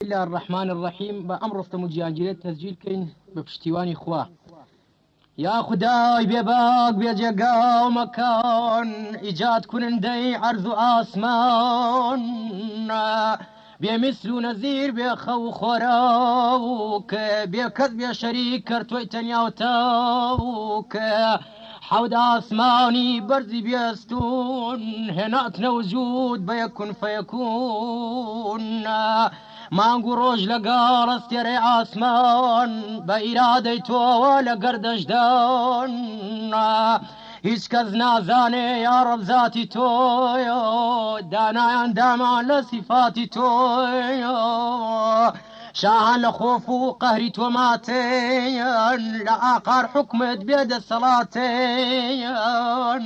الله الرحمن الرحیم بە ئەم ڕستەم و گیانگیرێت تەسجیلکەین بە پشتیوانی خوا. یا خدای بێباک بێجێگا و مەکان ئیجاد کنندەی عەرز و ئاسمان بێ میسل و نەزیر بێ خەو و خۆراوک بێ کەس بێ شەریک کرد تۆی تەنیاوتاوک حەود ئاسمانی بەرزی بێستون هێناتنە وجود بە یەکون فەیەکون مانگ و ڕۆژ لەگەڵ ئەستێرەی ئاسمان بە ئیرادەی تۆوە لە گەردەشدان هیچ کەس نازانێ یا ڕەب زاتی تۆیە دانایان دامان لە سیفاتی تۆیە شاهان لە خۆف و قەهری تۆماتێن لە ئاقار حکمت بێدە سەڵاتێن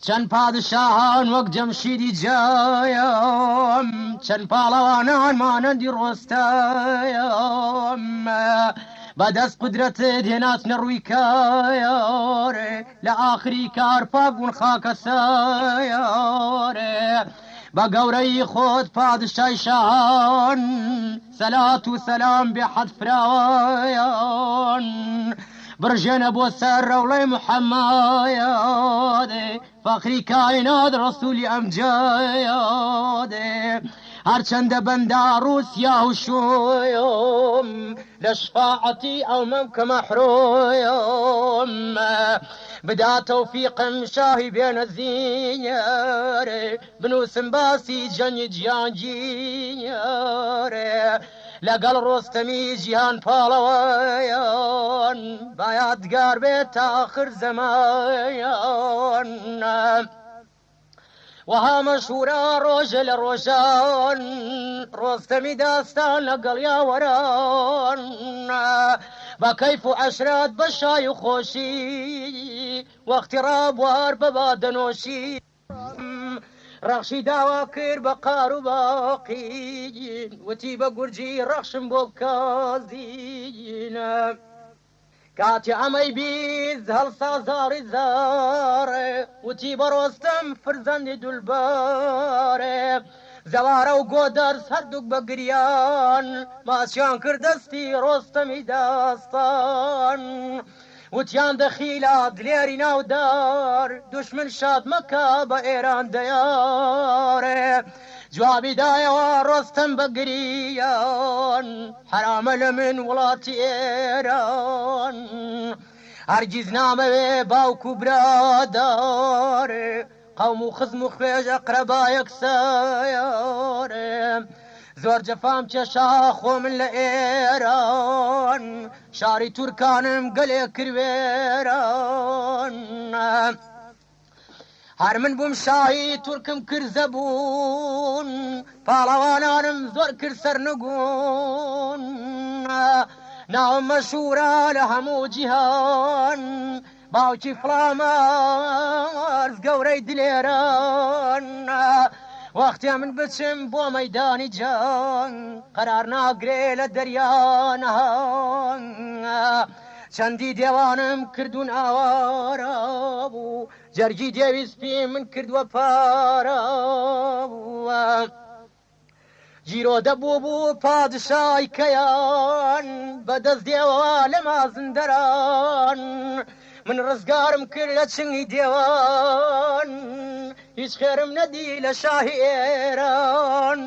چەند پادشاهان وەک جەمشیدی جایم چەند پاڵەوانان مانەندی ڕۆستایم بەدەست قودرەتت هێناتنە ڕووی کارێ لە ئاخری کار پاگون خاکە سایارێ بە گەورەی خۆت پادشای شاهان سەلات و سەلام بێحەد فراوایان برژێنە بۆ سەر ڕەوڵەی محەممەدێ فەخری کاینات ڕەسوولی ئەمجادێ هەرچەندە بەندا ڕووسیا و شۆیم لە شفاعەتی ئەو مەم کە مەحرۆیم بدا تەوفیقم شاهی بێنەزیرێ بنووسم باسی جەنگی گیانگیرێ لەگەڵ ڕۆستەمی جیهان پاڵەوەیان با یادگار بێت تا ئاخر زەمایان وها مەشهورە ڕۆژە لە ڕۆژان ڕۆستەمی داستان لەگەڵ یاوەران بە کەیف و عەشرەت بە شای و خۆشی وەختی ڕابوار بە بادەنۆشی ڕەخشی داوا کرد بە قار و باقین وتی بە گورجی ڕەخشم بۆ بکازینە کاتی ئەمەی بیست هەڵسا زاری زارێ وتی بە ڕۆستەم فرزەندی دولبارێ زەوارە و گۆدەرس هەردووک بە گریان ماسیان کرد دەستی ڕۆستەمی داستان وتیان دەخیلا دلێری ناودار دوشمن شاد مەکە بە ئێران دەیارێ جوابی دایەوە ڕۆستەم بە گریان حرامە لە من وڵاتی ئێران هەرگیز نامەوێ باوک و برادارێ قەوم و خزم و خوێژ ئەقرەبا یەکسایارێ زۆر جەفام کێشا خۆ من لە ئێران شاری تورکانم گەلێ کروێران هەر من بووم شاهی تورکم کرد زەبوون پاڵەوانانم زۆر کرد سەرنگون ناوم مەشهورە لە هەموو جیهان باوکی فڵامەرز گەورەی دلێران وەختێ من بچم بۆ مەیدانی جەنگ قەرار ناگرێ لە دەریانەهان چەندی دێوانم کردوون ئاوارە بوو جەرگی دێویسپی من کردووە پارە بووە جیرۆ دەبوو بوو پادشای کەیان بەدەست دێوە لە مازندەران من ڕزگارم کرد لە چنگی دێوان هیچ خێرم نەدی لە شاهی ئێران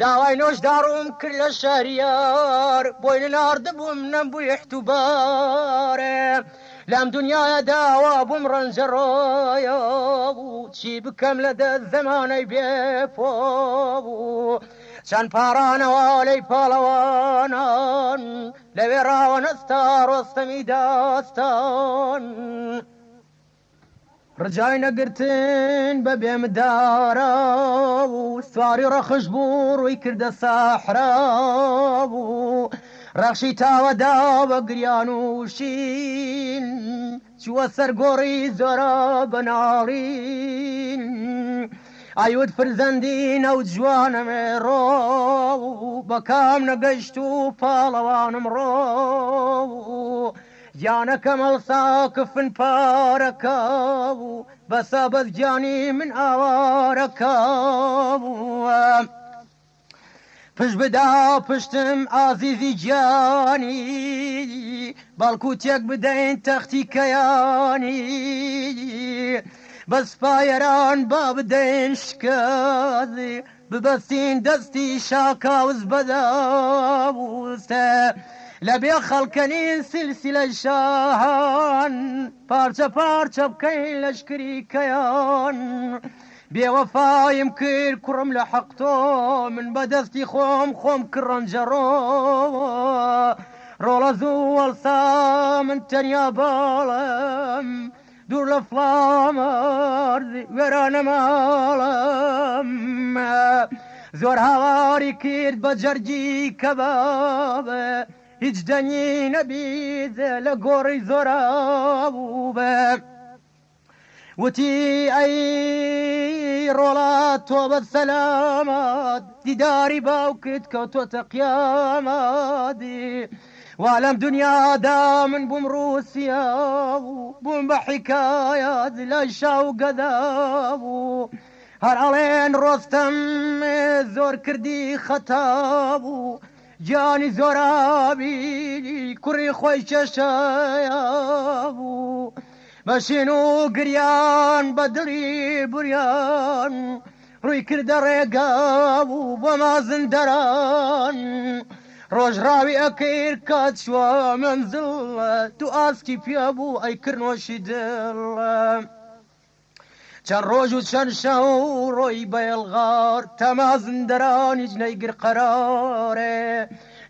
داوای نۆشداڕم کرد لە شەریار بۆی ناردبووم نەبووی احتوبارێ لەم دنیاە داوا بووم ڕەنجە ڕۆیە بوو چی بکەم لە دەست زەمانەی بێپۆ بوو چەند پارانەوە لەی پاڵەوانان لەوێ ڕاوەنەستا ڕۆستەمی داستان ڕجای نەگرتن بە بێمدارە و سواری ڕەخش بوو ڕووی کردە ساحرا بوو ڕەخشی تاوەدا بە گریان و شین چووە سەرگۆڕی زۆرە بەناڵین ئایود فرزەندی نەو جوانەمێ ڕۆ بە کام نەگەشت و پاڵەوانم ڕۆ گیانەکەم هەڵسا کفن پارەکە بوو بەسە بەزگیانی من ئاوارەکە بووە پش بدا پشتم عزیزی گیانی بەڵکو تێک بدەین تەختی کەیانی بە سپایەران با بدەین شکازی ببەستین دەستی شاکاوز بەداوستە لەبێ خەڵکەنین سلسلە شاهان پارچە پارچە بکەین لەشکری کەیان بێوەفایم کرد کوڕم لە حەقتۆ من بەدەستی خۆم کڕەنجەڕۆ ڕۆڵە زوو وەڵسا من تەنیا باڵم دوور لە فڵامەردی وێرانە ماڵم زۆر هاواری کرد بە جەرگی کەبابە هیچ دەنگی نەبیدە لە گۆڕی زۆرابوو بە وتی ئەی ڕۆڵات تۆ بە سەلامات دیداری باوکت کەوتۆتە قیامەتی وا لەم دنیادا من بووم رووسیا بوو بووم بە حیکایەت لای شاو گەدا بوو هەر ئەڵێن ڕۆستەم زۆر کردی خەتا بوو گیانی زۆرابی کوڕی خۆی کێشەیە بوو بەشین و گریان بە دڵی بوریان ڕووی کردە ڕێگا بوو بۆ مازندەران ڕۆژراوی ئەکرد کات چوە مەنزڵ تو ئاسکی پێ بوو ئەی کردنۆشی دڵ چەند ڕۆژ و چەند شەو ڕۆی بەێڵغار تەمازندەرانی جنەیگر قەرارێ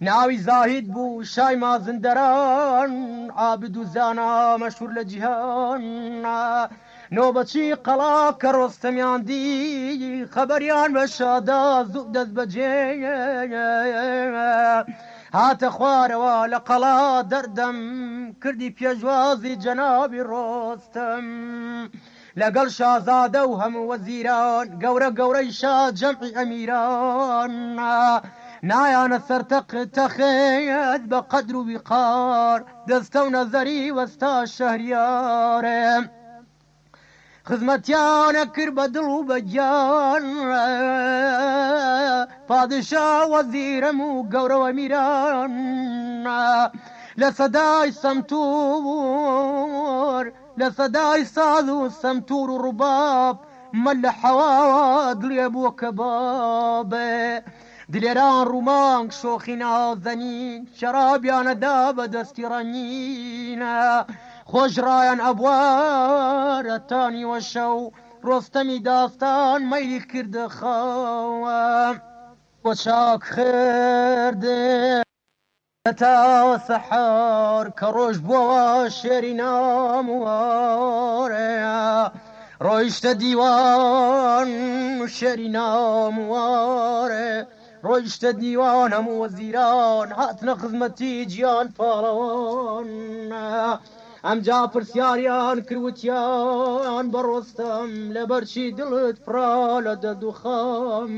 ناوی زاهید بوو شای مازندەران عابد و زانا مەشهور لە جیهان نۆبەچی قەڵا کە ڕۆستەمیان دی خەبەریان بە شادا زوو دەست بەجێ هاتە خوارەوە لە قەڵا دەردەم کردی پێشوازی جەنابی ڕۆستەم لەگەڵ شازادە و هەموو وەزیران گەورە گەورەی شا جەمعی ئەمیران نایانە سەر تەخێت بە قەدر و ویقار دەستە و نەزەری وەستا شەهریارێ خزمەتیانە کرد بە دڵ و بە گیان پادشا وەزیرەم و گەورەوە میران لە سەدای سەمتور لە سەدای ساز و سەمتور و ڕووباب مەل لە حەواوە دڵێ بووە کەبابێ دلێران ڕوومانگ شۆخی نازەنین شەرابیانەدا بە دەستی ڕەنینە خۆشڕایان ئەبوارە تانیوە شەو ڕۆستەمی داستان مەیلی کردە خاوە بۆ چاک خردێ تا سەحار کە ڕۆژ بووەوە شێری ناموارێ ڕۆیشتە دیوان شێری ناموارێ ڕۆیشتە دیوان هەموو وەزیران هاتنە خزمەتی گیان پاڵەوان ئەمجا پرسیاریان کردوتیان بە ڕۆستەم لەبەرچی دڵت پڕا لە دەرد و خەم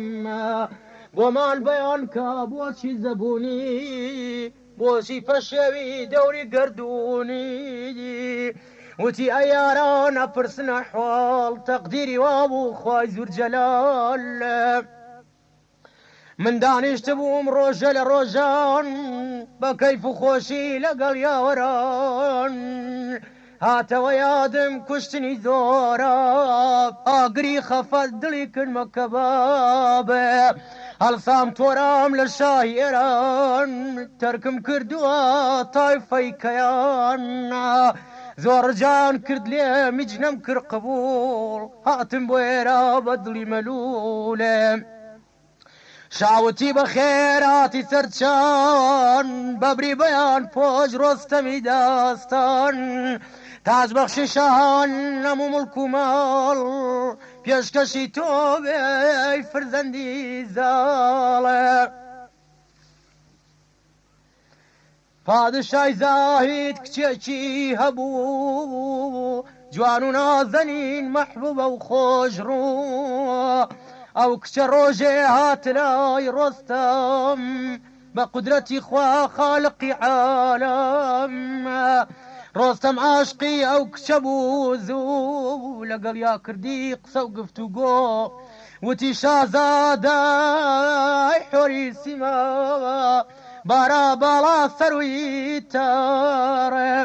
بۆمان بەیان کە بۆچی زەبوونی بۆچی پەشێوی دەوری گردوونی وتی ئەی یاران ئەپرسن ئەحواڵ تەقدیری وابوو خوای زور جەلال من دانیشت بووم ڕۆژە لە ڕۆژان بە کەیف و خۆشی لەگەڵ یاوەران هاتەوە یادم کوشتنی زۆرە ئاگری خەفەت دڵی کردمە کەبابێ هەڵسام تۆرام لە شای ئێران تەرکم کردووە تایفەی کەیان زۆر جان کرد لێ میجنەم کرد قبوڵ هاتم بۆ ئێرە بە دڵی مەلوولێ شاوتی بە خێراتی سەرچاوان بەبری بەیان پۆش ڕۆستەمی داستان تاج بەخشی شاهان هەموو مڵک و ماڵ پێشکەشی تۆ بێ فرزەندی زاڵێ پادشای زاهید کچێکی هەبوو جوان و نازەنین مەحبوبە و خۆشڕوو ئەو کچە ڕۆژێ هاتلای ڕۆستەم بە قودرەتی خوا خالقی عالەم ڕۆستەم عاشقی ئەو کچە بوو زوو لەگەڵ یا کردی قسە و گفتوگۆ وتی شازادای حۆریسیمە بارا باڵا سەروی تەڕێ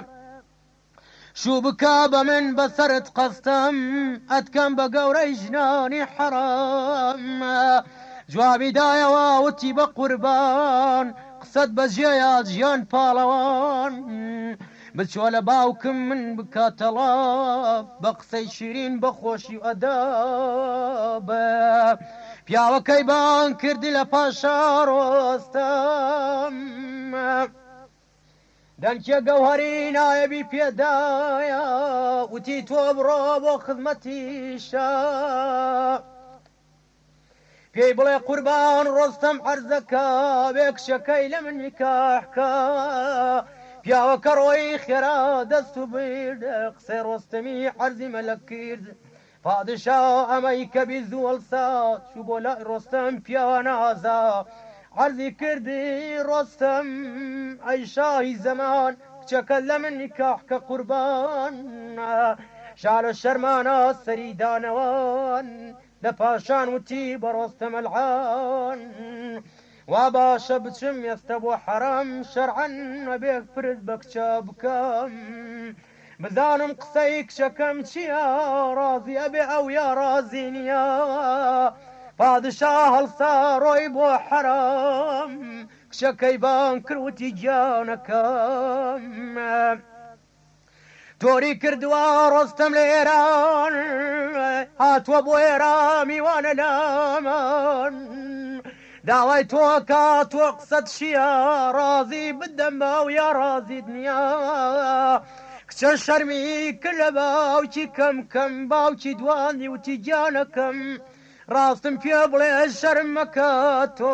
شو بکە بە من بەسەرت قەستەم ئەتکەم بە گەورەی ژنانی حەرام جوابی دایەوە وتی بە قوربان قسەت بەجێیە ژیان پاڵەوان بچۆ لە باوکم من بکاتەڵاف بە قسەی شیرین بەخۆشی و ئەداب پیاوەکەی بان کردی لە پاشا ڕۆستەم دەنکێ گەوهەری نایەبی پێدایە وتی تۆ بڕۆ بۆ خزمەتیشە پێی بڵێ قوربان ڕۆستەم عەرزەکە بێ کشەکەی لە من نیکاحکە پیاوەکە ڕۆی خێرا دەست و برد قسەی ڕۆستەمی عەرزی مەلەک کرد پادشا ئەمەی کە بیزووەڵ سات چوو بۆ لای ڕۆستەم پیاوە نازا عەرزی کردی ڕۆستەم ئەی شاهی زەمان کچەکە لە من نیکاحکە قوربان شا لە شەرمانە سەری دانەوان لە پاشان وتی بە ڕۆستەم ئەلعان وا باشە بچم ئێستا بۆ حەرام شەرعەن نەبێ فرد بە کچە بکەم بزانم قسەی کچەکەم چییە ڕازی ئەبێ ئەو یا ڕازی نییە پادشا هەڵسا ڕۆی بۆ حەرام کچەکەی بان کردوتی گیانەکەم تۆری کردووە ڕۆستەم لە ئێران هاتووە بۆ ئێرا میوانە لامان داوای تۆکە تۆ قسەت چییە ڕازی بدەمە و یا ڕازیت نییە کچە شەرمی کرد لە باوکی کەم کەم باوکی دوانی وتی گیانەکەم ڕاستم پێ بڵێ شەرم مەکە تۆ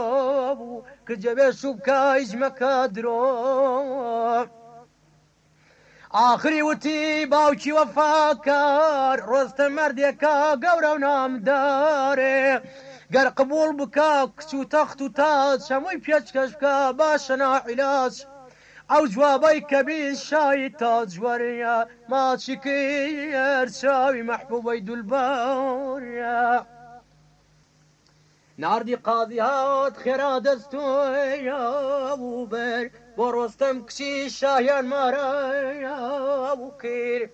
بوو کە جەبێ شوبکە هیچ مەکە درۆ آخری وتی باوکی وەفاکار ڕۆستە مەردێکە گەورە و نامدارێ گەر قبول بکە کچ و تەخت و تاج هەمووی پێچکەش بکە باشە ناعیلاج ئەو جوابەی کە بی شای تاجوەریە ماچی کرد چاوی مەحبوبەی دولبەریە ناردی قازی هات خێرا دەستۆیە بوو بەر بۆ ڕۆستەم کچی شایان مارەیە بوو کرد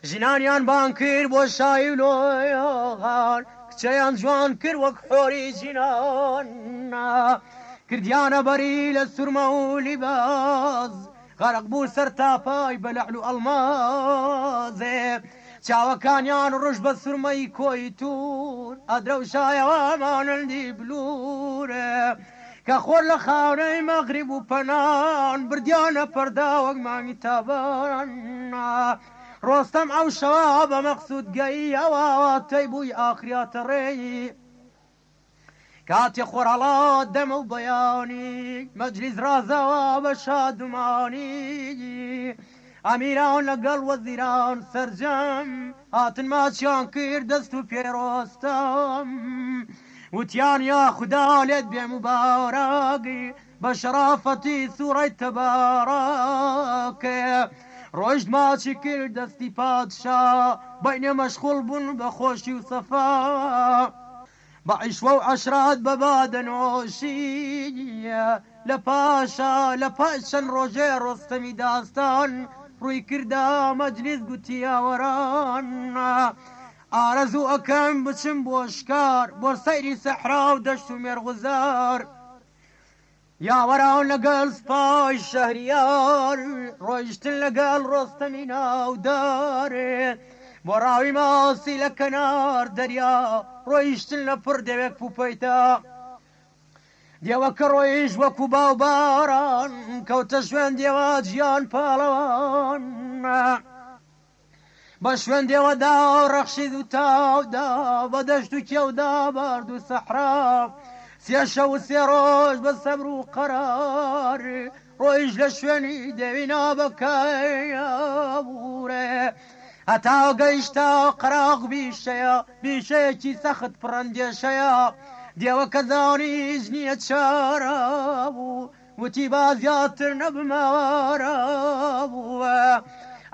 ژنانیان بان کرد بۆ شای و لۆیان کچەیان جوان کرد وەک حۆری جینان کردیانە بەری لە سورمە و لیباز غەرق بوو سەر تاپای بە لەعل و ئەڵمازێ چاوەکانیان ڕژ بە سورمەی کۆی توور ئەدرەوشایەوە مانەندی بلورێ کە خۆر لە خاونەی مەغریب و پەنان بردیانە پەردا وەک مانگی تابان ڕۆستەم ئەو شەوە بە مەقسوود گەیەوە تەی بووی ئاخریاتە ڕێی کاتی خۆرهەڵات دەمە و بەیانی مەجلیس ڕازەوە بە شادمانی ئەمیران لەگەڵ وەزیران سەرجەم هاتن ماچیان کرد دەست و پێڕۆستەم وتیان یا خودا لێت بێ مبارەکی بە شەرافەتی سوڕەی تەبارەکێ ڕۆیشت ماچی کرد دەستی پادشا بەینێ مەشغوڵ بوون بە خۆشی و سەفا بە عیشوە و عەشرات بە بادەنۆشیە لە پاشا لە پاش چەند ڕۆژێ ڕۆستەمی داستان ڕووی کردا مەجلیس گوتی یاوەران ئارەزوو ئەکەم بچم بۆ شکار بۆ سەیری سەحرا و دەشت و مێرغوزار یاوەران لەگەڵ سپای شەهریار ڕۆیشتن لەگەڵ ڕۆستەمی ناودارێ بۆ ڕاوی ماسی لە کەنار دەریا ڕۆیشتن لە پڕ دەوێک پوپەیتا دێوەکە ڕۆیش وەکو باو باران کەوتە شوێن دێوە گیان پاڵەوان بە شوێن دێوەدا ڕەخشید و تاودا بە دەشت و کێودا بارد و سەحرا سێ شەو و سێ ڕۆژ بە سەبر و قەرار ڕۆیش لە شوێنی دەوی نابەکەیە بوورێ هەتا گەیشتا قەراق بیشەیە بیشەیەکی سەخت پڕەندێشەیە دێوەکە زانیش نییە چارە بوو وتی با زیاتر نەبمەوارە بووە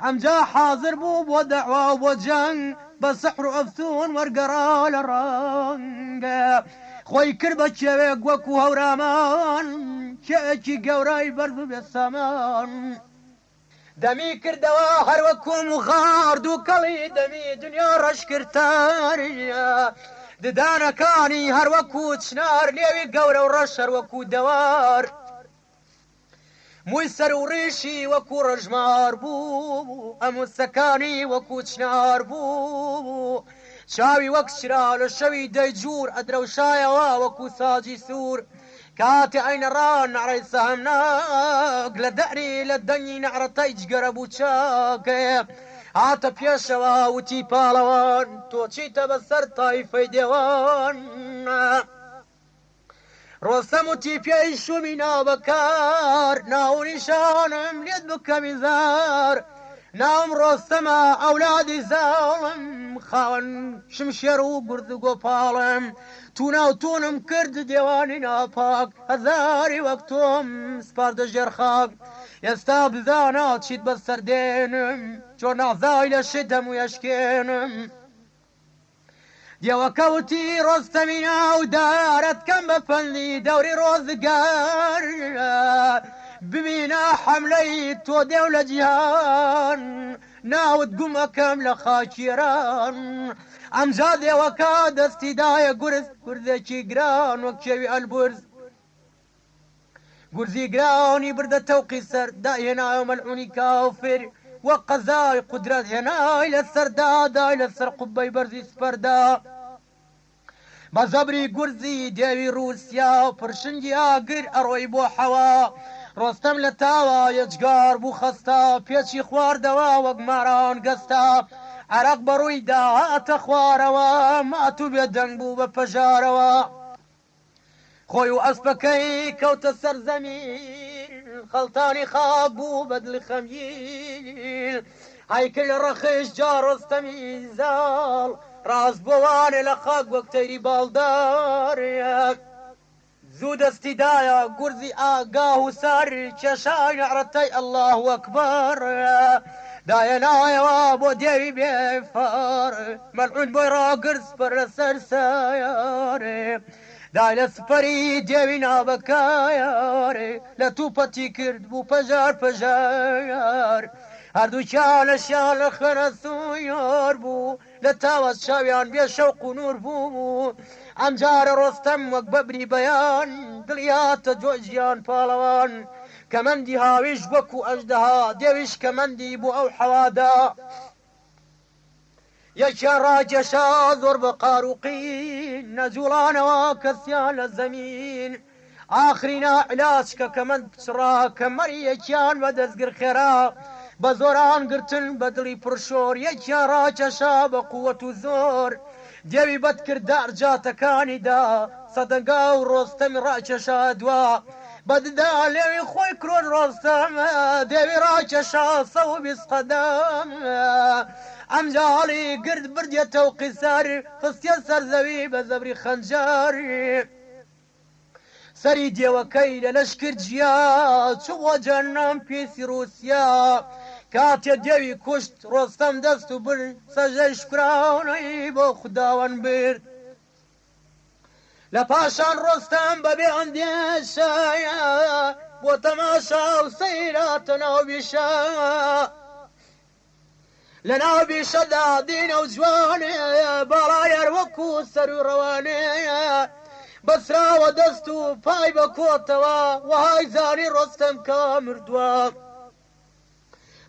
ئەمجا حازر بوو بۆ دەعوا و بۆ جەنگ بسحر أفثون ورقرا لرانقا خوي كربة شبك وكو هورامان شاكي قوراي برضو بالسامان دمي كردوا هروكو مخار دو كلي دمي دنيا رشكرتاريا ددانا كاني هروكو تشنار ليوي قورا ورش هروكو دوار مويسر وريشي وكو رجمار بو امو السكاني وكو تشنار بو شاوي وكشرا للشوي ديجور ادرو شايا وكو ساجي سور كاتي عين ران نعري سهمناك لدأري للدني نعرتيج قربو شاكي عاتا بيشوا وتي بالوان توشيتا بسرتاي في ديوان رسمتي بيشو منا بكار ناو نشانم ليد بك مزار نام رسما أولادي زالم خاون شمشير وقرد وقفالم تونا وتونم كرد ديواني نافاك هزاري وقتهم سبارد جرخاك يستاب زانات شيد بسردينم جونا زايل شدهم ويشكينم ديوكوتي رستمينا ودارت كم بفلي دوري روزقار بمينا حملي تو دولة جهان ناود قم كاملة خاشيران أمجاد وكاد استدايا قرزي قران وكشوي البرز قرزي قراني برد توقي سر داينا يوم العوني كافر وقزاي قدرات هنا إلى السرداد إلى السرقبي برزي سفردا بزبري قرزي ديوي روسيا برشنجي آقر أروي بو حوا رستم لتاوا يجقار بو خستا بيشي خوار دوا وقماران قستا عرق بروي دا تخواروا ماتو بيدن بو بفجاروا خوي أسبكي كوت السرزمين خلطاني خابو بدل خميل هاي كل رخيش جار رستمي زال راس بواني لخاق وقتي بالدار زود استدايا قرزي آقاه سار شاشاي عرتي الله أكبر داينا يا ابو ديبي بيفار ملعون بيرا قرص برسر سياري دايلا سفري ديبينا بكاياري لا توبتي كرد بو فجار فجار هردو شال خرسو ياربو لتاوز شاويان بيا شوق نور بو امجار رستم وقببني بيان دليات جوجيان بالوان كمندي هاويش وكو اجدها ديويش كمندي بو او حوادا يا راجة شاذر بقاروقين نزولان وكسيان الزمين آخرنا علاجك كمن بسراك مريا كان بدزقر خيرا بزوران قرتن بدلي برشور يا راجة شاب قوة زور ديوي بتكر دار جاتكاني دا صدقا ورستم راجة شادوا بددا لي خوي كرون رستم ديوي راجة شا صوبي صدام امجالي قرد بردية توقي ساري فستيا سر زوي بزبري خنجاري سري ديوكي لنشكر جيات شو جنم بيسي روسيا كاتيا ديوي كشت رستم دستو بر سجل شكراني بو خداوان برد لپاشان رستم ببي عندي شايا بو تماشا وسيراتنا وبشا لنا بشدا دين وجواني براير وكو سر رواني بسرا ودستو باي بكوتوا وهاي زاني رستم كامردوا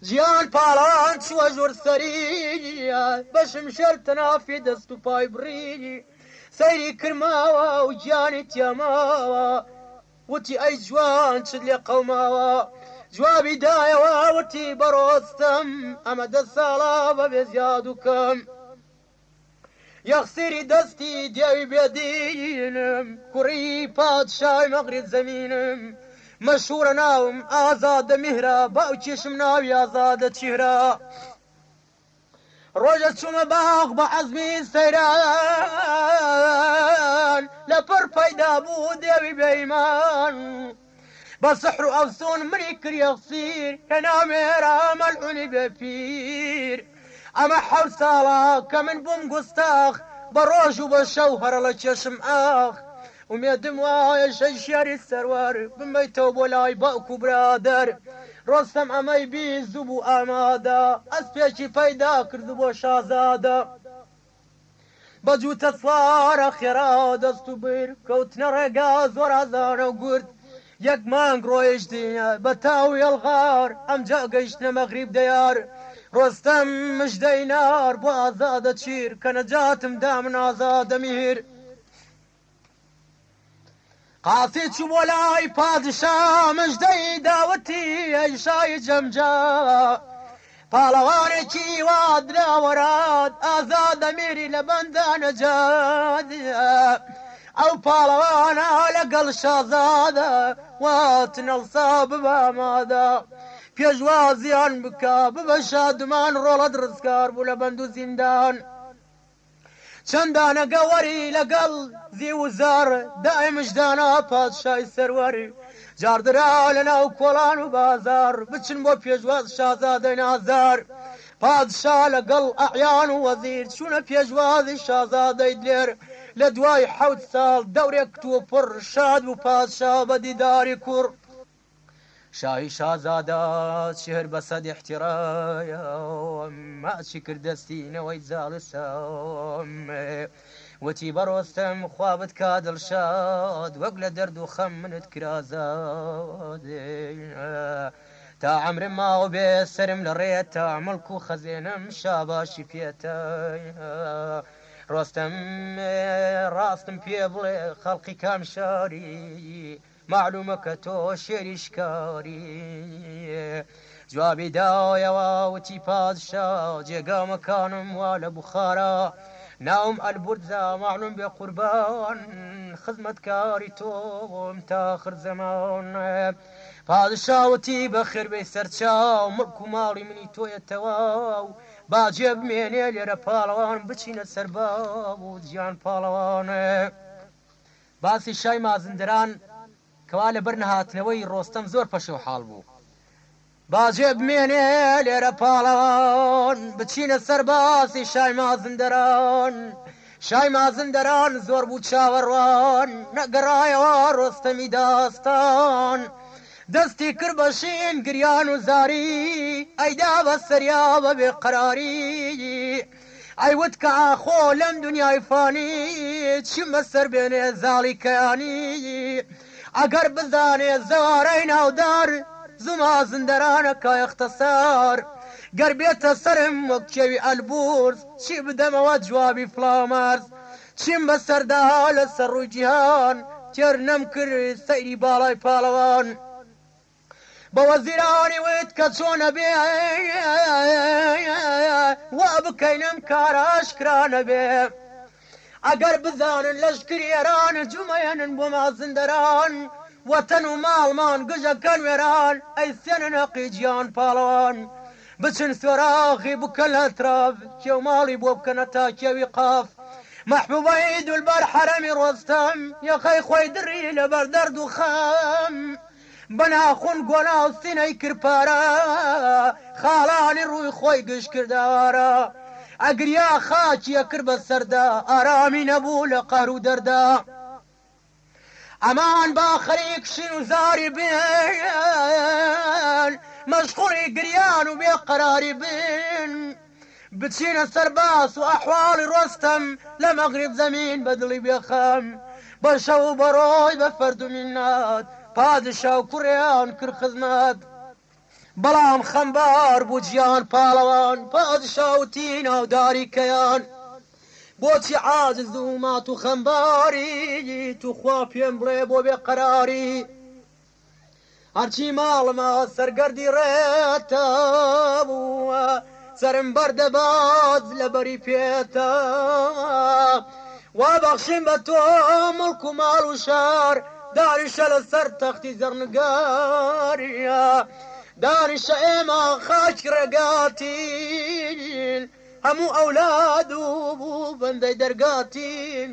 جيان بالان شو جور سري بشمشرتنا في دستو باي بري سيري كرماوا وجاني تيماوا وتي اي جوان شدلي قوماوا جوابي دايوا وتي بروستم امد الصلابة بزيادكم يخسري دستي ديوي بيدينم كوري بادشاي مغرب زمينم مشهور ناوم آزاد مهرا باو چشم ناوي آزاد چهرا روجت شما باغ بعزمي سيران لبر فايدا بو ديوي بيمان بسحر أفسون مريكر يغصير كنا ميرا ملعوني بفير ئەمە حەوت ساڵە کە من بووم گوستاخ بە ڕۆژ و بە شەو هەرە لە کێشم ئاخ ومێدم وایە شەی شێری سەروەر بمەیتەوە بۆ لای باوکو برادەر ڕۆستەم ئەمەی بیست و بوو ئامادە ئەسپێکی پەیدا کرد بۆ شازادە بە جووتە سوارە خێرا دەست و بر کەوتنە ڕێگا زۆر ئازانە و گورد یەک مانگ ڕۆیشتینە بە تاو هێڵغار ئەمجا گەیشتنە مەغریب دەیار ڕۆستەم مژدەی نار بۆ ئازادە چیر کە نەجاتم دا من ئازادە میهر قاسی چوو بۆ لای پادشا مژدەی داوەتی ئەی شای جەمجا پاڵەوانێکی وا دراوەرات ئازادە میری لە بەندە نەجات ئەو پاڵەوانە لەگەڵ شازادە واتنەڵسا ببە ئامادە پێشوازیان بکە ببە شادمان ڕۆڵە درستکار بوو لە بەند و زیندان چەندانە گەوەری لەگەڵ زی و زار دائمشدانا پادشای سەروەری جاردرا لە ناو کۆڵان و بازار بچن بۆ پێشواز شازادەی نازار پادشا لەگەڵ ئەعیان و وەزیر چوونە پێشوازی شازادەی دلێر لە دوای حەوت ساڵ دەورێک کتووە پڕ شاد و پادشا بە دیداری کوڕ شاهی شازادە چهر بەسەد احتیڕایە ماچی کردەستینەوەی جاڵسەم وتی بەڕۆستەم خوا بتکا دڵشاد وەک لە دەرد و خەم منت کرازاد تا عمرم ماوە بێ سرم لە ڕێت تا مڵک و خەزێنم شاباشی پێتە ڕۆستەم ڕاستم پێ بڵێ خەڵقی کام شاری معلومە کە تۆ شێری شکاری جوابی دایەوە وتی پادشا جێگامەکانم وا لە بوخارە ناوم ئەلبورزە معلوم بێ قوربان خزمەتکاری تۆم تا آخر زەمان پادشاوتی بەخێر بێ سەرچاو مڵک و ماڵی منی تۆیە تەواو باجێ بمێنێ لێرە پاڵەوان بچینە سەربا و گیان پاڵەوان باسی شای مازندران کەوا لەبەر نەهاتنەوەی ڕۆستەم زۆر پەشە و حاڵ بوو باجێ بمێنێ لێرە پاڵەوان بچینە سەر باسی شای مازندەران شای مازندەران زۆر بوو چاوەڕوان نەگەڕایەوە ڕۆستەمی داستان دەستی کرد بە شین گریان و زاری ئەیدا بە سەریا بە بێقەراری ئەیوت کە ئاخۆ لەم دنیای فانی چیم بەسەر بێنێ زاڵی کەیانی ئەگەر بزانێ زەوارەی ناودار زما زندەرانە کا اختصار گەر بێتە سرم وەک کێوی ئەلبورز چی بدەمەوە جوابی فڵامەرز چیم بەسەردا لەسەر ڕووی جیهان تێر نەم کرد سەیری باڵای پاڵەوان بە وەزیرانی وت کە چۆنە بێ وا بکەینم کارە ئاشکرانە بێ ئەگەر بزانن لەشکری ئێران جومەیەنن بۆ مازندەران وەتەن و ماڵمان گژەکەن وێران ئەیسێنە نەقی گیان پاڵەوان بچن سوێراخی بکەن لە ئەتراف کێو ماڵی بۆ بکەنە تا کێوی قاف مەحبوبەی دولبەر حەرەمی ڕۆستەم یەخەی خۆی دڕی لەبەر دەرد و خەم بەناخون گۆنا و سینەی کرپارە خاڵانی ڕووی خۆی گشت کردارە ئەگریا خاچیە کرد بە سەردا ئارامی نەبوو لە قەر و دەردا ئەمان با خەریک شین و زاری بێن مەشغوڵی گریان و بێقەراری بن بچینە سەرباس و ئەحواڵی ڕۆستەم لە مەغریب زەمین بە دڵی بێخەم بە شەو و بەڕۆی بە فەرد و مینات پادشا و کوڕیان کرد خزمەت بەڵام خەمبار بوو گیان پاڵەوان پادشاوتی ناوداری کەیان بۆچی عاجز و مات و خەمباری توخوا پێم بڵێ بۆ بێقەراری هەرچی ماڵما سەرگەردی ڕێتە بووە سرم بەردەباز لەبەری پێتە وا بەخشیم بە تۆ مڵک و ماڵ و شار دانیشە لەسەر تەختی زەرنگاریە دانیشە ئێمە خاک ڕێگاتین هەموو ئەولاد و بوو بەندەی دەرگاتین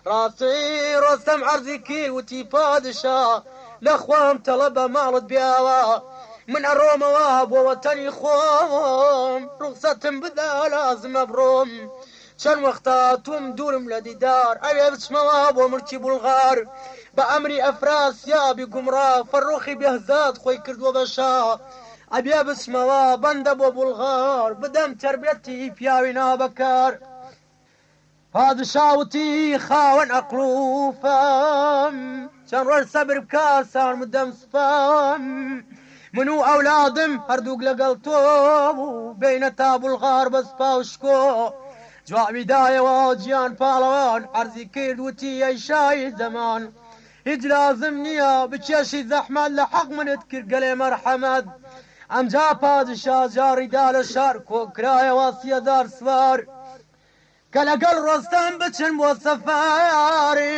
ڕاستی ڕۆستەم عەرزی کرد وتی پادشا لەخوام تەڵە بە ماڵت بیاوە من ئەڕۆمەوە بۆ وەتەنی خۆم ڕوخسەتم بدا لازم ئەبڕۆم چەند وەختا توم دوورم لە دیدار ئەوێ بچمەوە بۆ ملکی بولغار بە ئەمری ئەفراسیابی گومڕا فەڕۆخی بێهزاد خۆی کردووە بە شا ئەبێ بچمەوە بەندە بۆ بولغار بدەم تربەتی پیاوی نابەکار پادشاوتی خاوەن ئەقڵ و فەم چەند ڕۆژ سەبر بکە سان بدەم سپەم من و ئەولادم هەردووک لەگەڵ تۆ بوو بینە تا بولغار بە سپا و شکۆ جوابیدایەوە گیان پاڵەوان عەرزی کرد وتی ئەی شای زەمان هیچ لازم نییە بکێشی زەحمەت لە حەق منت کرد گەلێ مەرحەمەت ئەمجا پادشا جاڕیدا لە شار کۆکرایەوە 30000 سوار کە لەگەڵ ڕۆستەم بچن بۆ سەفاری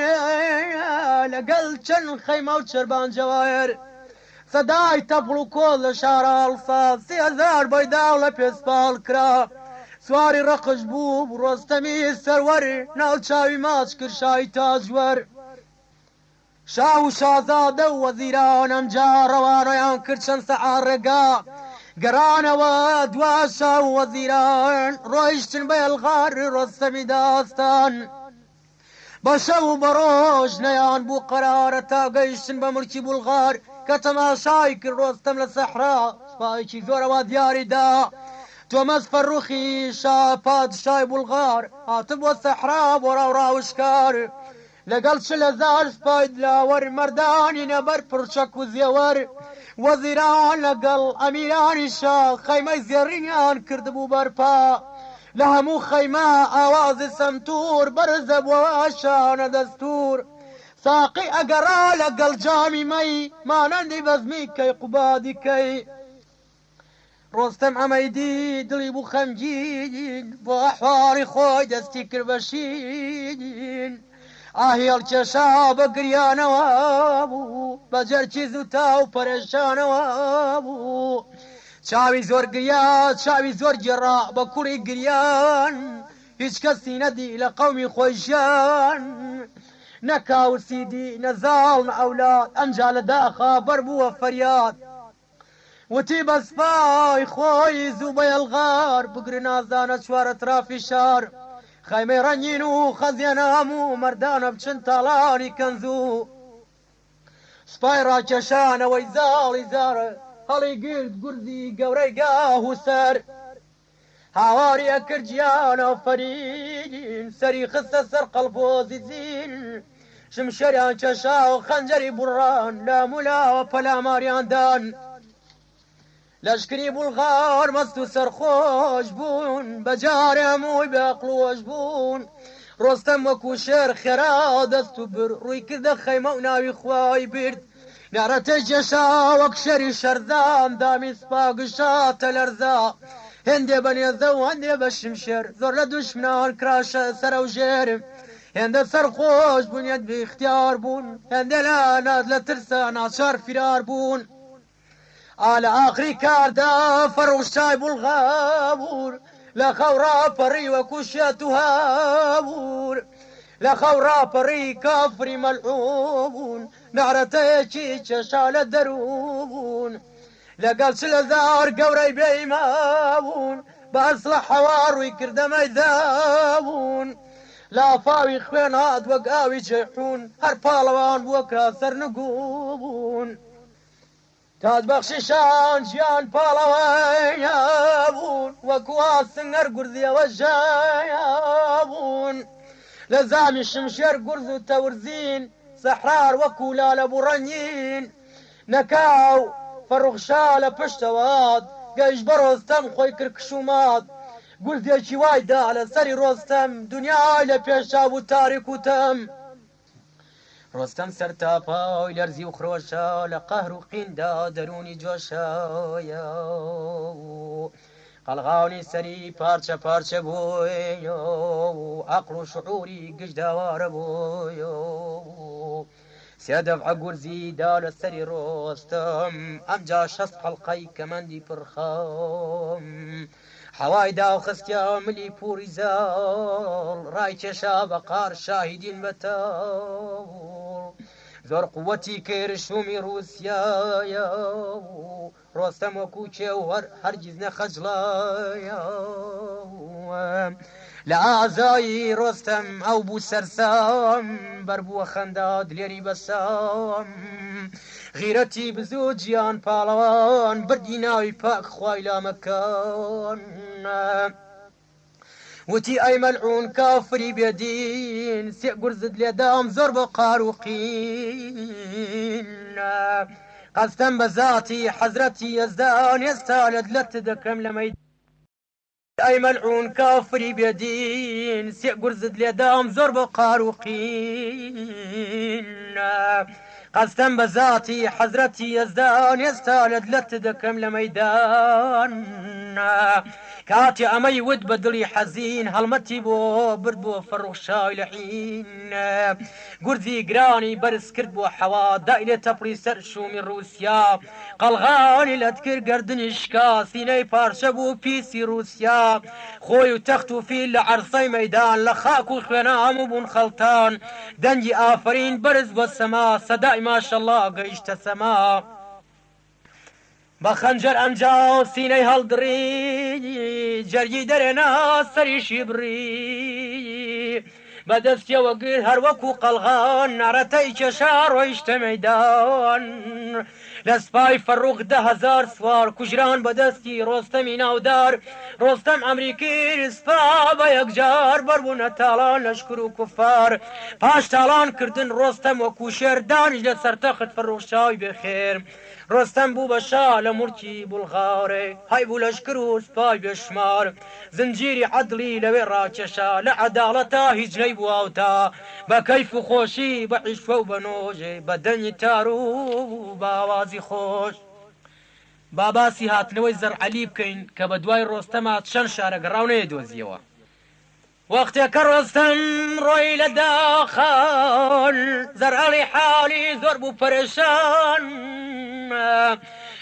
لەگەڵ چەند خەیمە و چربان جەواهر سەدای تەپڵ و کۆڵ لە شارە هەڵسا 30000 بەیداو لە پێسپاڵ کرا سواری ڕقش بوو ڕۆستەمی سەروەر ناوچاوی ماچ کرد شای تاجوەر شاه و شازادە و وەزیران ئەمجا ڕەوانەیان کرد چەند سەعات ڕێگا گەڕانەوە دوا شاه و وەزیران ڕۆیشتن بە ئەلغار ڕۆستەمی داستان بە شەو و بە ڕۆژ نەیان بوو قەرارە تا گەیشتن بە ملکی بولغار کە تەماشای کرد ڕۆستەم لە سەحرا سوپایەکی زۆرەوە دیاریدا تۆمەس فەڕوخی شا پادشای بولغار هاتە بۆ سەحرا بۆ ڕاوڕاوشکار لەگەڵ 40,000 سپای دلاوەر مەردانی نەبەر پڕچەک و زێوەر وەزیران لەگەڵ ئەمیرانی شا خەیمەی زێڕینیان کردبوو بەرپا لە هەموو خەیمە ئاوازی سەمتور بەرزە بووە شانە دەستور ساقی ئەگەڕا لەگەڵ جامی مەی مانەندی بەزمی کەی قوبادی کەی ڕۆستەم ئەمەیدی دڵی بوو خەمگین بۆ ئەحواڵی خۆی دەستی کرد بەشین ئاهێڵ کێشا بە گریانەوە بوو بە جەرکی زووتا و پەرێشانەوە بوو چاوی زۆر گریا چاوی زۆر گێڕا بە کوڕی گریان هیچ کەسی نەدی لە قەومی خۆی ژیان نەکاوسیدی نەزاڵ نە ئەولاد ئەمجا لە داخا بەربووە فەریاد وتی بە سپای خۆی زوو بە ئەلغار بگرە نازانە چوارە ترافی شار خەیمەی ڕەنگین و خەزیانە هەموو مەردانە بچن تاڵانی کەنز و سپای ڕاکێشانەوەی زاڵی زارە هەڵی گرت گوردی گەورەی گاه و سەر هاواری ئەکرد گیانە فەرین سەری خستە سەر قەڵبۆزی زین شمشێریان کێشا و خەنجەری بوڕان لە مولاوە پەلاماریاندان لەشکری بولغار مەست و سەرخۆش بوون بەجارێ هەمووی بەقڵۆش بوون ڕۆستەم وەکو شێر خێرا دەست و بر ڕووی کردە خەیمە و ناوی خوای برد نارەتەی کێشا وەک شەری شەرزان دامی سپاگشاتە لەرزا هێندێ بە نێزە و هەندێ بە شمشێر زۆر لە دوشمنان کراشە سەرە و ژێرم هێندە سەرخۆش بوونیەت بێختیار بوون هێندە لە ناد لە ترسە ناچار فرار بوون على آخری کاردا فەڕوشای بولغار لە خەوڕا پەڕی وەکو شێت و هاوور لە خەوڕا پەڕی کافری مەلعوون نارەتەیەکی کێشا لە دەروون لەگەڵ 40,000 گەورەی بێئیمابوون بە ئەسلە حەوا ڕووی کردە مەیدابوون لافاوی خوێن هات وەک ئاوی جێحون هەر پاڵەوان بووە کرا سەرنگوو بوون تاجبەخشیشان ژیان پاڵەوەیە بوون وەکووا سنگەر گورزیەوە ژایە بوون لە زامی شمشێر گورز و تەورزین سەحرار وەکو لالە بوڕەنین نەکاو فەڕوخشا لە پشتەوات گەیشت بە ڕۆستەم خۆی کرد کشومات گورزێکی وایدا لە سەری ڕۆستەم دنیای لە پێشا بوو تاریک و تەم ڕۆستەم سەرتاپای لەرزی و خرۆشە لە قەهر و قیندا دەرونی جۆشایە قەڵغاونی سەری پارچە پارچە بوویە و عەقڵ و شعوری گشتداوارە بوویە سێ دەفعە گورزی دا لە سەری ڕۆستەم ئەمجا 6 حەڵقەی کەمەندی پڕخەم حەوای دا و خستیا ملی پووری زاڵ ڕای کێشا بە قار شاهیدین بەتەڵ زۆر قووەتی کێرشومی رووسایە ڕۆستەم وەکو کێ و هەرگیز نەخەجڵایە لە ئازایی ڕۆستەم ئەو بوو سەرسام بەربووە خەندا دلێری بەسام غیرەتی بزوو گیان پاڵەوان بردی ناوی پاک خوای لامەکان وتی ئەی مەلعون کافری بێدین سێ گورزت لێدام زۆر بۆ قاروقین قەستەم بە ذاتی حەزرەتی یەزدان ئێستا لەت دەکەم لە مەیدان ئەی مەلعون کافری بێدین سێ گورزت لێدام زۆر بۆ قاروقین قەستەم بە ذاتی حەزرەتی یەزدان ئێستا لەت دەکەم لە مەیدان کاتی ئەمەی ود بە دڵی حەزین هەڵمەتی بۆ برد بۆ فەڕوخشای لە حین گورزی گرانی بەرز کرد بۆ حەوا دایلێ تەپڕی سەر شومی رووسیا قەڵغانی لەت کرد گەردنی شکا سینەی پارچە بوو پیسی رووسیا خۆی و تەخت و فیل لە عەرسەی مەیدان لە خاک و خوێنە هەموو بوون خەڵتان دەنگی ئافرین بەرز بۆ سەما سەدای ماشەڵڵا گەیشتە سەما بە خەنجەر ئەمجا سینەی هەڵدڕی جەرگی دەرێنا سەریشی بڕی بەدەستیەوە گر هەروەکو قەڵغان نارەتەی کێشا ڕۆیشتە مەیدان لە سپای فەڕوخ 10,000 سوار کوژران بەدەستی ڕۆستەمی ناودار ڕۆستەم ئەمریکی سپا بە یەکجار بەربوونە تاڵان لەشکر و کوفار پاش تاڵان کردن ڕۆستەم وەکو شێر دانیش لە سەرتەخت فەڕوخشاوی بێخێر ڕۆستەم بوو بە شا لە مورکی بولغارێ های بوو لەشکر و سپای بێشمار زنجیری عەدڵی لەوێ ڕاکێشا لە عەداڵەتا هیچ نەیبواوتا بە کەیف و خۆشی بە عیشوە و بە نۆژێ بە دەنگی تار و باوازی خۆش باباسی هاتنەوەی زەرعەلی بکەین کە بە دوای ڕۆستەما چەند شارە گەڕاو نەیەدۆزیەوە وەختێکە ڕۆستەم ڕۆی لە داخان زەرعەلی حالی زۆر بوو پەرێشان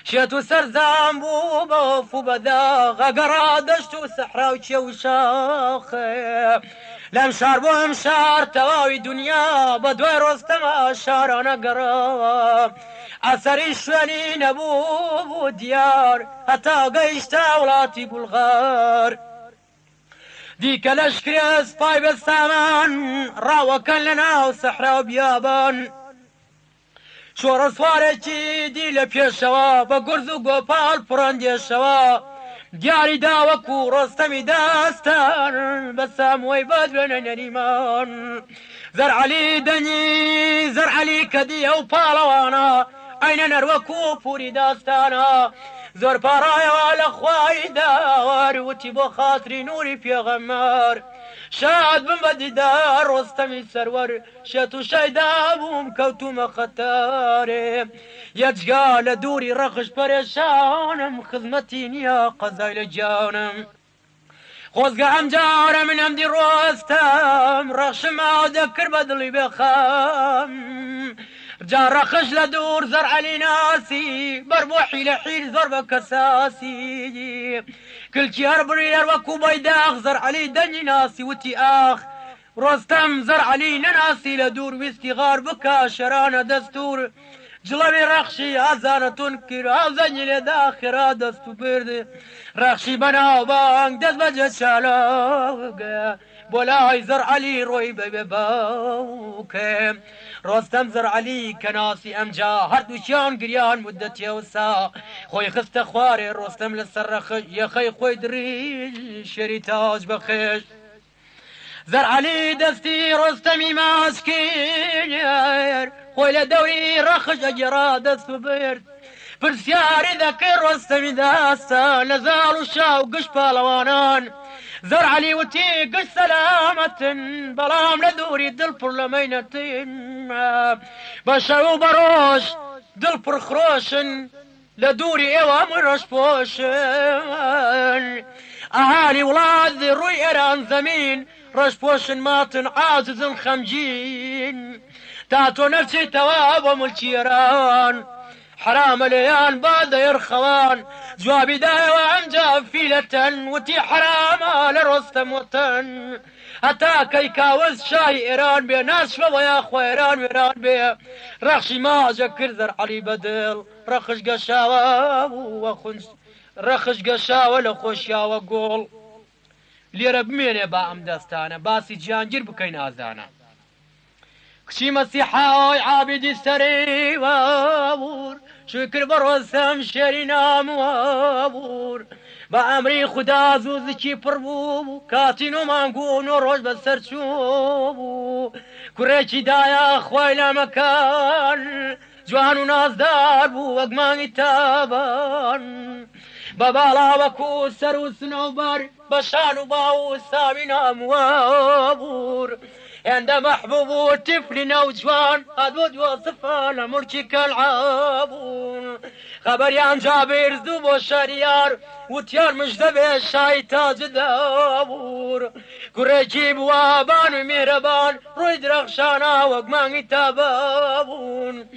شێت و سەرزان بوو بەف و بەداغ ئەگەڕا دەشت و سەحرا و کێو و شاخێ لەم شار بۆ ئەم شار تەواوی دنیا بە دوای ڕۆستەما شارانە گەڕا ئەسەری شوێنی نەبوو بوو دیار هەتا گەیشتە وڵاتی بولغار دیکە لەشکرێ سپای بە سامان ڕاوەکەن لە ناو سەحرا و بیابان شۆڕە سوارێکی دی لە پێشەوە بە گورز و گۆپاڵ پڕەندێشەوە دیاری داوەکو ڕۆستەمی داستان بە ساموەی بەدوێنە نەریمان زەرعەلی دەنی زەرعەلی کە دیە و پاڵەوانە ئەینە نەروەکو پوری داستانە زۆر پاڕایەوە لە خوای داوار وتی بۆ خاتری نوری پێغەمبەر شاد بم بە دیدار ڕۆستەمی سەروەر شێت و شەیدا بووم کەوتومە خەتارێ یەجگا لە دووری ڕەخش پەرێشانم خزمەتی نییە قەزای لە گیانم خۆزگە ئەم جارە من ئەمدی ڕۆستەم ڕەخشما دەکرد بە دڵی بێخەم جا ڕەخش لە دوور زەرعەلی ناسی بەربۆحی لە حیر زۆر بە کەساسی کلکی هەر بڕێر وەکو بەیداغ زەرعەلی دەنگی ناسی وتی ئاخ ڕۆستەم زەرعەلی نەناسی لە دوور ویستی غار بکە شەرانە دەستور جڵەوی ڕەخشی ئازانەتون کرد ئەو زەنگی لێدا خێرا دەست و برد ڕەخشی بەناوبانگ دەست بەجێ چالاگە بۆ لای زەرعەلی ڕۆی بەبێ باوکێ ڕۆستەم زەرعەلی کە ناسی ئەمجا هەردووکیان گریان مودەتێوسا خۆی خستە خوارێ ڕۆستەم لەسەر ڕەخش یەخەی خۆی دڕی شێری تاج بەخێش زەرعەلی دەستی ڕۆستەمی ماسکێر خۆی لە دەوری ڕەخش ئەگێڕا دەست و برد پرسیاری دەکەی ڕۆستەمی داستا لە زاڵ و شاو گشت پاڵەوانان زەرعەلی وتی گشت سەلامەتن بەڵام لە دووری دڵ پڕ لە مەینەتن بە شەو و بەڕۆژ دڵ پڕ خرۆشن لە دووری ئێوە هەمووی ڕەش پۆشن ئەهالی وڵات ڕووی ئێران زەمین ڕەش پۆشن ماتن عاجزن خەمگین تا تۆ نەچیتەوە بۆ مولکی ئێران حرام ليان بعد يرخوان جوابي داي وانجا فيلة وتي حرام لرستم وطن حتى كي كاوز شاي إيران بي ناشفة ويا خويران ويران بي رخشي ما جكر ذر علي بدل رخش قشاوة وخنش رخش قشاوة لخوشياوة قول لێرە بمێنێ با ئەم دەستانە باسی گیانگیر بکەین ئازانە کچی مەسیحای عابیدی سەری وابور شکر بە ڕۆستەم شێری ناموابور بە ئەمری خودا زووزکی پڕ بوو کاتی و مانگون و ڕۆژ بەسەر چوو بوو کوڕێکی دایە خۆی لامەکان جوان و نازدار بوو وەک مانگی تابان بە باڵاوەکو سەر و سنەوبەر بشان وباو سامي ناموابور عند محبوب وطفل نوجوان أدود وصفة لمركك العابون خبر عن جابر ذوب وشريار وتيار مجدبه شاي تاج دابور كريكي بوابان ومهربان رويد رخشانا وقماني تابابون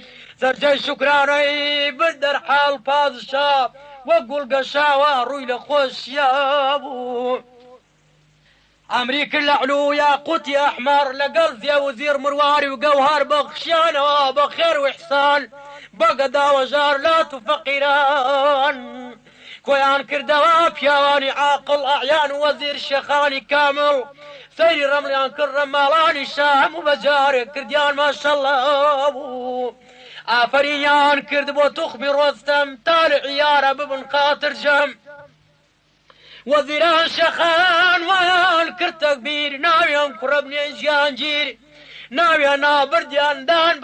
سرجي شكراني بدر حال بازشاب وقول قشاوة روي لخوش يابو أمريك العلو يا قوتي أحمر لقلز يا وزير مرواري وقوهر بخشانة بخير وإحسان بقدا وجار لا تفقران كويان كردوا بيواني عاقل أعيان وزير شيخاني كامل سيري رمليان كرمالاني شام وبجاري كرديان ما شاء الله آفريان كرد بو تخمي رستم طالع يارا ببن خاطر جم وزيران شخان ويان كرد تكبير ناويان كربني جيانجير ناويان نابرديان دان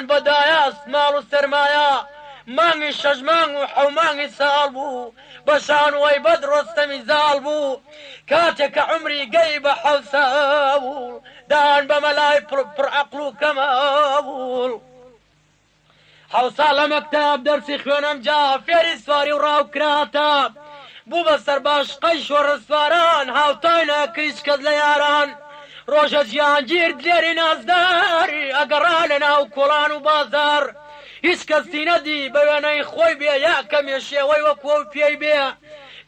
بدايا اسمال وسرمايا مانغي شجمان وحومانغي سالبو بشان ويبد رستم زالبو كاتك عمري قيب حوساول دان بملاي پر عقلو كماول حوصالة مكتب درسي خوانم جا فيري سواري وراو كراتا بو بسر باش قيش ورسواران هاوتاينا كريش كد لياران روجة جيانجير دليري نازداري اقرالنا وكولان وبازار هيش كستينا دي بياني خوي بيا ياكم يشيوي وكوي بيا بيا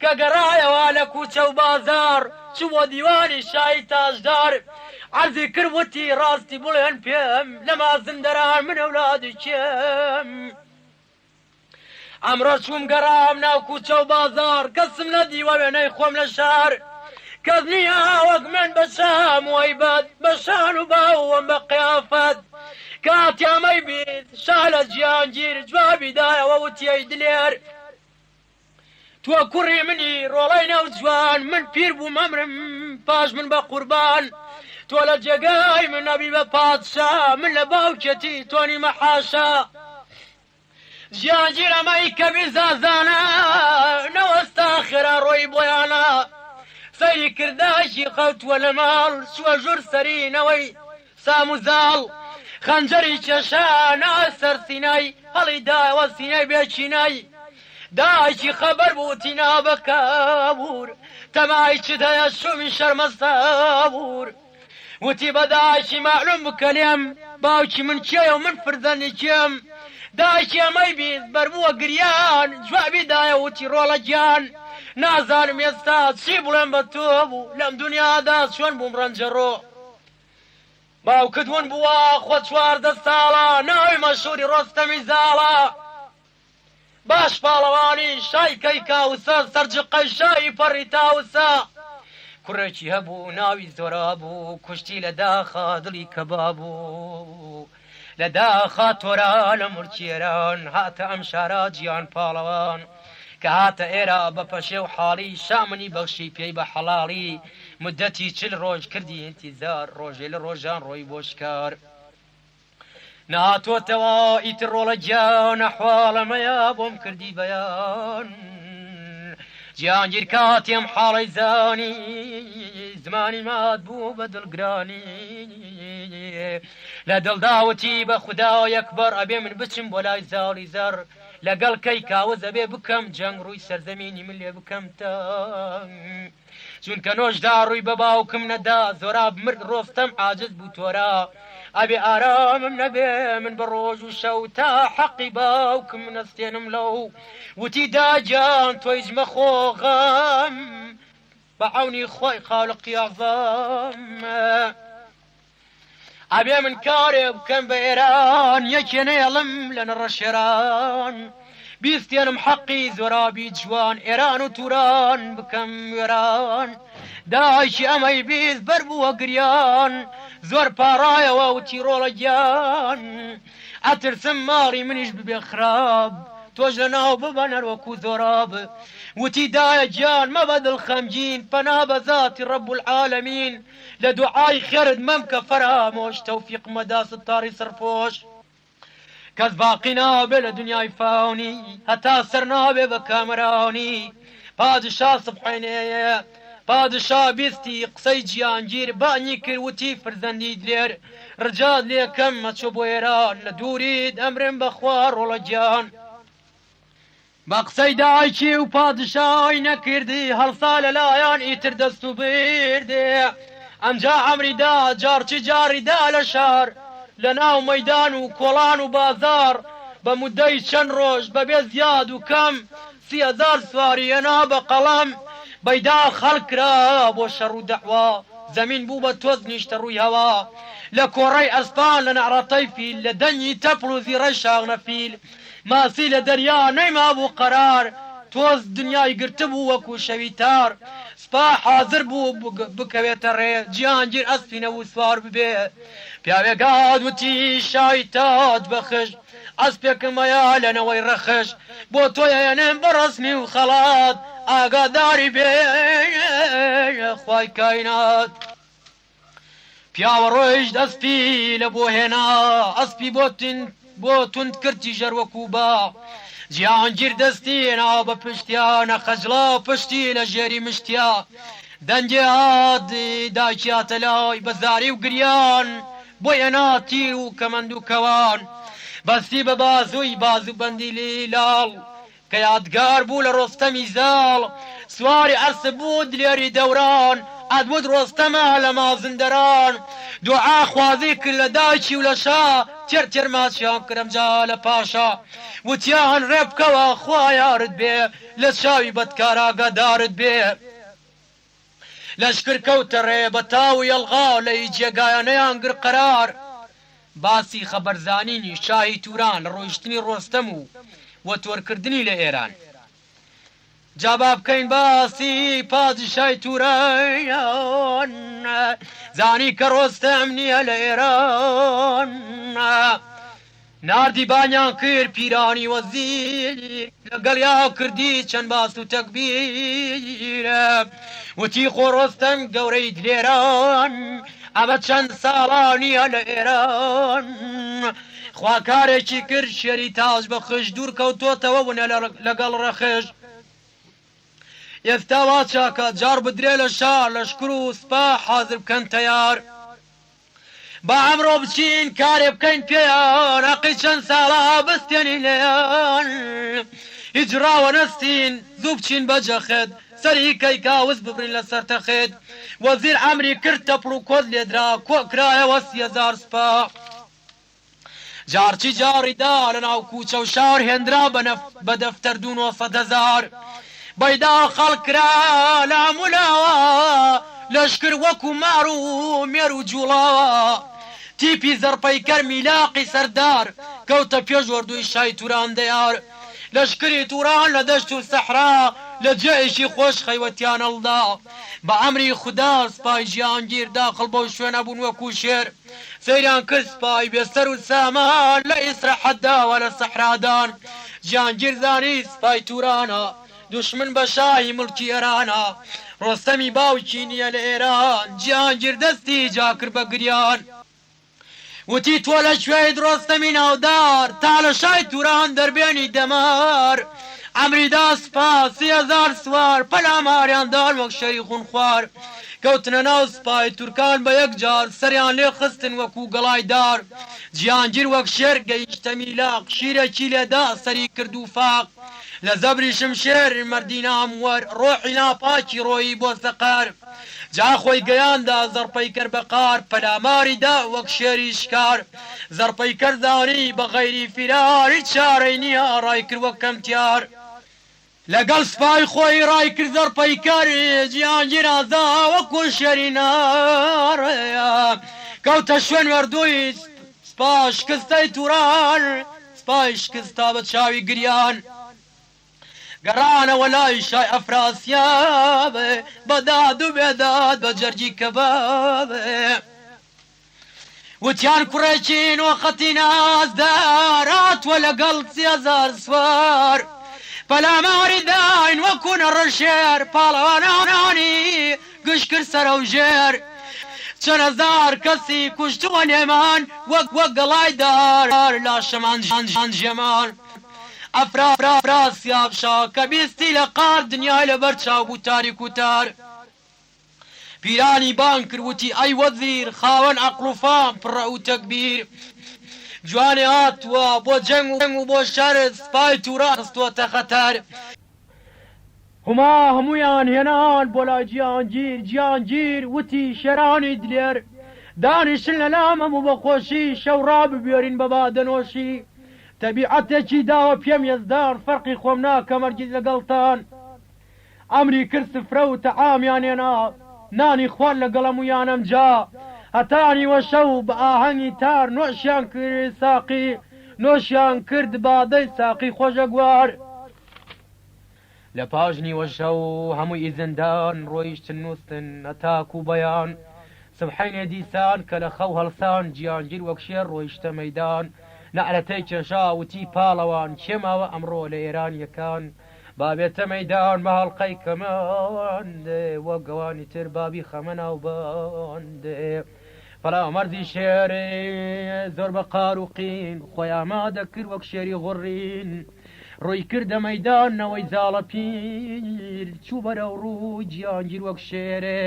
كقرايا وانا كوچا وبازار شو ديواني شاي تاجدار عزي كروتي راستي بولين بيم لما زندران من اولادي كيم عمرشوم قرامنا وكوچا وبازار قسمنا ديواني خوم لشار كذنيا وقمن بشام ويباد بشان وباوم بقيافات كاتيا ميبيت شالة جيانجير جوابي دايا ووتي دلير تو كوري مني رولينا وجوان من بير بو ممرم باش من بقربان تو لجاقاي من نبي ببادشا من لباوكتي توني محاشا جيانجير مايكا بزازانا نوستاخرا روي بويانا سيري كرداشي خوت والمال شو جر سرينا وي ساموزال خنجري ششان أسر سيناي هلي داي وسيناي بيشيناي دايشي خبر بوتينا بكابور تمايش دايا شو من شرم الصابور وتي بدايشي معلوم بكلام باوشي من شي ومن فرذني كم دايشي ما يبيز بربوه قريان جوابي دايا وتي رولا جان نازان ميستاد شيبو لم بتوبو لم دنيا داس شون بومرنجرو باو كدون بوا خود شوار دستالا ناوي مشهوري رستمي زالا باش بالواني شاي كيكاوسا سرجقي شاي فريتاوسا كريشي هبو ناوي زرابو كشتي لداخا دلي كبابو لداخا تورا لمرچيران هات امشارا جيان بالوان كهات إيرا بفشي وحالي شامني بغشي بي بحلالي مدتي چل روج كردي انتظار روجي لروجان روي بوشكار ناتو توائت الرولجان أحوال ما يابهم كردي بيان جيان جيركات يم حالي زاني زماني ما دبو بدل قراني لە دڵداوەتی بە خوددا یەکبەر ئەبێ من بچم بۆ لای زاڵی زەر لەگەڵ کەی کاوەز ئەبێ بکەم جەنگ ڕووی سەرزەمینی من لێ بکەم تەنگ چونکە نۆشدا ڕووی بە باوکم نەدا زۆرا بمرد ڕۆستەم عاجز بوو تۆرا ئەبێ ئارامم نەبێ من بە ڕۆژ و شەو تا حەقی باوکم نەستێنم لەو وتی داجان تۆی جمە خۆغەم بە عەونی خۆی خالقی عەزەم ئەبێ من کارێ بکەم بە ئێران یەکێ نێڵم لە نەڕەشێران بیستێنم حەقی زۆرابی جوان ئێران و توران بکەم وێران دایکی ئەمەی بیست بەر بووە گریان زۆر پاڕایەوە وتی ڕۆڵە گیان ئەترسم ماڕی منیش ببێ خراب تۆش لە ناو ببە نەرۆکو زۆراب وتی دایە گیان مەبە دڵخەمگین پەنا بە زاتی ڕەب العالەمین لە دوعای خێرت مەمکە فەرامۆش تەوفیق مەدا ستاری سەرپۆش کەس باقی نابێ لە دنیای فاونی هەتا سەر نابێ بە کامرانی پادشا سبحێنەیە پادشا بیستی قسەی گیانگیر بانی کردوتی فرزەندی دلێر ڕجاد لێکەم مەچۆ بۆ ئێران لە دووریت ئەمرم بەخوا ڕۆڵە گیان بە قسەی دایکی و پادشای نەکردی هەڵسا لەلایەن ئیتر دەست و بردێ ئەمجا ئەمریدا جارچی جاڕیدا لە شار لە ناو مەیدان و کۆڵان و بازار بە مودەی چەند ڕۆژ بەبێ زیاد و کەم 30,000 سواری هێنا بە قەڵەم بەیدا خەڵکرا بۆ شەڕ و دەعوا زەمین بوو بە تۆز نیشتە ڕووی هەوا لە کۆڕەی ئەسپان لە نەعرەتەی فیل لە دەنگی تەپڵ و زیڕەی شاغنەفیل ماسی لە دەریا نەیما بوو قەرار تۆز دنیای گرتبوو وەکو شەوی تار سپا حازر بوو بکەوێتە ڕێ گیانگیر ئەسپی نەبوو سوار ببێ پیاوێگات وتی شای تاج بەخش ئەسپێکمەیە لەنەوەی ڕەخش بۆ تۆی هێنم بەڕەسمی و خەڵات ئاگاداری بێ خوای کاینات پیاوە ڕۆیش دەسپی لە بۆ هێنا ئەسپی بۆ تند کردی ژەروەکو با جیهانگیر دەستی هێنا بە پشتیا نەخەجڵا پشتی لە ژێری مشتیا دەنگێ هاتی داکیاتە لای بەزاری و گریان بۆ هێنا تیر و کەمەند و کەوان بەستی بە بازووی بازوو بەندی لیلاڵ کە یادگار بوو لە ڕۆستەمی زاڵ سواری ئەرس بوو دلێری دەوران ئەدبوت ڕۆستەمە لە مازندەران دوعا خوازی کرد لە دایکی و لە شا تێر ماچیان کرەمجا لە پاشا وتیان ڕێ بکەوە خوا یارت بێ لە چاوی بەدکاراگەدارت بێ لەشکر کەوتە ڕێ بە تاو یەڵغا لەی جێگایانەیان گر قەرار باسی خەبەرزانینی شاهی توران لە ڕۆیشتنی ڕۆستەم و وەتۆرکردنی لە ئێران جابا بکەین باسی پادشای توران زانی کە ڕۆستەم نییە لە ئێران ناردی بانیان کرد پیرانی وەزیر لەگەڵ یا کردی چەند باس و تەکبیر وتی خۆ ڕۆستەم گەورەی دلێران ئەمە چەند ساڵانیە لە ئێران خواکارێکی کرد شێری تاج بەخش دوور کەوتۆتەوە بوونە لەگەڵ ڕەخش ئێستا وا چاکە جار بدرێ لە شار لەشکر و سپا حازر بکەن تەیار با ئەمڕۆ بچین کارێ بکەین پێیان ڕقی چەند ساڵا بستێنی لێیان هیچ ڕاوە نەستین زوو بچین بەجەخێت سەری کەی کاوز ببرین لە سەرتەخێت وەزیر ئەمری کرد تەپڵ و کۆت لێدرا کۆکرایەوە 30,000 سپا جارچی جاڕیدا لە ناو کوچە و شار هێندرا بە دەفتەر 200,000 بەیدا خەڵکرا لامولاوە لەشکر وەکو مار و مێر و جوڵاوە تیپی زەرپەیکەر میلاقی سەردار کەوتە پێش وەردووی شای توران دەیار لەشکری توران لە دەشت و سەحرا لە جێیشی خۆش خەیوەتیان هەڵدا بە ئەمری خوددا سپای ژیانگیر داخڵ بەو شوێنە بوون وەکو شێر سەیران کرد سپای بێسەر و سامان لە ئیسرەحەتداوە لە سەحرادان ژیانگیر زانی سپای تورانە دوشمن بە شاهی مڵکی ئێرانە ڕۆستەمی باوکی نییە لە ئێران جیهانگیر دەستی جا کرد بە گریان وتی تۆ لە کوێیت ڕۆستەمی ناودار تا لە شای توران دەربێنی دەمار ئەمریدا سپاس 30,000 سوار پەلاماریاندار وەک شەری خون خوار کەوتنە ناو سپای تورکان بە یەک جار سەریان لێ خستن وەکو گەڵای دار جیهانگیر وەک شێر گەیشتە میلاق شیرێکی لێدا سەری کرد و فاق لە زەبری شمشێر مەردی ناموەر ڕۆحی ناپاکی ڕۆیی بۆ سەقەر جا خۆی گەیاندا زەرپەی کرد بە قار پەلاماریدا وەک شێری شکار زەرپەی کردانی بە غەیری فیراری چارەی نییە ڕای کرد وەک کەمتیار لەگەڵ سپای خۆی ڕای کرد زەرپەی کاری جیهانگیر ئازا وەکو شێری نارەیە کەوتە شوێن وەردووی سپا شکستەی توران سپای شکستا بە چاوی گریان گەڕانەوە لای شای ئەفراسیابێ بەداد و بێداد بە جەرگی کەبابێ وتیان کوڕێکی نۆخەتی نازدار هاتووە لەگەڵ 30,000 سوار پەلاماری داین وەکو نەڕەشێر پاڵەوانانی گشت کرد سەرە و ژێر چەند هەزار کەسی کوشتووە نێمان وەک گەڵای دار لاشەمان ژێمان ئەفراسیاب شا کە بیستی لە قار دنیای لەبەر چاو بوو تاریک و تار پیرانی بان کرد وتی ئەی وەزیر خاوەن عەقڵ و فام پڕە و تەکبیر جوانێ هاتووە بۆ جەنگ و بۆ شەر سپای توران خستووەتە خەتەر هەموویان هێنان بۆ لای جیهانگیر وتی شێرانی دلێر دانیشن لە لام هەموو بەخۆشی شەو ڕاببێرین بە بادەنۆشی تەبیعەتێکی داوە پێم یەزدان فەرقی خۆم ناکەم هەرگیز لەگەڵتان ئەمری کرد سفرە و تەعامیان هێنا نانی خوارد لەگەڵ هەموویانم جا هەتانیوە شەو بە ئاهەنگی تار نۆشیان کرد ساقی نۆشیان کرد بادەی ساقی خۆشە گوار لە پاژنیوە شەو هەمووی زندان ڕۆیشتن نووسن هەتاک و بەیان سبحەینێ دیسان کە لە خەو هەڵسان جیهانگیر وەک شێر ڕۆیشتە مەیدان نەعرەتەی کێشا وتی پاڵەوان کێماوە ئەمڕۆ لە ئێرانیەکان بابێتە مەیدان بە هەڵقەی کەماندێ وەک گەوانی تر بابی خەمە ناوباندێ فەرامەردی شێرێ زۆر بە قاروقین خۆی ئامادە کرد وەک شێری غوڕین ڕووی کردە مەیدانەوەی زاڵە پیر چوو بەرەو ڕوو جیهانگیر وەک شێرێ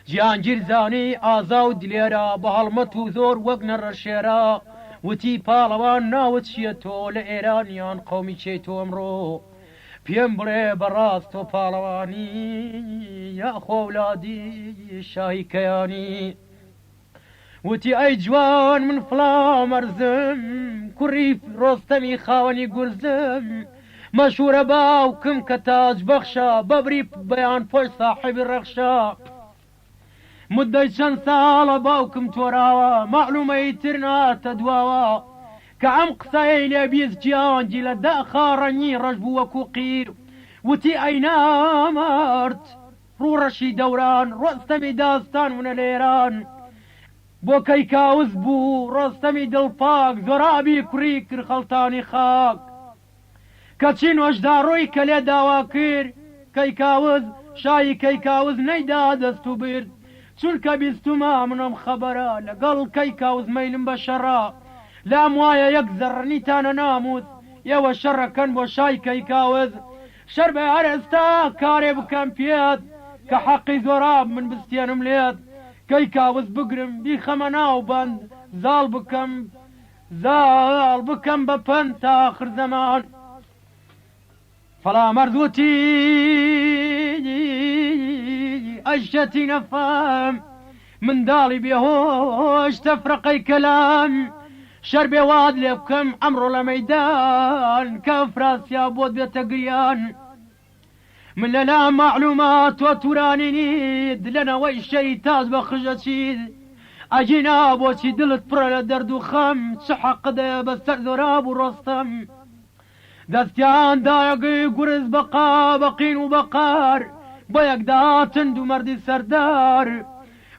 جیهانگیر زانی ئازا و دلێرە بە هەڵمەت و زۆر وەک نەڕەشێرە وتی پاڵەوان ناوت چییە تۆ لە ئێرانیان قەومی چێ تۆ ئەمڕۆ پێم بڵێ بەڕاست تۆ پاڵەوانی یا خۆولادی شاهی کەیانی وتی ئەی جوان من فڵام ئەرزم کوڕی ڕۆستەمی خاوەنی گورزم مەشهورە باوکم کە تاج بەخشە بەبری بەیان پۆش ساحیبی ڕەخشە مدەی چەند ساڵە باوکم تۆراوە مەعلومەی تر ناتە دواوە کە ئەم قسەی لێ بیست جیهانگیر لە داخا ڕەنگی ڕەش بوو وەکو قیر وتی ئەی نامەرد ڕوڕەشی دەوران ڕۆستەمی داستان ونە لێران بۆ کەیکاوز بوو ڕۆستەمی دڵپاک زۆرابی کوڕی کرد خەڵتانی خاک کەچی نۆشداڕۆی کە لێ داوا کرد کەیکاوز شایی کەیکاوز نەیدا دەست و برد چونکە بیستومە منم خەبەرە لەگەڵ کەیکاوز مەیلم بە شەڕە لام وایە یەک زەڕنیتانە ناموت ئێوە شەڕەکەن بۆ شای کەیکاوز شەر بە هەر ئێستا کارێ بکەم پێت کە حەقی زۆراب من بستێنم لێت کەیکاوز بگرم بیخەمە ناو بەند زاڵ بکەم بە پەند تا آخر زەمان فەڵامەرد وتی ئەشەتی نەفەم منداڵی بێهۆش تەفرەقەی کەلام شەر بێواد لێ بکەم ئەمڕۆ لە مەیدان کە ئەفراسیا بۆت بێتە گریان من لەلا مەعلومات تۆ تورانینیت لەنەوەی شەی تاز بە خژە چید ئەجینا بۆچی دڵت پڕە لە دەرد و خەم چ حەقدەیە بەسەر زۆراب و ڕۆستەم دەستیان دایەگەی گورز بەقا بەقین و بەقار بە یەکداتن دوو مەردی سەردار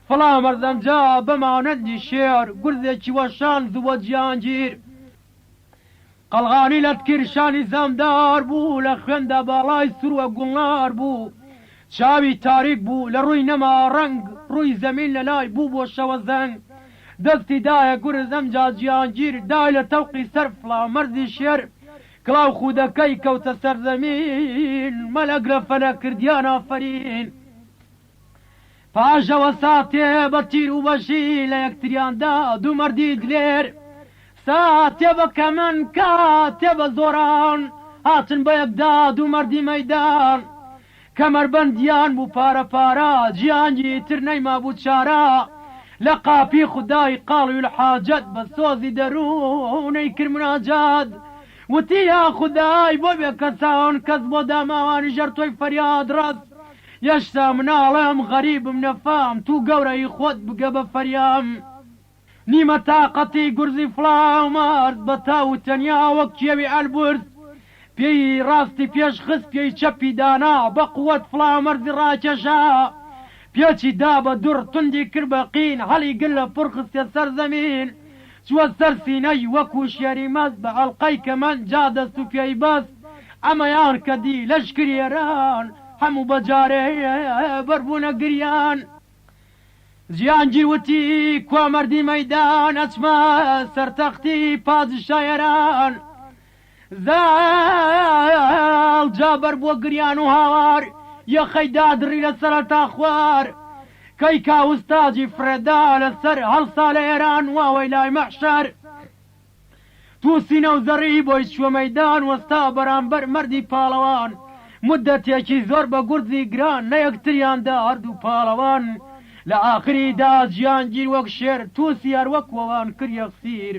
فەڵامەردەم جا بەمانەندی شێر گورزێکی وەشان زووە جیهانگیر قەڵغانی لەتکرشانی زەمدار بوو لە خوێندا باڵای سروە گوڵنار بوو چاوی تاریک بوو لە ڕووی نەما ڕەنگ ڕووی زەمین لە لای بوو بۆ شەوە زەنگ دەستی دایە گورز ئەمجا جیهانگیر دای لە تەوقی سەر فڵامەردی شێر کڵاو خودەکەی کەوتە سەرزەمین مەلەک لە فەلە کردیان ئافەرین پاژەوە ساتێ بە تیر و بەشی لە یەکتریاندا دوو مەردی دلێر ساتێ بە کەمەن کاتێ بە زۆران هاتن بە یەکدا دوو مەردی مەیدان کەمەربەندیان بوو پارە پارە گیانی تر نەیما بوو چارە لە قاپی خودای قاڵی الحاجەت بە سۆزی دەروونەی کرد مناجات وتی یا خودای بۆ بێ کەسان کەس بۆ داماوانی ژەر تۆی فەریاد ڕەست یەشتا مناڵم غەریبم نەفام تو گەورەی خۆت بگە بە فەریام نیمە تاقەتی گورزی فڵاو مارد بە تاو تەنیا وەک کێوی ئەلبورد پێی ڕاستی پێش خست پێی چەپی دانا بە قووەت فڵاو مەرزی ڕاکێشا پێچی دا بە دوڕ توندی کرد بە قین هەڵی گل لە پڕ خستێ سەر زەمین چوە سەر سینەی وەکو شێری مەست بە ئەڵقەی کەمەند جا دەست و پێی بەست ئەمەیان کە دی لەشکری ئێران هەموو بەجارێ بەربوونە گریان جیانگیر وتی کوامەردی مەیدان ئەچمە سەرتەختی پادشایەران زاڵ جابەر بۆ گریان و هاوار یەخەی دادڕی لە سەرەتا خوار کەی کاوستاجی فرێدا لەسەر هەڵسا لە ئێران واوەی لای مەحشەر تووسینە و زەڕی بۆی چوە مەیدان وەستا بەرامبەر مەردی پاڵەوان مدەتێکی زۆر بە گورزی گران لە یەکتریاندا هەردوو پاڵەوان لە ئاخریدا جیانگیر وەک شێر تووسی هەر وەکوەوان کرد یەخسیر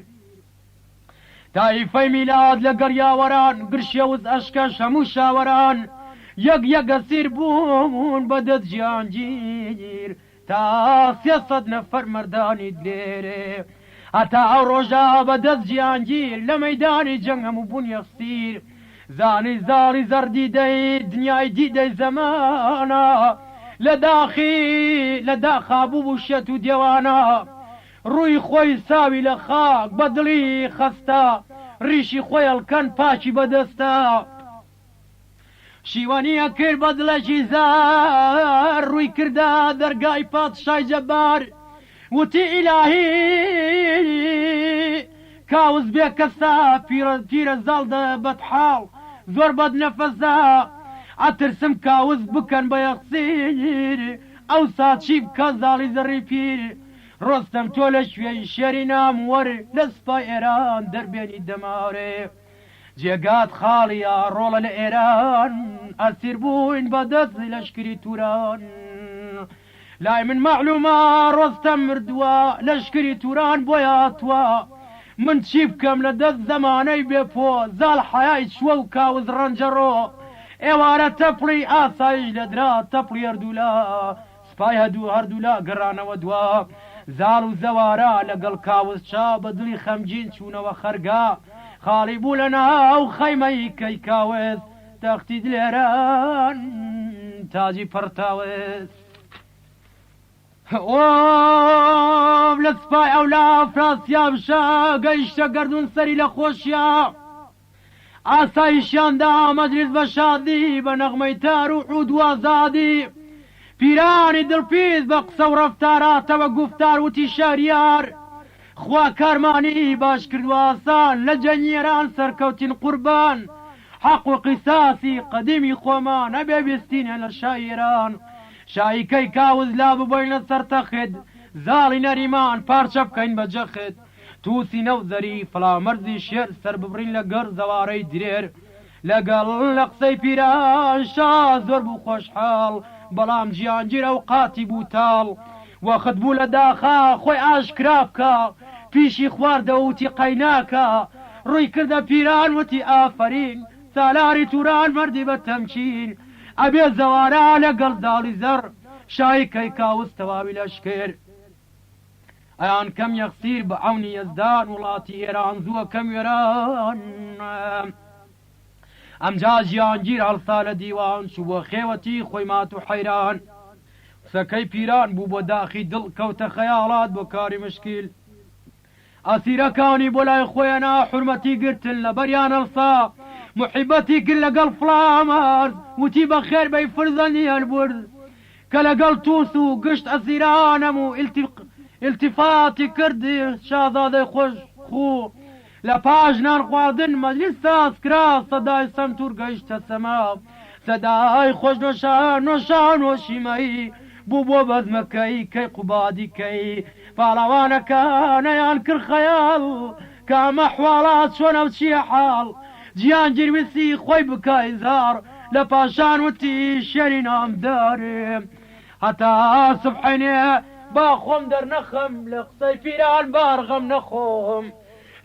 تایفەی میلاد لە گەریاوەران گرشێوز ئەشکەش هەموو شاوەران یەک یەگەسیر بوون بەدەست جیانگیر تا 300 نەفەر مەردانی دلێرێ هەتا ئەو ڕۆژە بەدەست جیانگیر لە مەیدانی جەنگ هەموو بوون یەخسیر زانی زاڵی زەردی دەی دنیای دیدەی زەمانە لە داخابوو بوو شێت و دێوانە ڕووی خۆی ساوی لە خاک بە دڵی خەستە ڕیشی خۆی هەڵکەن پاچی بەدەستە شیوانیە کرد بە دڵێکی زار ڕووی کردا دەرگای پادشای جەبار وتی ئیلاهی کاوز بێ کەسا پیرە زاڵدە بەدحاڵ زۆر بەد نەفەسە ئەترسم کاوز بکەن بە یەخسیر ئەو ساچی بکە زاڵی زەڕی پیر ڕۆستەم تۆ لە شوێی شێری ناموەر لە سپای ئێران دەربێنی دەمارێ جێگات خاڵیە ڕۆڵە لە ئێران ئەسیر بووین بەدەستی لەشکری توران لای من معلومە ڕۆستەم مردووە لەشکری توران بۆ هاتووە من چی بکەم لە دەست زەمانەی بێپۆ زاڵ حەیای چووە و کاوز ڕەنجەڕۆ ئێوارە تەپڵی ئاسایش لەدرا تەپڵی هەردوولا سپای هەردوولا گەڕانەوە دوا زاڵ و زەوارە لەگەڵ کاوز چا بە دڵی خەمگین چوونەوە خەرگا خاڵی بوو لە ناو خەیمەی کەی کاوز تەختی دلێران تاجی پڕتاوز لە سپای ئەولا فراسیا بشە گەیشتە گەردون سەری لە خۆشیە ئاسایشیاندا مەجلیس بە شادی بە نەغمەی تار و عود و ئازادی پیرانی دڵپیس بە قسە و ڕەفتاراتەوە گوفتار وتی شەریار خوا کارمانی باش کردو ئاسان لە جەنگێران سەرکەوتین قوربان حەق و قیساسی قەدیمی خۆمان ئەبێ بیستینە لە شایێران شایکەی کاوز لا ببۆینە سەر تەخت زاڵی نەریمان پارچە بکەین بە جەخت تووسی نەوزەری فڵامەرزی شێر سەر ببڕین لە گەڕ زەوارەی درێر لەگەڵ لە قسەی پیران شا زۆر بوو خۆشحاڵ بەڵام گیانگیر ئەو قاتی بوو تاڵ وەخت بوو لە داخا خۆی ئاشکرا بکە پیشی خواردەوتی قەیناکە ڕووی کردە پیران وتی ئافەرین سالاری توران مەردی بە تەمکین ئەبێ زەوارە لەگەڵ داڵی زەڕ شایکەی کاوز تەواوی لەشکر ئەیان کەم یەخسیر بە عەونی یەزدان وڵاتی ئێران زووە کەم وێران ئەمجا گیانگیر هەڵسا لە دیوان چوو بۆ خێوەتی خۆی مات و حەیران قسەکەی پیران بوو بۆ داخی دڵ کەوتە خەیاڵات بۆ کاری مشکیل ئاسیرەکانی بۆ لای خۆیانە حورمەتی گرتن لە بەریان هەڵسا محیبەتی کرد لەگەڵ فڵامەرز وتی بە خێر بەی فرزەنی هەلبورد کە لەگەڵ تووس و گشت ئەسیرانەم و ئیلتیفاتی کردی شازادەی خۆش خوو لە پاش نان خواردن مەجلیس سازکرا سەدای سەمتور گەیشتە سەما سەدای خۆش نۆشان نۆشان وەشیمەی بوو بۆ بەزمەکەی کەی قوبادیکەی پاڵەوانەکانەیان کرد خەیاڵ کامە حواڵات چۆنە و چییە حاڵ جیهانگیر ویستی خۆی بکای زار لە پاشان وتی شەری نامدارێ هەتا سبحەینێ با خۆم دەرنەخەم لە قسەی پیران بارغەم نەخۆم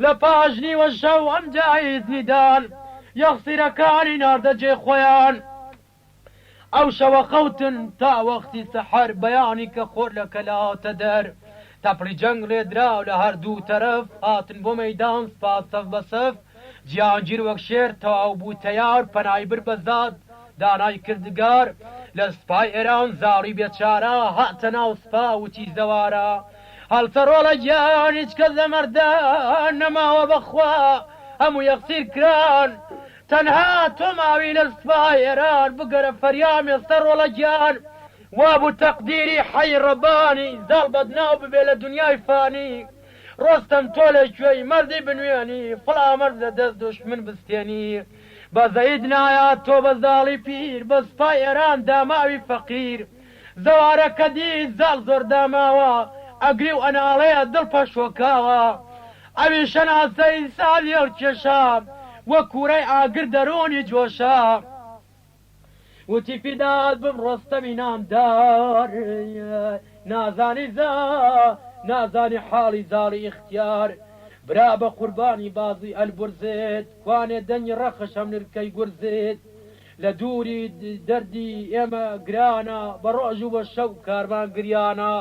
لە پاش نیوە شەو ئەم جایز نیدان یەخسیرەکانی ناردەجێ خۆیان ئەو شەوە خەوتن تا وەختی سەحەر بەیانی کە خۆر لە کەلاتە دەر تەپڕی جەنگ لێدراو لە هەردوو تەرەف هاتن بۆ مەیدان سپاس سەف بە سەف جیهانگیر وەک شێر تەواو بوو تەیار پەنای بر بەزاد دانای کردگار لە سپای ئێران زاڵی بێچارە هاتە ناو سپا وتی زەوارە هەڵسەڕۆڵە گیان هیچ کەس لە مەردان نەماوە بەخوا هەموو یەخسیر کران تەنها تۆ ماوی لە سپای ئێران بگەرە فەریام ئێستا ڕۆڵە گیان وابوو تەقدیری حەی ڕەبانی زاڵ بەدناو ببێ لە دنیای فانی ڕۆستەم تۆ لە کوێی مەردی بنوێنی فڵا مەرد لە دەست دوشمن بستێنی بە زەید نایات تۆ بە زاڵی پیر بە سپای ئێران داماوی فەقیر زەوارە کە دی زاڵ زۆر داماوە ئەگری و ئەناڵەیە دڵ پەشۆکاوە ئەوی شەناسەی ساڵی هەڵکێشا وەک کوورەی ئاگر دەرۆنی جۆشە وتی فیدات بم ڕۆستەمی نامدار نازانی حاڵی زاڵی اختیار برا بە قوربانی بازی ئەلبورزێت کوانێ دەنگی ڕەخەشەم نرکەی گورزێت لە دووری دەردی ئێمە گرانە بە ڕۆژ و بە شەو کارمان گریانە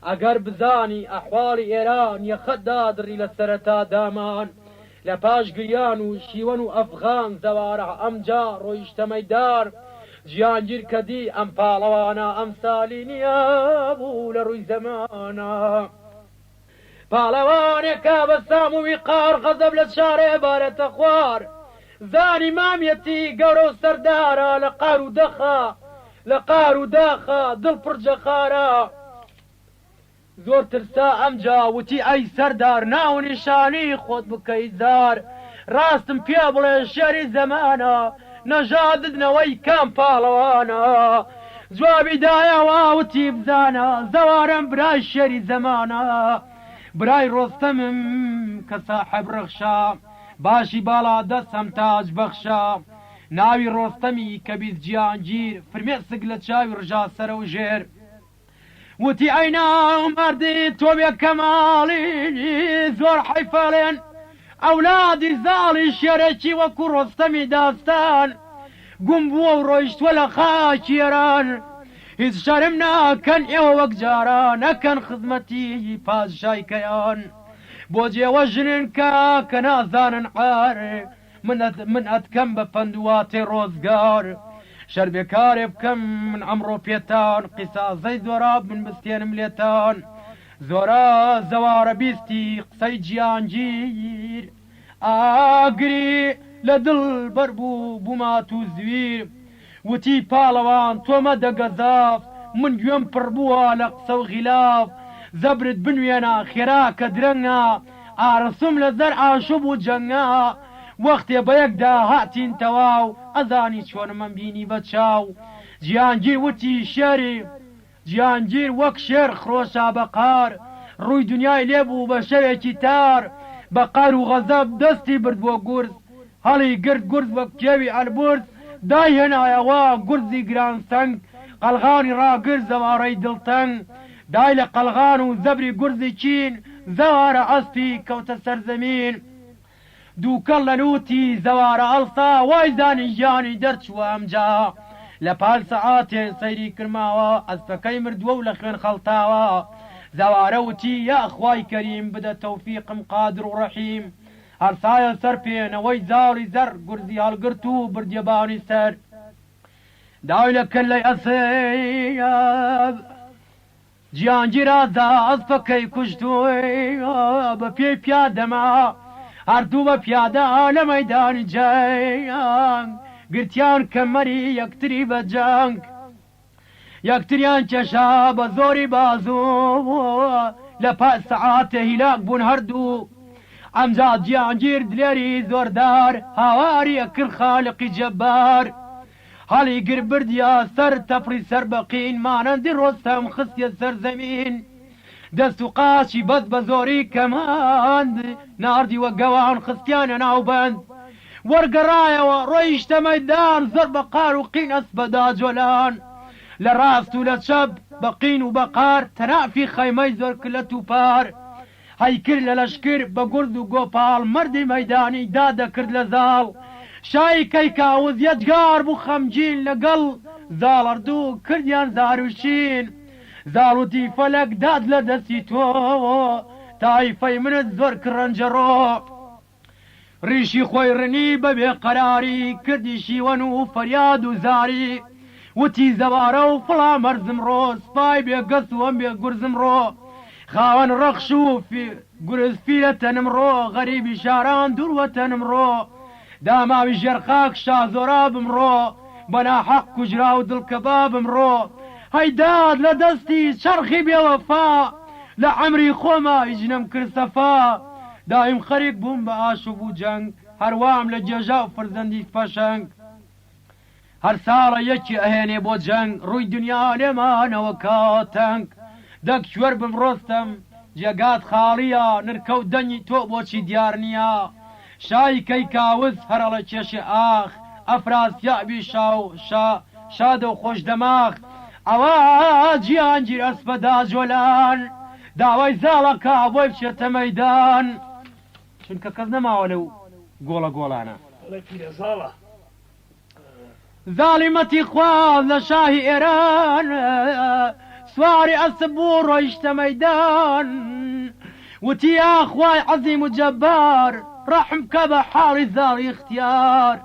ئەگەر بزانی ئەحواڵی ئێران یەخەت دادڕی لە سەرەتا دامان لە پاش گریان و شیوەن و ئەفغان زەوارە ئەمجا ڕۆیشتە مەیدان جیهانگیر کە دی ئەم پاڵەوانە ئەم ساڵی نییە بوو لە ڕووی زەمانە پاڵەوانێکە بە سام و ویقار غەزەب لە شارێ بارەتە خوار زانی مامەتی گەورە و سەردارە لە قار و دەخە لە قار و داخە دڵ پڕجە خارە زۆر ترسا ئەمجا وتی ئەی سەردار ناو نیشانی خۆت بکەی زار ڕاستم پێ بڵێ شێری زەمانە نەژاددنەوەی کام پاڵەوانە جوابی دایەوە وتی بزانە زەوارم برای شێری زەمانە برای ڕۆستەمم کە ساحەب ڕەخشە باشی باڵا دەستم تاج بەخشە ناوی ڕۆستەمی کە بیست جیهانگیر فرمێسک لە چاوی ڕژا سەرە و ژێر وتی ئەینا مەردی تۆ بێ کەماڵی زۆر حەیفەڵێن ئەولادی زاڵی شێرێکی وەکو ڕۆستەمی داستان گوم بووە و ڕۆیشتووە لە خاکی ئێران هیچ شەرم ناکەن ئێوە وەک جاران نەکەن خزمەتی پادشایکەیان بۆ جێوە ژننکە کە نازانن عار من ئەتکەم بە پەندواتێ ڕۆزگار شەر بێکارێ بکەم من ئەمڕۆ پێتان قیسازەی زۆرا من بستێنم لێتان زۆرە زەوارە بیستی قسەی جیهانگیر ئاگری لە دڵ بەربوو بوومات و زویر وتی پاڵەوان تۆمە دەگەزاف من گوێم پڕ بووە لە قسە و غیلاف زەبرت بنوێنە خێراکە درەنگە ئارەسم لە زەر ئاشوب و جەنگە وەختێ بەیەکدا هاتین تەواو ئەزانی چۆنمەم بینی بە چاو جیهانگیر وتی شێری جیهانگیر وەک شێر خرۆشا بە قار ڕووی دنیای لێبوو بە شەوێکی تار بە قار و غەزەب دەستی برد بۆ گورز هەڵی گرت گورز وەک کێوی ئەلبورز دایهێنایەوە گورزی گرانسەنگ قەلغانی ڕاگر زەوارەی دڵتەنگ دای لە قەلغان و زەبری گورزی چین زەوارە ئەسپی کەوتە سەرزەمین دووکەڵ لە نوتی زەوارە ئەڵسا وای زانی ژیانی دەرچووە ئەمجا لە پال سەعاتێ سەیری کرماوە ئەسپەکەی مردووە و لە خوێن خەڵتاوە زەوارە وتی یا خوای کەریم بدە تەوفیقم قادر و ڕەحیم هەرسایە سەر پێنەوەی زاڵی زەر گورزی هەڵگرت و بردیەبانی سەر داوی لە کەلەی ئەسەیە جیهانگیر ئازا ئەسپەکەی کوشتووی بە پێی پیادەما هەردوو بە پیادە لە مەیدانی جەنگ گرتیان کەمەری یەکتری بە جەنگ یەکتریان کێشا بە زۆری بازوو لە پاس سەعاتێ هیلاک بوون هەردوو ئەمجا جیهانگیر دلێری زۆردار هاواری ئەکرد خالقی جەبار هەڵی گر بردیا سەر تەپڕی سەر بەقین مانەندی ڕۆستەم خستیە سەر زەمین دەست و قاچی بەس بە زۆری کەماند ناردی وە گەوان خستیانە ناوبەند وەرگەڕایەوە ڕۆیشتە مەیدان زۆر بە قار و قین ئەس بەدا جۆلان لە ڕاست و لە چەپ بە قین و بە قار تەنافی خەیمەی زۆر کلەت و پار هەیکرد لە لەشکر بە گورد و گۆپاڵ مەردی مەیدانی دادەکرد لە زاڵ شای کەیکاوز یەجگار بوو خەمگین لەگەڵ زاڵەردوو کردیان زاروشین زاڵوتی فەلەک داد لە دەستی تۆ تایفەی منت زۆر کڕەنجەڕۆ ڕیشی خۆی ڕنی بەبێ قەراری کردی شیوەن و فەریاد و زاری وتی زەوارە و فڵا مەرزم ڕۆ سپای بێگەس و ئەم بێ گورزم ڕۆ خاوەن ڕەخش و گورز فیلە تەنم ڕۆ غەریبی شاران دووروە تەنم ڕۆ داماوی ژێرخاک شازۆرا بمڕۆ بەناحەق کوژرا و دڵکەبا بمڕۆ هەیداد لە دەستی چەرخی بێوەفا لە عەمری خۆما ئیجنەم کرد سەفا دایم خەریک بووم بە ئاشوب و جەنگ هەروام لە جێژا و فرزەندی پەشەنگ هەر ساڵە یەکی ئەهێنێ بۆ جەنگ ڕووی دنیا لێمانەوە کاتەنگ دەک کوێر بم ڕۆستەم جێگات خاڵیە نرکە و دەنگی تۆ بۆچی دیار نییە شای کەیکاوز هەرەڵە کێشێ ئاخ ئەفراسیابی شادە و خۆش دەماخ ئەوە جیهانگیر ئەسپەدا جۆلان داوای زاڵەکە بۆی بچێتە مەیدان چونکە کەس نەماوە لەو گۆڵە گۆڵانە زاڵیمەتی خواز لە شاهی ئێران سواری ئەسب بوو ڕۆیشتە مەیدان وتی ئاخوای عەزیم و جەبار ڕەحم کە بە حاڵی زاڵی اختیار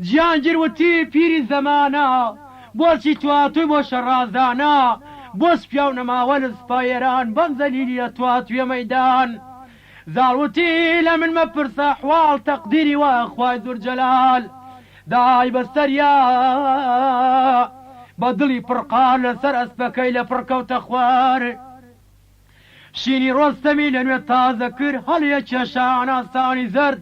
جیهانگیر وتی پیری زەمانە بۆچی تواتوی بۆ شەڕازانە بۆ سپیا و نەماوە لە سپایێران بەم زەلیلی لە تواتویە مەیدان زاڵوتی لە من مەپرسە حواڵ تەقدیری وایە خوای زۆرجەلال دای بەسەریا بە دڵی پڕقار لەسەر ئەسپەکەی لە پڕکەوتە خوار شینی ڕۆستەمی لە نوێ تازە کرد هەڵیە کێشان ئاسانی زەرد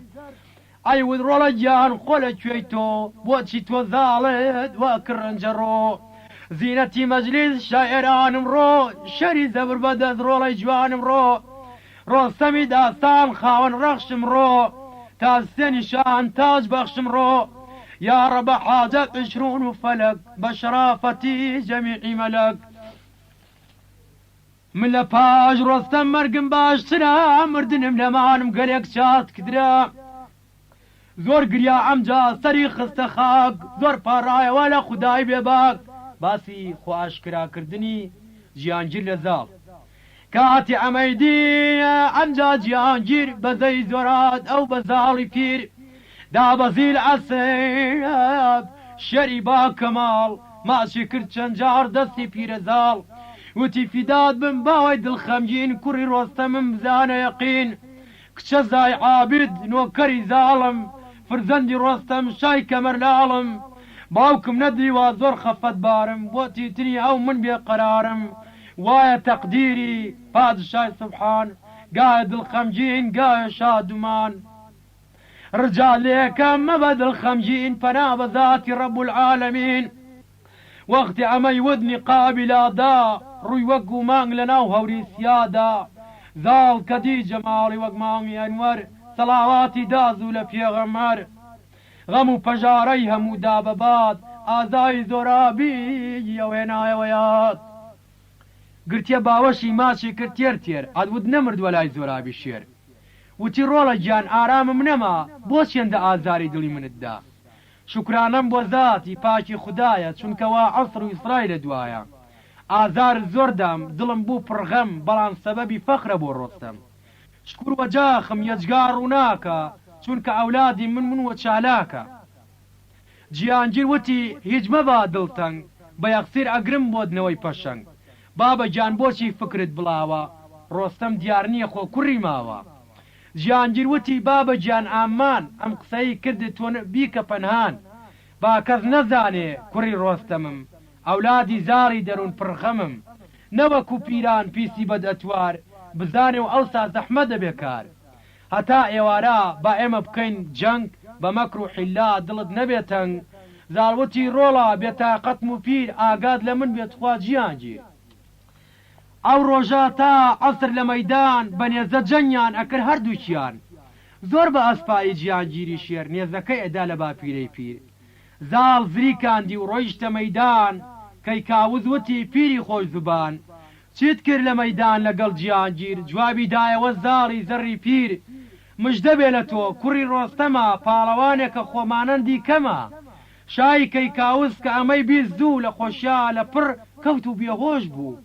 ئەیود ڕۆڵە گیان خۆ لە کوێی تۆ بۆچی تۆ زاڵت وا کڕەنجەڕۆ زینەتی مەجلیس شاعێرانم ڕۆ شەری زەبر بەدەست ڕۆڵەی جوانم ڕۆ ڕۆستەمی داستان خاوەن ڕەخشم ڕۆ تازسێنی شان تاج بەخشم ڕۆ یا ڕەبە حاجەت عشرون و فەلەک بە شەرافەتی جەمیعی مەلەک من لە پاش ڕۆستەم مەرگم باشترە مردنم لەمانم گەلێک چات کدرا زۆر گریا ئەمجا سەری خستە خاک زۆر پاڕایەوە لە خودای بێباک باسی خۆئاشکراکردنی جیهانگیر لە زاڵ کاتی ئەمەیدی ئەمجا جیهانگیر بەزەی زۆرات ئەو بە زاڵی پیر دابەزیل ئەسێب شەری با کەماڵ ماچی کرد چەند جار دەستی پیرە زاڵ وتی فیداد بم باوای دڵخەمگین کوڕی ڕۆستەمم بزانە یەقین کچە زای عابد نۆکەری زاڵم فرزەندی ڕۆستەم شای کەمەرلاڵم باوکم نەدیوا زۆر خەفەت بارم بۆ تیتری ئەو من بێ قەرارم وایە تەقدیری پادشای سوبحان گایە دڵخەمگین گایە شادومان ڕجالێکەم مەبە دڵخەمگین پەنا بە ذاتی ڕەب العالەمین وەختی ئەمەی ودنی قابلادا ڕووی وەک و مانگ لە ناو هەوری سیادا زاڵ کەدی جەماڵی وەک مانگی ئەنوەر سەڵاواتی دازوو لە پێغەمبەر غەم و پەژارەی هەموو دابەبات ئازای زۆرابی ئەوێنایەوە یاد گرتیە باوەشی ماچی کرد تێر تێر ئەدود نەمردووە لای زۆرابی شێر وتی ڕۆڵە گیان ئارامم نەما بۆ چێندە ئازاری دڵی منتدا شکرانەم بۆ ذاتی پاکی خوددایە چونکەوا عەسر و ئیسرای لە دوایە ئازار زۆردام دڵم بوو پڕغەم بەڵام سەبەبی فەخرە بۆ ڕۆستەم شکور وەجاخم یەجگار ڕووناکە چونکە ئەولادی من وە چالاکە جیهانگیر وتی هیچ مەبا دڵتەنگ بە یەخسیر ئەگرم بۆ دنەوەی پەشەنگ بابە گیان بۆچی فکرت بڵاوە ڕۆستەم دیار نییە خۆ کوڕی ماوە جیهانگیر وتی بابە گیان ئامان ئەم قسەی کردت تۆ بیکە پەنهان با کەس نەزانێ کوڕی ڕۆستەمم ئەولادی زاڕی دەروون پڕخەمم نەوەکو پیران پیسی بەد ئەتوار بزانێ و ئەوسا زەحمە دەبێ کار هەتا ئێوارە با ئێمە بکەین جەنگ بە مەکر و حیلا دڵت نەبێتەنگ زاڵوتی ڕۆڵا بێتاقەتم و پیر ئاگاد لە من بێت خوا گیانگیر ئەو ڕۆژە تا عەسر لە مەیدان بە نێزە جەنگیان ئەکرد هەردووکیان زۆر بە ئەسپایی گیانگیری شێر نێزەکەی ئەدا لە باپیرەی پیر زاڵ زریکاندی و ڕۆیشتە مەیدان کەیکاوز وتی پیری خۆش زوبان چیت کرد لە مەیدان لەگەڵ گیانگیر جوابی دایەوە زاڵی زەڕی پیر مژدە بێ لە تۆ کوڕی ڕۆستەمە پاڵەوانێکە خۆمانەندی کەمە شای کەیکاوز کە ئەمەی بیست دوو لە خۆشیا لە پڕ کەوت و بێهۆش بوو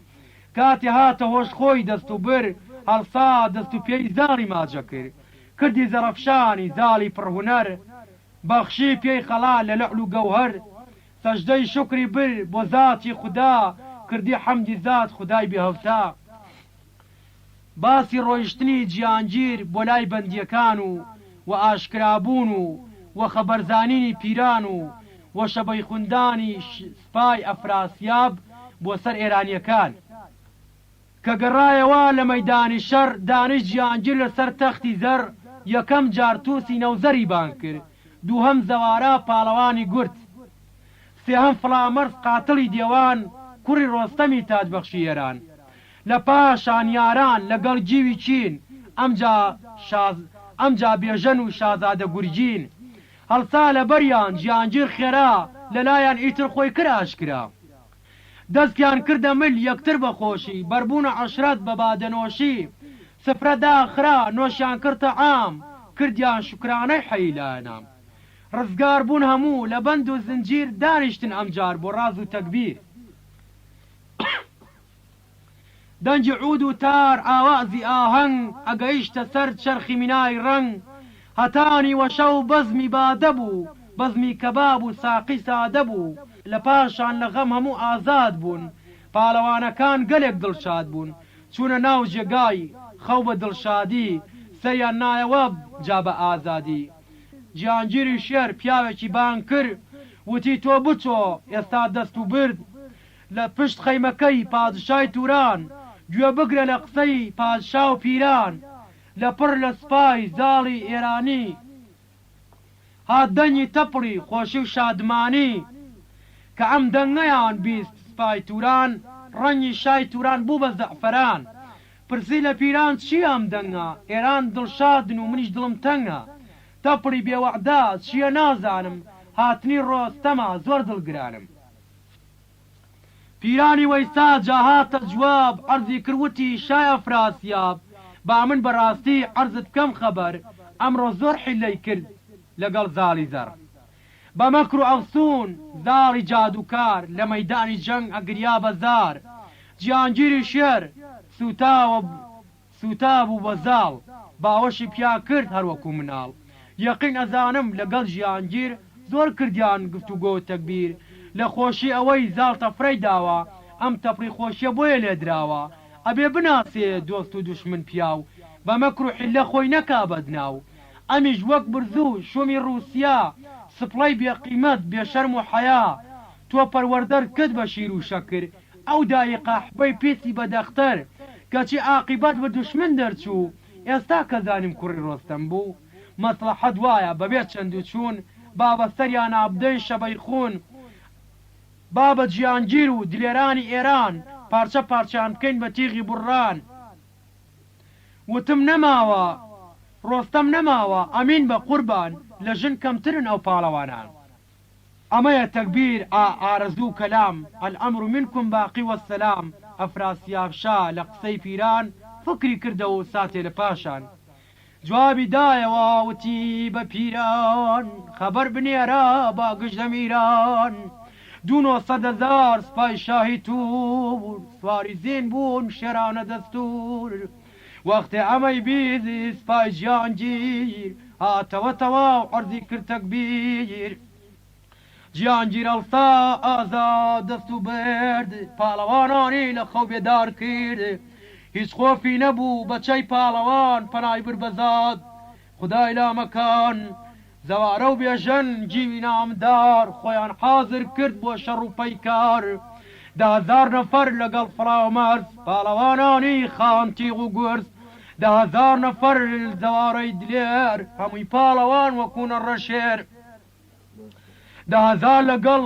کاتی هاتە هۆش خۆی دەست و بر هەڵسا دەست و پێی زاڵی ماجە کرد کردی زەرەفشانی زاڵی پڕهونەر بەخشی پێی خەڵا لە لەعل و گەوهەر سەجدەی شکری بر بۆ ذاتی خوددا کردی حەمدی ذات خودای بێهەوتا باسی ڕۆیشتنی گیانگیر بۆ لای بەندیەکان و ئاشکرابوون و خەبەرزانینی پیران و شەبەی خوندانی سپای ئەفراسیاب بۆ سەر ئێرانیەکان کە گەڕایەوە لە مەیدانی شەڕ دانیش گیانگیر لەسەر تەختی زەر یەکەم جار تووسی نەوزەری بان کرد دووهەم زەوارە پاڵەوانی گورت سێهەم فڵامەرز قاتڵی دێوان کوڕی ڕۆستەمی تاجبەخشی ئێران لە پاشان یاران لەگەڵ جیوی چین ئەمجا بێژەن و شازادە گورجین هەڵسا لە بەریان گیانگیر خێرا لەلایەن ئیتر خۆی کرد ئاشکرا دەستیان کردە مل یەکتر بەخۆشی بەربوونە عەشرەت بە بادەنۆشی سفرە داخرا نۆشیان کردە عام کردیان شکرانەی حەیلانام ڕزگار بوون هەموو لە بەند و زنجیر دانیشتن ئەمجار بۆ ڕاز و تەکبیر دەنجی عود و تار ئاوازی ئاهەنگ ئەگەیشتە سەر چەرخی مینای ڕەنگ هەتانی وەشە و بەزمی بادە بوو بەزمی کەباب و ساقی سادە بوو لە پاشان لە غەم هەموو ئازاد بوون پاڵەوانەکان گەلێک دڵشاد بوون چوونە ناو جێگای خەو بە دڵشادی سەریان نایەوە جا بە ئازادی گیانگیری شێر پیاوێکی بان کرد وتی تۆ بچۆ ئێستا دەست و برد لە پشت خەیمەکەی پادشای توران گوێ بگرە لە قسەی پادشا و پیران لە پڕ لە سپای زاڵی ئێرانی هات دەنگی تەپڕی خۆشی و شادمانی کە ئەم دەنگەیان بیست سپای توران ڕەنگی شای توران بوو بە زەعفەران پرسی لە پیران چی ئەم دەنگە ئێران دڵشادن و منیش دڵم تەنگە تەپڕی بێوەعدا چییە نازانم هاتنی ڕۆستەمە زۆر دڵگرانم پیرانی وەیسا جاهاتە جواب عەرزی کردوتی شای ئەفراسیاب با من بەڕاستی عەرزت بکەم خەبەر ئەمڕۆ زۆر حیلەی کرد لەگەڵ زاڵی زەر بە مەکر و ئەفسوون زاڵی جادوکار لە مەیدانی جەنگ ئەگریا بەزار گیانگیری شێر سوتا بوو بە زاڵ باوەشی پیا کرد هەروەکو مناڵ یەقین ئەزانم لەگەڵ گیانگیر زۆر کردیان گفتوگۆ و تەکبیر لە خۆشی ئەوەی زاڵ تەفرەی داوە ئەم تەفری خۆشیە بۆیە لێدراوە ئەبێ بناسێ دۆست و دوشمن پیاو بە مەکر و حیلە خۆی نەکا بەدناو ئەمیش وەک برزوو شومی رووسیا سپڵەی بێقیمەت بێشەرم و حەیا تۆ پەروەردەر کرد بە شیر و شەکر ئەو دایقە حبەی پێسی بەدەختەر کەچی عاقیبەت بە دوشمن دەرچوو ئێستا کە زانیم کوڕی ڕۆستەم بوو مەسلەحەت وایە بەبێت چەند و چوون بابە سەریان ئابدەی شەبەی خۆن بابە گیانگیر و دلێرانی ئێران پارچە پارچان بکەین بە تیغی بڕان وتم نەماوە ڕۆستەم نەماوە ئەمین بە قوربان لە ژن کەمترن ئەو پاڵەوانان ئەمەیە تەکبیر ئارەزوو کەلام ئەلئەمر منکم باقی وەسەلام ئەفراسیاب شا لە قسەی پیران فکری کردەوە و ساتێ لە پاشان جوابی دایەوە وتی بە پیران خەبەر بنێرە با گشت دەمیران 200,000 سپای شاهی تور سواری زین بوون شێرانە دەستور وەختێ ئەمەی بیزی سپای گیانگیر هاتەوە تەواو عەرزی کرد تەکبیر گیانگیر هەڵسا ئازاد دەست و برد پاڵەوانانی لە خەو بێدار کرد هیچ خۆفی نەبوو بەچەی پاڵەوان پەنای بر بەزاد خودای لامەکان زەوارە و بێژەن جیوی نامدار خۆیان حازر کرد بۆ شەڕ و پەیکار 10,000 نەفەر لەگەڵ فڵاومەرز پاڵەوانانی خان تیغ و گورز 10,000 نەفەر زەوارەی دلێر هەمووی پاڵەوان وەکوونە ڕەشێر 10,000 لەگەڵ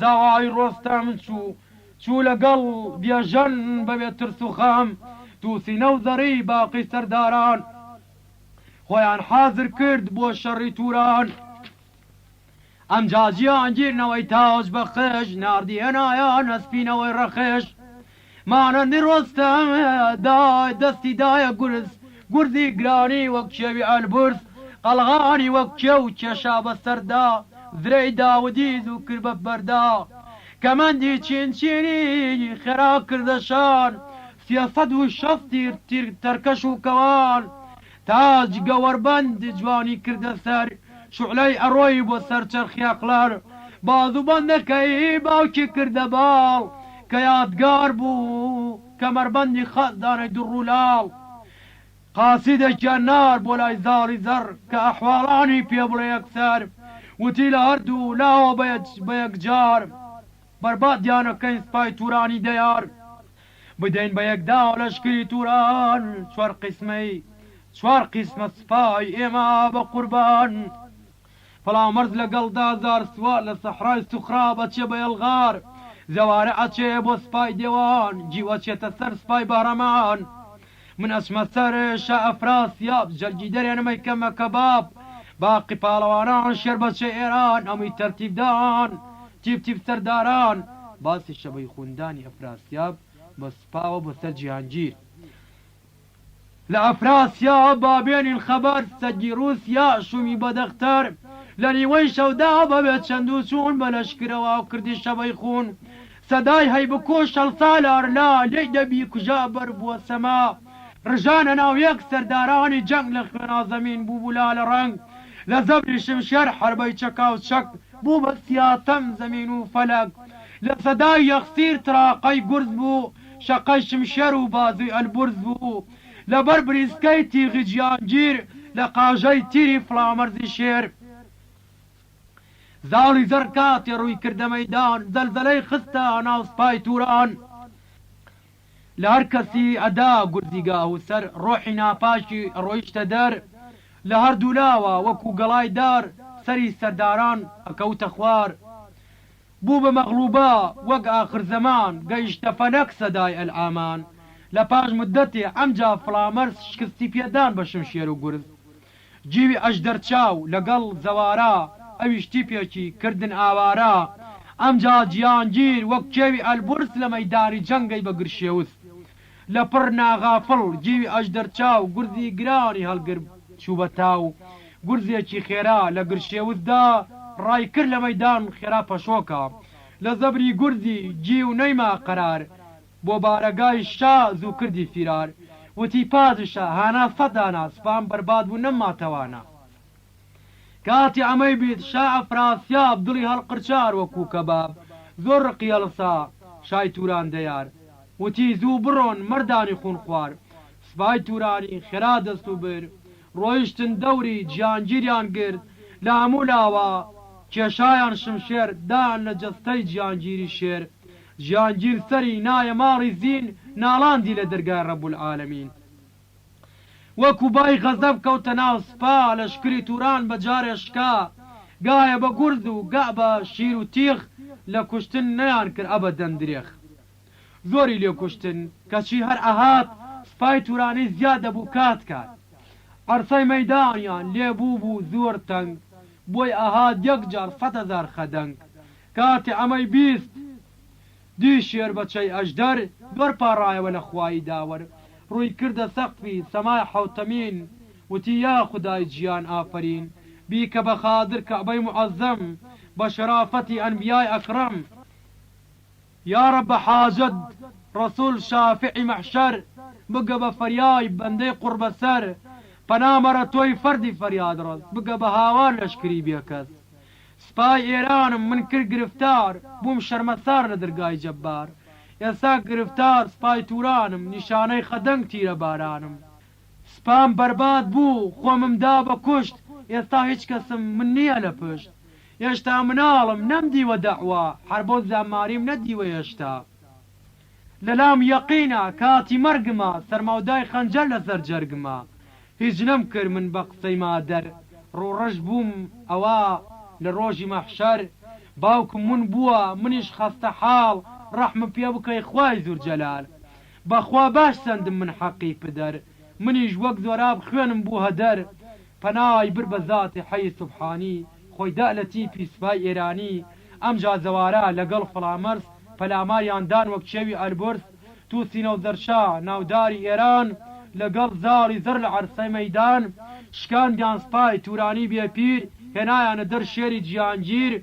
زاوای ڕۆستەم چوو لەگەڵ بێژەن بەبێ ترس و خەم تووسینە و زەڕی باقی سەرداران خۆیان حازر کرد بۆ شەڕی توران ئەمجا جیهانگیرنەوەی تاج بەخش ناردی هێنایان هەسپینەوەی ڕەخش مانەندی ڕۆستەم دای دەستی دایە گورزی گرانی وەک کێوی ئەلبورس قەڵغانی وەک کێو کێشا بەسەردا زرەی داودی زوو کرد بە بەردا کەمەندی چینچینی خێرا کردەشان 360 تیر تەرکەش و کەوان تاج گەوەربەند جوانی کردە سەر شوعلەی ئەڕۆی بۆ سەر چەرخیاقلەر بازوبەندەکەی باوکی کردە باڵ کە یادگار بوو کەمەربەندی خەزدانەی دوڕوولاڵ قاسیدێکیان نار بۆ لای زاڵی زەڕ کە ئەحواڵانی پێ بڵێ یەکسەر وتی لە هەردوو لاوە بە یەکجار بەربادیانەکەین سپای تورانی دەیار بدەین بە یەکدا لەشکری توران چوار قیسمە سپای ئێمە بە قوربان فەڵامەرز لەگەڵدا زار سوار لە سەحرای سوخرا بەچێ بە ئەلغار زەوارە ئەچێ بۆ سپای دێوان جیوەچێتە سەر سپای بارەمان من ئەچمە سەر شە ئەفراسیاب جەرگی دەرێنمەی کەمە کەباب باقی پاڵەوانان شێر بەچێ ئێران ئەمەی تەرتیبدان تیب سەرداران باسی شەبەی خوندانی ئەفراسیاب بە سپاوە بۆسەر جیهانگیر لە ئەفراسیاب بابێنین خەبەر سەگی رووسیا شومی بەدەختەر لە نیوەی شەودا بەبێت چەند و چوون بە لەشکرەوە و کردی شەبەی خون سەدای هەیبکۆ شەڵسالار لا لێی دەبی کوژا بەر بووە سەما ڕژانە ناو یەک سەردارانی جەنگ لە خوێنا زەمین بوو لا لە ڕەنگ لە زەبری شمشێر حربەی چەکا و چەک بوو بە سیاتەم زەمین و فەلەک لە سەدای یەخسیر تراقەی گورز بوو شەقەی شمشێر و بازوی ئەلبورز بوو لەبەر بریسکەی تیغی جیهانگیر لە قاژەی تیری فڵامەرزی شێر زاڵی زەڕ کاتێ ڕووی کردە مەیدان زەلزەلەی خستە ناو سپای توران لە هەر کەسی ئەدا گورزی گاه و سەر ڕۆحی ناپاشی ڕۆیشتە دەر لە هەردوو لاوە وەکو گەڵای دار سەری سەرداران ئەکەوتە خوار بوو بە مەغلوبە وەک ئاخر زەمان گەیشتە فەلەک سەدای ئەلعامان لە پاش مدەتێ ئەمجا فڵامەرز شکستی پێدان بە شمشێر و گورز جیوی ئەژدەرچاو لەگەڵ زەوارە ئەویشتی پێکی کردن ئاوارە ئەمجا جیهانگیر وەک کێوی ئەلبورس لە مەیدانی جەنگەی بە گرشێوس لە پڕ ناغافڵ جیوی ئەژدەرچاو گورزی گرانی هەڵگر چوو بە تاو گورزێکی خێرا لە گرشێوسدا ڕای کرد لە مەیدان خێرا پەشۆکە لە زەبری گورزی جیو نەیما قەرار بۆ بارەگای شا زوو کردی فیرار وتی پادشا هانا سەدانا سپام بەرباد بوو نەماتەوانە کاتی ئەمەی بیت شا ئەفراسیاب دڵی هەڵقرچار وەکوو کەباب زۆر ڕقی هەڵسا شای توران دەیار وتی زوو بڕۆن مەردانی خون خوار سپای تورانی خێرا دەست و بر ڕۆیشتن دەوری جیهانگیریان گرت لە هەموو لاوە کێشایان شمشێر دان لە جەستەی جیهانگیری شێر جیهانگیر سەری نایە ماڵی زین ناڵاندی لە دەرگای ڕەبوولعالەمین وەکو بای غەزەب کەوتە ناو سپا لەشکری توران بە جارێشکا گایە بە گورز و گا بە شیر و تیغ لە کوشتن نەیان کرد ئەبەدەن درێخ زۆری لێ کوشتن کەچی هەر ئەهات سپای تورانی زیاد دەبوو کات عەرسەی مەیدانیان لێبوو بوو زۆر تەنگ بۆی ئەهات یەکجار 100,000 خەدەنگ کاتی ئەمەی بیست دی شێر بەچەی ئەژدەر بەرپاڕایەوە لە خوایی داوەر ڕووی کردە سەقفی سەمای حەوتەمین وتی یا خودای گیان ئافەرین بیکە بە خادر کەعبەی موعەزەم بە شەرافەتی ئەنبیای ئەکرەم یا رەبە حاجەت ڕەسوول شافعی مەحشەر بگە بە فەریای بەندەی قوربەسەر پەنامەرە تۆی فەردی فەریاد ڕەس بگە بە هاوار لەشکری بێکەس سپای ئێرانم من کرد گرفتار بووم شەرمەسار لە دەرگای جەبار ئێستا گرفتار سپای تورانم نیشانەی خەدەنگ تیرە بارانم سپام بەرباد بوو خۆمم دا بە کوشت ئێستا هیچ کەسم من نییە لە پشت هێشتا مناڵم نەمدیوە دەعوا هەر بۆ زاماریم نەدیوە هێشتا لەلام یەقینە کاتی مەرگمە سەرماودای خەنجەر لەسەر جەرگمە هیچ نەمکرد من بە قسەی مادەر ڕوڕەش بووم ئەوە لە ڕۆژی مەحشەر باوکم من بووە منیش خەستە حاڵ ڕەحمم پێ بکەی خوای زور جەلال بەخوا باش سندم من حەقی پدەر منیش وەک زۆراب خوێنم بوو هەدەر پەنای بر بە ذاتی حەی سوبحانی خۆی دا لە تیپی سوپای ئێرانی ئەم جازەوارە لەگەڵ فڵامەرز پەلاماریاندان وەک چێوی ئەلبرس تووسینە و زەرشا ناوداری ئێران لەگەڵ زاڵی زەر لە عەرسەی مەیدان شکاندیان سپای تورانی بێپیر هێنایانە دەر شێری جیهانگیر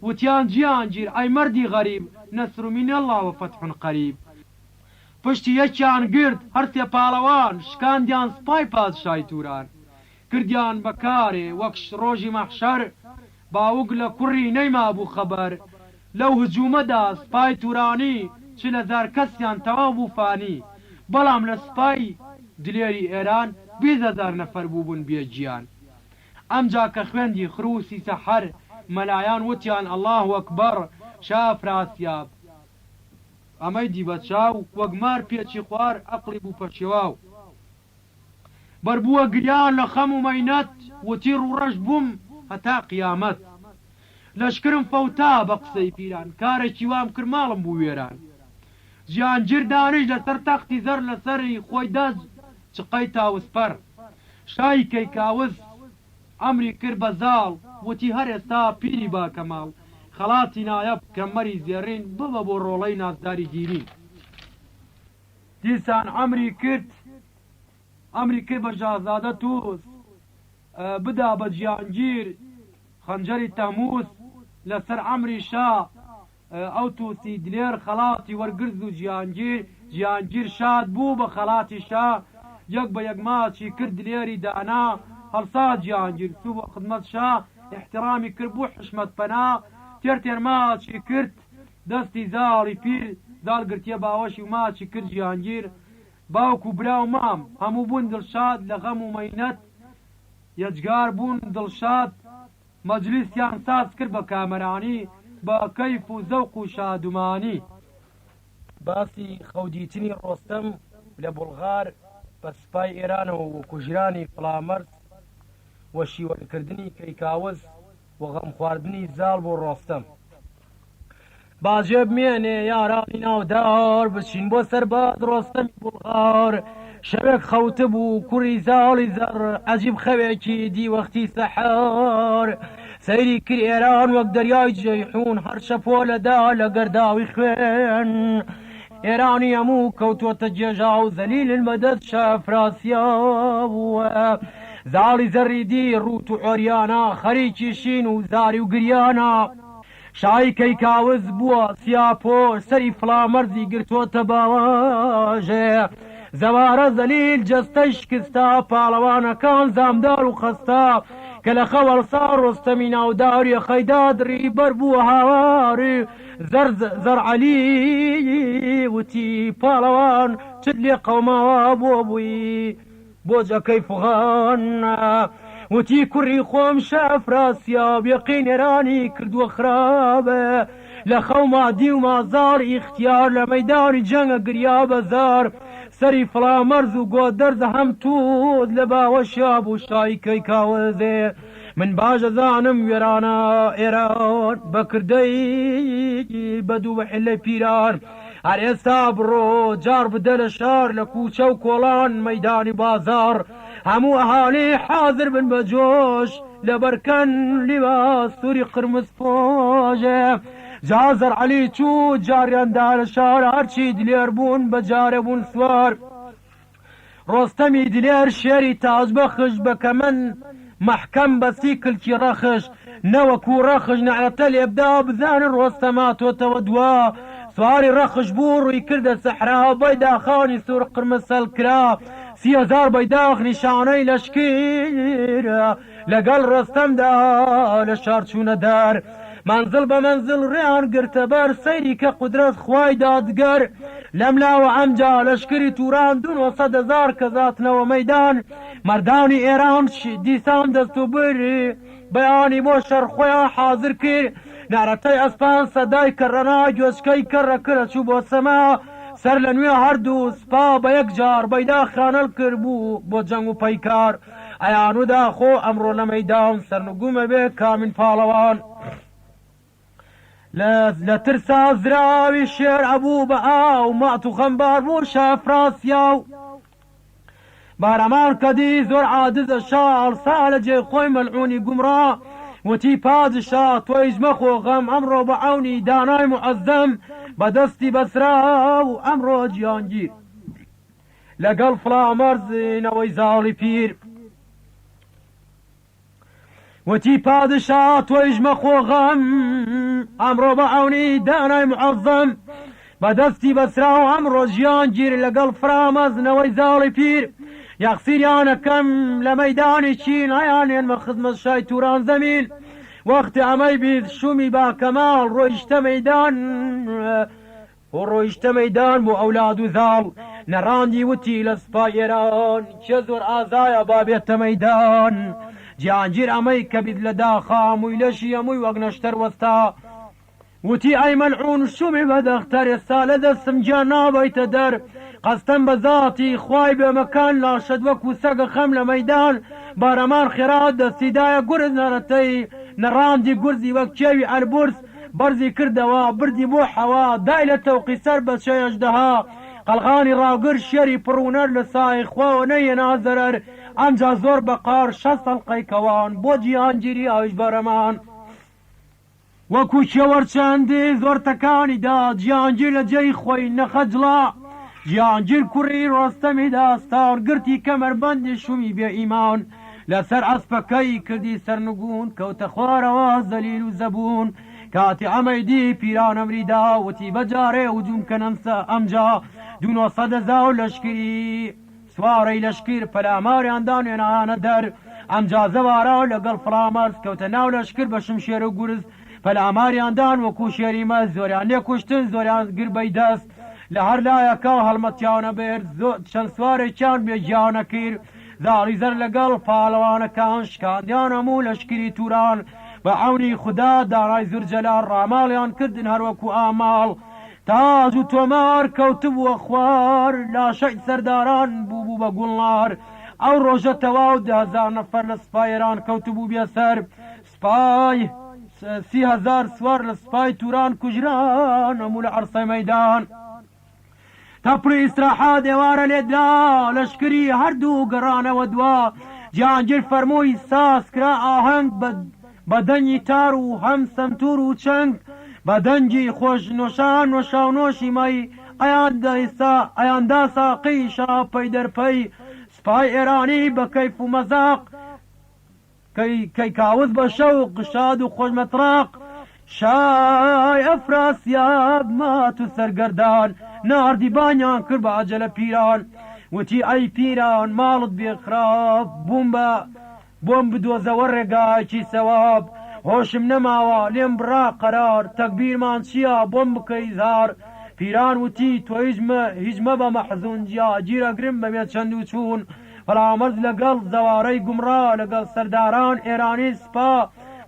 وتیان جیهانگیر ئەی مەردی غەریب نەسر و مینەڵڵا و فەتحون قەریب پشتی یەکیان گرت هەر سێ پاڵەوان شکاندیان سپای پادشای توران کردیان بەکارێ وەک ڕۆژی مەحشەر باوک لە کوڕی نەیما بوو خەبەر لەو هجوومەدا سپای تورانی چ لە زار کەسیان تەواو بوو فانی بەڵام لە سپای دلێری ئێران 20,000 نەفەر بوو بوون بێجیان ئەمجا کە خوێندی خروسی سەحەر مەلایان وتیان ئەڵڵاه ئەکبەر شا فراسیاب ئەمەی دی بە چاو وەک مار پێچی خوار ئەقڵی بوو پەشێواو بەربووە گریان لە خەم و مەینەت وتی ڕوڕەش بووم هەتا قیامەت لەشکرم فەوتا بە قسەی پیران کارێکی وام کرد ماڵم بوو وێران جیهانگیر دانیش لەسەر تەختی زەر لەسەری خۆی دەست چقەی تاوسپەر شای کەیکاوز ئەمری کرد بە زاڵ وتی هەر ئێستا پیری باکەماڵ خەڵاتی نایەب کەمەری زێڕین ببە بۆ ڕۆڵەی نازداری گیرین دیسان ئەمری کرد بە شازادە تووس بدا بە جیهانگیر خەنجەری تەمووس لەسەر ئەمری شا ئەو تووسی دلێر خەڵاتی وەرگرز و جیهانگیر شاد بوو بە خەڵاتی شا یەک بە یەک ماچی کرد دلێری دانا هەڵسا جیهانگیر سوو بە خدمەت شا احترامی کرد بوو حشمەت پەنا تێر ماچی کرد دەستی زاڵی پیر زاڵ گرتیە باوەشی و ماچی کرد جیهانگیر باوک و برا و مام هەموو بوون دڵشاد لە غەم و مەینەت یەجگار بوون دڵشاد مەجلیسیان ساز کرد بە کامەرانی بە کەیف و زەوق و شادومانی باسی خەودیتنی ڕۆستەم لە بوڵغار بە سپای ئێرانەوە و کوژرانی فڵامەرز وە شیوەکردنی کەیکاوز و غەم خواردنی زاڵ بۆ ڕۆستەم باجێ بمێنێ یارانی ناودار بچین بۆ سەرباز ڕۆستەمی بوڵغار شەوێک خەوتە بوو کوڕی زاڵی زەڕ عەجیب خەوێکی دی وەختی سەحەر سەیری کرد ئێران وەک دەریای جەیحون هەر شەپۆ لەدا لە گەرداوی خوێن ئێرانی هەموو کەوتۆتە جێژا و زەلیل مەدەد شافراسیا بووە زاڵی زەڕی دی ڕوت و عۆریانە خەریکی شین و زاری و گریانە شای کەیکاوز بووە سیاپۆ سەری فڵامەرزی گرتوۆتە باواژێ زەوارە زەلیل جەستەی شکستا پاڵەوانەکان زامدار و خەستا کە لە خەوەڵسا ڕۆستەمی ناوداری خەیدا دڕی بەر بووە هاواری زەرعەلی وتی پاڵەوان چت لێ قەوماوە بۆ بووی بۆ جەکەی فغان وتی کوڕی خۆم شافراسیاب یەقین ئێرانی کردووە خراپە لە خەوما دی و مازار ئیختیار لە مەیدانی جەنگە گریا بەزار سەری فڵامەرز و گۆدەرز هەم تووت لە باوەشیا بوو شای کەیکاوزێ من باش ئەزانم وێرانە ئێران بەکردەی بەدوو بە حیلەی پیران هەر ئێستا بڕۆ جار بدە لە شار لە کوچە و کۆڵان مەیدانی بازار هەموو ئەهالی حازر بن بە جۆش لەبەرکەن لیباس سووری قرمز پۆژێ جا زەرعەلی چوو جاریاندا لە شار هەرچی دلێر بوون بەجارە بوون سوار ڕۆستەمی دلێر شێری تاج بەخش بەکەمەن محکەم بەسی کلکی ڕەخش نەوەکو ڕەخش نەعەتە لێبدا بزانن ڕۆستەماتۆتەوە دوا سواری ڕەخش بوو ڕووی کردە سەحرا بەیداخانی سوور قرمز سەلکرا 30,000 بەیداخ نیشانەی لەشکیرە لەگەڵ ڕۆستەمدا لە شار چوونە دار منزل بە منزل ڕێیان گرتە بەر سەیری کە قودرەت خوای دادگەر لەم لاوە ئەمجا لەشکری توران 200,000 کە زاتنەوە مەیدان مەردانی ئێران دیسان دەست و بری بەیانی بۆ شەر خۆیان حازر کرد نارەتەی ئەسپان سەدای کەڕەنا گوێچکەی کەڕە کرە چوو بۆ سەما سەر لە نوێ هەردوو سپا بە یەک جار بەیدا خانەل کرد بوو بۆ جەنگ و پەیکار ئەیانودا خۆ ئەمڕۆ لە مەیدان سەرنگومە بێ کامین پاڵەوان لە ترسا زراوی شێر ئەبوو بە ئاو مات و خەمبار بوو شافراسیا و بارەمان کەدی زۆر عادزە شاڵ سا لە جێ خۆی مەلعونی گومڕا وتی پادشا تۆیش مەخۆ غەم ئەمڕۆ بە عەونی دانای معەزەم بەدەستی بەسرا و ئەمڕۆ گیانگیر لەگەڵ فڵامەرزینەوەی زاڵی پیر وتی پادشا تۆیش مەخۆ غەم ئەمڕۆ بە عەونی دانای معەزەم بەدەستی بەسرا و ئەمڕۆ گیانگیر لەگەڵ فرامەزنەوەی زاڵی پیر یەخسیریانەکەم لە مەیدانی چین ئەیانێنمە خزمەت شای توران زەمین وەختی ئەمەی بیت شومی باکەماڵ ڕۆیشتە مەیدان بۆ ئەولاد و زاڵ نەڕاندی وتی لە سوپای ئێران چێ زۆر ئازایە بابێتە مەیدان جیهانگیر ئەمەی کە بیت لە داخا مووی لەشی هەمووی وەک نەشتەر وەستا وتی ئەی مەلعون شومی بەدەختەر ئێستا لە دەستم گیان نابەیتە دەر قەستەم بە زاتی خوای بێمەکان لاشەد وەکو سەگە خەم لە مەیدان بارەمان خێرات دەستیدایە گورز نەرەتەی نەڕاندی گورزی وەک کێوی ئەلبورس بەرزی کردەوە بردی بۆ حەوا دای لە تەوقی سەر بە چێژدەها قەلغانی ڕاگر شێری پڕونەر لە سای خواوە نەیەنا زەرەر ئەمجا زۆر بەقار 6 سەڵقەی کەوان بۆ جیهانگیری ئاویش بەرەمان وەکو کێوەرچەندی زۆرتەکانی دا جیهانگیر لە جێی خۆی نەخەجڵا جیهانگیر کوڕی ڕۆستەمی داستان گرتی کەمەربەندی شومی بێ ئیمان لەسەر ئەسپەکەی کردی سەرنگون کەوتە خوارەوە زەلیل و زەبوون کاتی ئەمەیدی پیران ئەمریدا وتی بەجارێ هجووم کەنەمسە ئەمجا 200,000 لەشکری سوارەی لەشکر پەلاماریان دانێنانە دەر ئەمجا زەوارە لەگەڵ فڵامەرز کەوتە ناو لەشکر بە شمشێر و گورز پەلاماریاندان وەکو شێری مەز زۆریان لێکوشتن زۆریان گربەی دەست لە هەر لایەکە هەڵمەتیانە بێت چەند سوارێکیان بێگیانە کرد زاڵی زەر لەگەڵ پاڵەوانەکان شکاندیان هەموو لەشکری توران بە عەونی خوددا دارای زورجەلال ڕاماڵیان کردن هەروەکو ئاماڵ تاج و تۆمار کەوتبووە خوار لاشەی سەرداران بوو بە گوڵنار ئەو ڕۆژە تەواو 10,000 نەفەر لە سوپای ئێران کەوتبوو بێسەر سوپای 30,000 سوار لە سوپای توران کوژران هەموو لە عەرسەی مەیدان تەپڕی ئیسراحات ئێوارە لێدرا لەشکری هەردوو گەڕانەوە دوا جیهانگیر فەرمووی ساسکرا ئاهەنگ بە دەنگی تار و هەم سەمتور و چەنگ بە دەنگی خۆش نۆشان نۆشاونۆشی مەی ئەیاندا ساقی شاپەی دەرپەی سوپای ئێرانی بە کەیف و مەزاق کەی کاوز بە شەوق شاد و خۆشمەتراق شای ئەفراسیاب مات و سەرگەردان ناردی بانیان کرد بە عەجەلە پیران وتی ئەی پیران ماڵت بێخراپ بۆم بدۆزەوە ڕێگایکی سەواب هۆشم نەماوە لێم بڕا قەرار تەکبیرمان چییە بۆم بکەی زار پیران وتی تۆ هیچ مەبە مەحزون گیرەگرم بەبێت چەند و چوون فڵامەرز لەگەڵ زەوارەی گومڕا لەگەڵ سەرداران ئێرانی سپا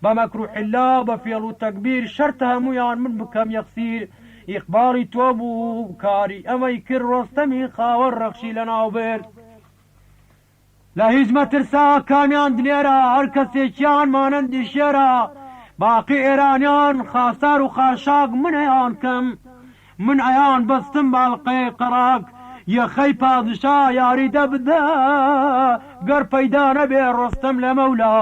بە مەکروحیلا بە فێڵ و تەکبیر شەرتە هەمویان من بکەم یەخسیر ئیقباڵی تۆ بوو کاری ئەمەی کرد ڕۆستەمی خاوەن ڕەخشی لە ناوبێت لە هیچ مەترسا کامیان دلێرە هەر کەسێکیان مانەندی شێرە باقی ئێرانیان خاسار و خاشاک من ئەیان کەم من ئەیان بەستم باڵقەی قەڕاک یەخەی پادشا یاریدە بدە گەر پەیدا نەبێ ڕۆستەم لە مەولا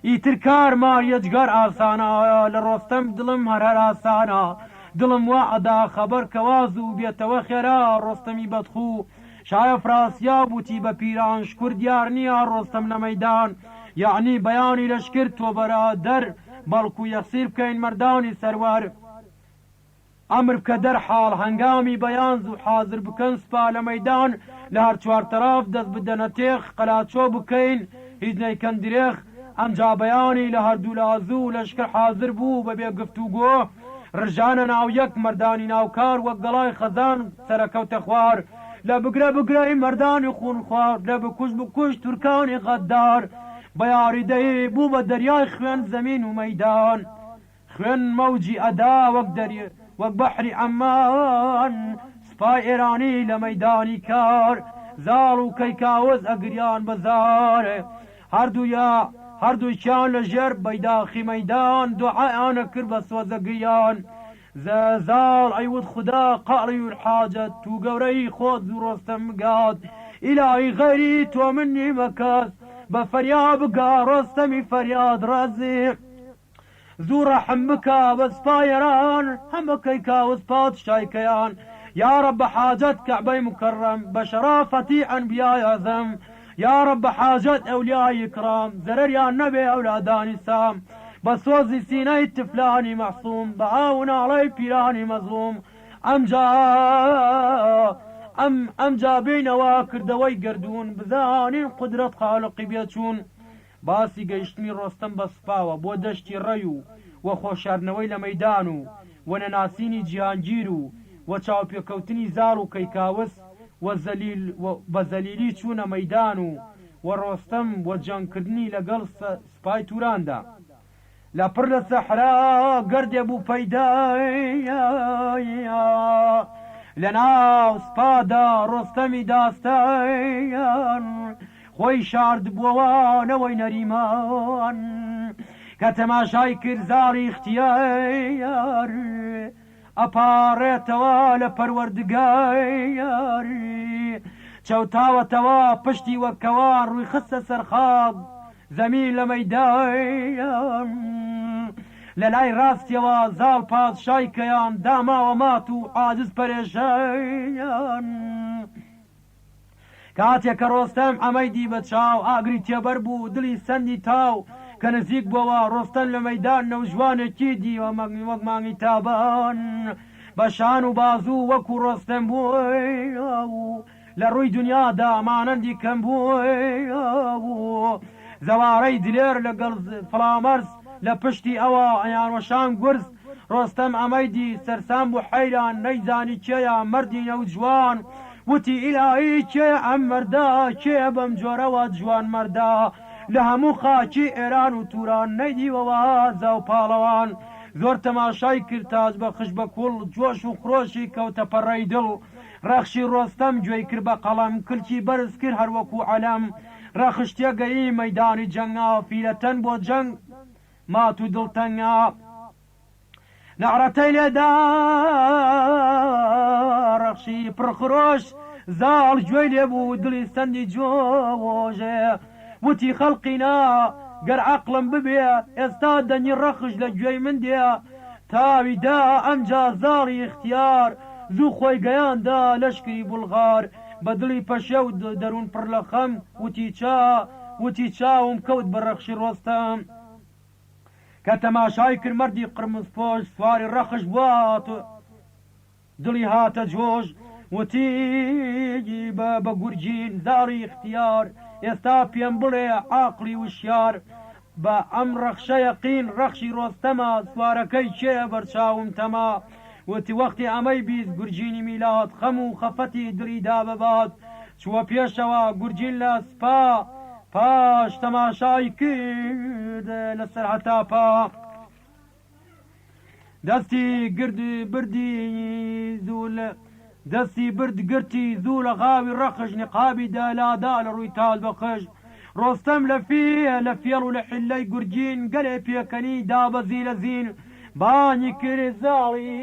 ئیتر کارمان یەجگەر ئاسانە لە ڕۆستەم دڵم هەر ئاسانە دڵم وا ئەدا خەبەر کەواز و بێتەوە خێرا ڕۆستەمی بەدخوو شایە فراسیا بوتی بە پیران شکر دیار نییە ڕۆستەم لە مەیدان یعنی بەیانی لەشکر تۆ بەرە دەر بەڵکو یەخسیر بکەین مەردانی سەروەر ئەمر بکە دەرحاڵ هەنگامی بەیان زوو حازر بکەن سپا لە مەیدان لە هەر چوارتەراف دەست بدەنە تێخ قەلاچۆ بکەین هیچ نەیکەن درێخ ئەمجا بەیانی لە هەردوو لازوو لەشکر حازر بوو بەبێ گفتوگۆ ڕژانە ناو یەک مەردانی ناوکار وەک گەڵای خەزان سەرەکەوتە خوار لە بگرە بگرەی مەردانی خونخوار لە بکوش تورکانی غەدار بە یاریدەی بوو بە دەریای خوێن زەمین و مەیدان خوێن مەوجی ئەدا وەک بەحری عەمان سپای ئێرانی لە مەیدانی کار زاڵ و کەیکاوز ئەگریان بەزارێ هەردوویان لە ژێر بەیداخی مەیدان دوعایانە کرد بە سۆزەگریان زال عيود خدا قاري الحاجة تو قوري خود ڕۆستەم بگات إلهي غيري تو مني مكاس بفرياد بقى ڕۆستەمی فەریاد ڕازێ زوو ڕەحم بکە بە سپایەران هەمەکەی کاوز پادشایکەیان يا رب حاجة كعبي مكرم بشرافة أنبياء أعظم يا رب حاجة أولياء إكرام زرر يا النبي أولادان سام بصوزي سيني تفلاني معصوم بعاون علي بيراني مظلوم أم جا بينوا كردوي قردون بزاني قدرة خالقي بيتشون باسي قيشتمي رستم بسپاوة بو دشتي ريو وخوشارنوي لميدانو ونناسيني جيانجيرو وچاو پێکەوتنی زار و کەیکاوس بەزەلیلی چوونە مەیدان و ڕۆستەم وە جەنگکردنی لەگەڵ سپای توراندا لە پڕ لە سەحرا گەردێ بوو پەیدای لە ناو سپادا ڕۆستەمی داستایان خۆی شارد بووەوانەوەی نەریمان کە تەماشای کرد زاڵی اختیار ئەپارێتەوە لە پەروەردگاری چەوتاوەتەوە پشتی وەکەوان ڕووی خستە سەرخاب زەمین لە مەیدان لە لای ڕاستیەوە زاڵ پادشایکەیان داماوە مات و عاجز پەرێشایان کاتێککە ڕۆستەم ئەمەیدی بە چاو ئاگری تێبەر بوو دڵی سەندی تاو کە نزیک بووە ڕۆستەن لە مەیدان نەوجوانێکی دیوە وەک مانگی تابان بە شان و بازوو وەکو ڕۆستەم بوو لە ڕووی دنیادا مانەندی کەم بوو زەوارەی دلێر لەگەڵ فڵامەرز لە پشتی ئەوە ئەیانوەشان گورز ڕۆستەم ئەمەیدی سەرسام بوو حەیران نەیزانی کێیە مەردی نەوجوان وتی ئیلاهی کێ ئەم مەردا کێ بەم جۆرەوە جوان مەردا لە هەموو خاکی ئێران و توران نەیدیوەوە زاو پاڵەوان زۆر تەماشای کرد تاج بە خش بە کوڵ جۆش و خرۆشی کەوتە پەڕەی دڵ ڕەخشی ڕۆستەم گوێی کرد بە قەڵەم کلکی بەرز کرد هەروەکو عەلەم ڕەخشتێ گەی مەیدانی جەنگا فیلەتەن بۆ جەنگ مات و دڵتەنگا نەعرەتەی لێدا ڕەخشی پڕخرۆش زاڵ گوێی لێبوو دڵی سەندی جۆژێ وتی خەڵقینا گەر عەقڵم ببێ ئێستا دەنی ڕەخش لە گوێی من دێ تاویدا ئەمجا زاڵی اختیار زوو خۆی گەیاندا لەشکری بولغار بە دڵی پەشە و دەروون پڕ لە خەم وتی چاوم کەوت بە ڕەخشی ڕۆستەم کە تەماشای کرد مەردی قرمز پۆش سواری ڕەخش بوات دڵی هاتە جۆش وتی بە گورجین زاڵی اختیار ئێستا پێم بڵێ عاقلی وشیار بە ئەم ڕەخشە یەقین ڕەخشی ڕۆستەمە سوارەکەی کێ بەرچاوم تەما وتی وەختی ئەمەی بیست گورجینی میلاد خەم و خەفەتی دڵیدا بەبات چووە پێشەوە گورجین لە سپا پاش تەماشای کرد لەسەر هەتاپا دەستی برد گرتی زوو لە غاوی ڕەخش نقابی دالادا لە ڕووی تال بەخش ڕۆستەم لە فێڵ و لە حلەی گورجین گەلێ پێکەنی دابەزی لە زین بانی کرد زاڵی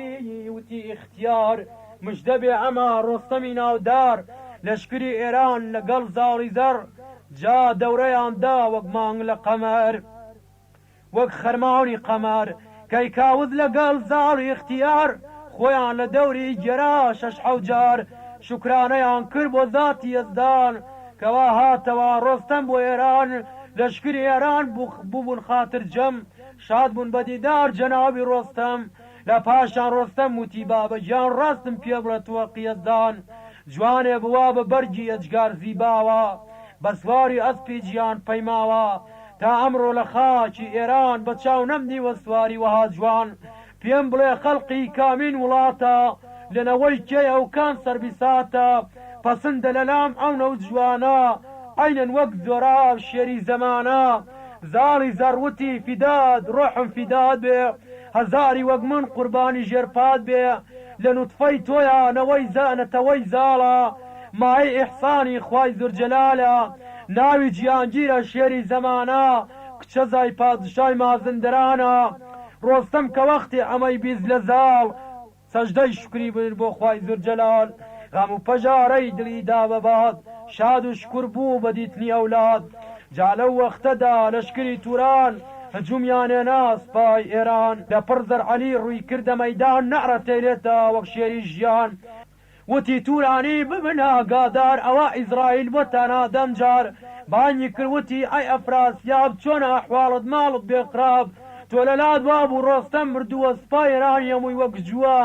وتی اختیار مژدە بێ ئەمە ڕۆستەمی ناودار لەشکری ئێران لەگەڵ زاڵی زەر جا دەورەیاندا وەک مانگ لە قەمەر وەک خەرماوی قەمەر کەیکاوز لەگەڵ زاڵی اختیار خۆیان لە دەوری گێرا شەش حەوت جار شوکرانەیان کرد بۆ ذاتی یەزدان کەوا هاتەوە ڕۆستەم بۆ ئێران لەشکری ئێران بووبوون خاتر جەم شاد بوون بە دیدار جەنابی ڕۆستەم لە پاشان ڕۆستەم وتی بابەجیان ڕاستم پێ بڵێتوە قیەزدان جوانێ بووە بە بەرگی ئەجگار زیباوە بە سواری ئەسپی گیان پەیماوە تا ئەمڕۆ لە خاکی ئێران بە چاو نەمدیوە سواری وەها جوان پێم بڵێ خەڵقی کامین وڵاتە لەنەوەی کێیە و کان سەربیساتە پەسندە لەلام ئەو نەوجوانە عینەن وەک زۆراو شێری زەمانە زاڵی زەڕوتی فیداد ڕۆحم فیداد بێ هەزاری وەک من قوربانی ژێرپات بێ لە نوتفەی تۆیانەوەی زانەتەوەی زاڵە مای ئیحسانی خوای زورجەلالە ناوی گیانگیرە شێری زەمانە کچە زای پادشای مازندرانە ڕۆستەم کە وەختی ئەمەی بیست لە زاڵ سەجدەی شکری برد بۆ خوای زورجەلال غەم و پەژارەی دڵی دا بەباد شاد و شکر بوو بە دیتنی ئەولاد جا لەو وەختەدا لەشکری توران هەجومیانێنا سپای ئێران لە پڕ زەرعەلی ڕووی کردە مەیدان نەڕەتێنێتە وەک شێری ژیان وتی تورانی ببنە ئاگادار ئەوە ئیزرائیل بۆ تانا دەمجار بانگی کردوتی ئەی ئەفراسیاب چۆنە ئەحواڵت ماڵت بێقراب تۆ لە لاد وابوو ڕۆستەم مردووە سپای ئێران هەمووی وەک جووە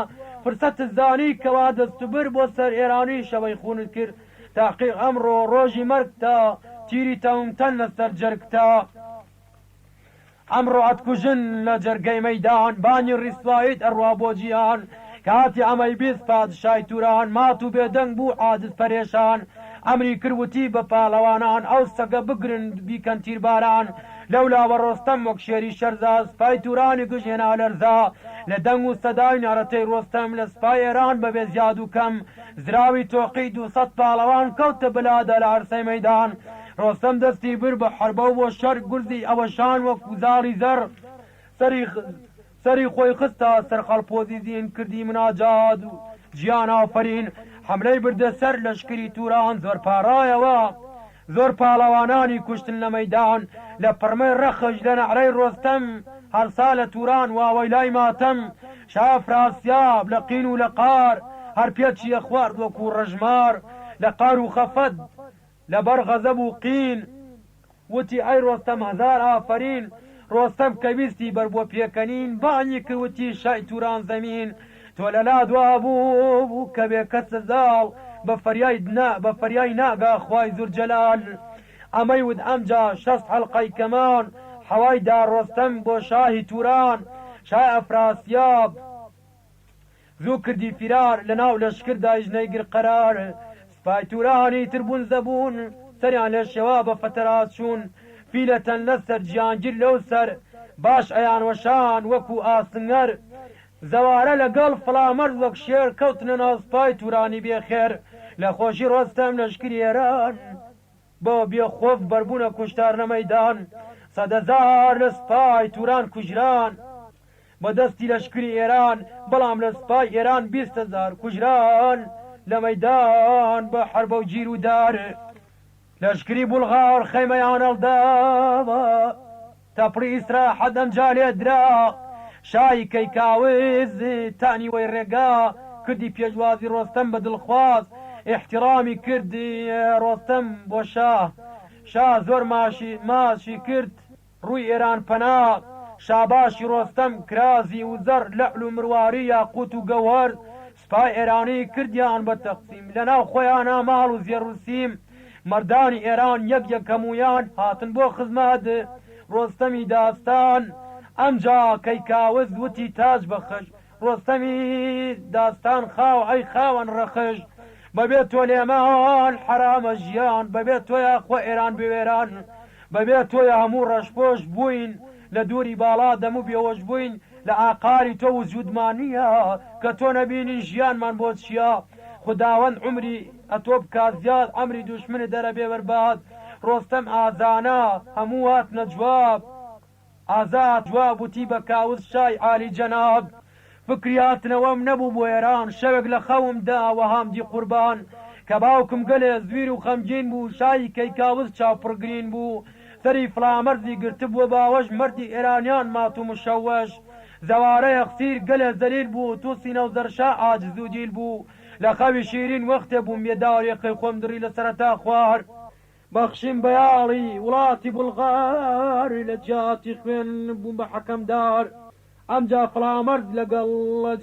فرسەت زانی کەوا دەستوبر بۆ سەر ئێرانی شەوەی خونت کرد تاقیق ئەمڕۆ ڕۆژی مەرگتە تیری تەومتەن لەسەر جەرگتە ئەمڕۆ ئەتکوژن لە جەرگەی مەیدان بانی ڕیسوایت ئەڕوا بۆ جیهان کاتی ئەمەی بیست پادشای توران مات و بێدەنگ بوو عاجز پەرێشان ئەمری کردوتی بە پاڵەوانان ئەو سەگە بگرن بیکەن تیرباران لەولاوە ڕۆستەم وەک شێری شەرزا سپای تورانی گژێنا لەرزا لە دەنگ و سەدای نارەتەی ڕۆستەم لە سپای ئێران بەبێ زیاد و کەم زراوی تۆقی 200 پاڵەوان کەوتە بلادە لە عەرسەی مەیدان ڕۆستەم دەستی بر بە حەربە و بۆ شەر گورزی ئەوەشان وەک وزاری زەر سەری خۆی خستە سەر خەڵپۆزی زین کردی مناجات و گیان ئافەرین حەملەی بردە سەر لەشکری توران زۆر پاڕایەوە زۆر پاڵەوانانی کوشتن لە مەیدان لە پڕمەی ڕەخش لە نەعرەی ڕۆستەم هەرسا لە توران واوەی لای ماتەم شافراسیاب لە قین و لە قار هەر پێچیە خوارد وەکو ڕەژمار لە قار و خەفەت لەبەر غەزەب و قین وتی ئەی ڕۆستەم هەزار ئافەرین ڕۆستەم کە ویستی بەر بۆ پێکەنین بانی کردوتی شای توران زەمین تۆ لە لادوا بوو کە بێ کەسە زاڵ بە فەریای ناگا خوای زورجەلال ئەمەی ود ئەمجا 60 حەڵقەی کەمان حەوای دا ڕۆستەم بۆ شاهی توران شای ئەفراسیاب زوو کردی فرار لە ناو لەشکردا ژنەی گر قەرار سپای تورانی تربوون زەبوون سەریان لە شێوا بە فەتەرات چوون فیلەتەن لەسەر گیانگیر لەو سەر باش ئەیان وەشان وەکو ئاسنگەر زەوارە لەگەڵ فڵامەرز وەک شێر کەوتنە ناو سپای تورانی بێخێر لە خۆشی ڕۆستەم لەشکری ئێران بۆ بێخۆف بەربوونە کوشتار لە مەیدان 100,000 لە سپای توران کوژران بەدەستی لەشکری ئێران بەڵام لە سپای ئێران 20,000 کوژران لە مەیدان بە حەربە و گیر و دار لەشکری بولغار خەیمەیان هەڵداوە تەپڕی ئیسراحەت ئەمجا لێ درا شای کەیکاوز تانی وەی ڕێگا کردی پێشوازی ڕۆستەم بە دڵخواز احترامی کردی ڕۆستەم بۆ شاه زۆر ماشی کرد ڕووی ئێران پەنا شاباشی ڕۆستەم کرازی و زەر لەعل و مرواری یاقوت و گەوهەر سپای ئێرانی کردیان بە تەقسیم لەناو خۆیانە ماڵ و زێڕوسیم مەردانی ئێران یەک هەموویان هاتن بۆ خزمەت ڕۆستەمی داستان ئەمجا کەیکاوز وتی تاج بەخش ڕۆستەمی داستان خاو ئەی خاوەن ڕەخش بەبێت تۆ لێمان حرامە ژیان بەبێت تۆیە خۆ ئێران بوێران بەبێت تۆیە هەموو ڕەشپۆش بووین لە دووری باڵا دەموو بێوەش بووین لە ئاقاری تۆ وجودمانیە کە تۆ نەبینی ژیانمان بۆ چیە خداوەند عمری ئەتۆ بکات زیاد ئەمری دوشمنت دەرەبێ بەرباد ڕۆستەم ئازانە هەموو هاتنە جواب ئازاد جواب وتی بە کاوز شای عالی جەناب فکری هاتنەوەم نەبوو بۆ ئێران شەوێک لە خەومدا وەهامدی قوربان کە باوکم گەلێ زویر و خەمگین بوو شای کەیکاوز چاوپڕگرین بوو سەری فڵامەرزی گرتبووە باوەش مەردی ئێرانیان مات و مشەوەش زەوارەیە قسیر گەلێ زەلیل بوو تووسی نەوزەرشا عاجز و دیل بوو لە خەوی شیرین وەختێ بووم بێداوێقی خۆم دڕی لە سەرەتا خوار بەخشین بەیاڵی وڵاتی بولغار لە جیاتی خوێن بووم بە حەکەمدار ئەمجا فڵامەرز لەگەڵ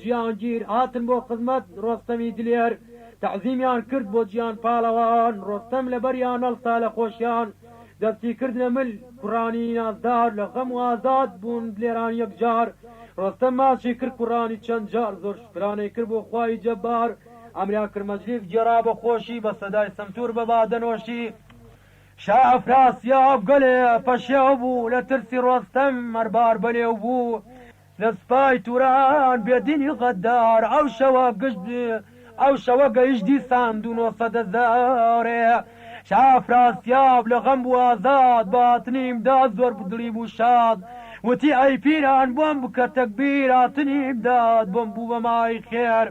گیانگیر هاتن بۆ خزمەت ڕۆستەمی دلێر تەعزیمیان کرد بۆ گیان پاڵەوان ڕۆستەم لەبەریان هەڵستا لە خۆشیان دەستی کرد لە مل کوڕانی نازدار لە غەم و ئازاد بوون دلێران یەکجار ڕۆستەم ماچی کرد کوڕانی چەند جار زۆر شکرانەی کرد بۆ خوای جەبار ئەمریا کرد مەجلیس گێڕا بە خۆشی بە سەدای سەمتور بە بادەنۆشی شا ئەفراسیاب گەلێ پەشێو بوو لە ترسی ڕۆستەم مەربار بەلێو بوو لسپای توران بێدینی غەدار ئەو شەوە گەیشتی ساندون و سەدەزارێ شافراسیاب لە غەم بوو ئازاد باتنیمدا زۆر بدڵی بوو شاد وتی ئەی پیران بۆم بکە تەکبیر هاتنیمداد بۆم بوو بە مای خێر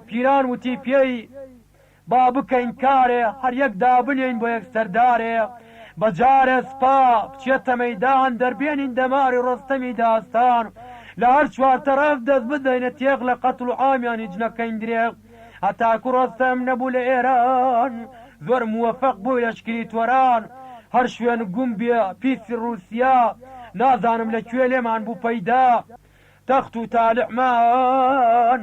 پیران وتی پێی با بکەین کارێ هەر یەک دابنێین بۆ یەک سەردارێ بەجارێ سپا بچێتە مەیدان دەربێنین دەماری ڕۆستەمی داستان لە هەر چوار تەرەف دەست بدەینە تێغ لە قەتڵ و ئامیانی جنەکەین درێغ هەتاکو ڕۆستەم نەبوو لە ئێران زۆر موەفەق بووی لەشکری تۆران هەر شوێن گوم بێ پیسی ڕووسیا نازانم لەکوێ لێمان بوو پەیدا تەخت و تالعمان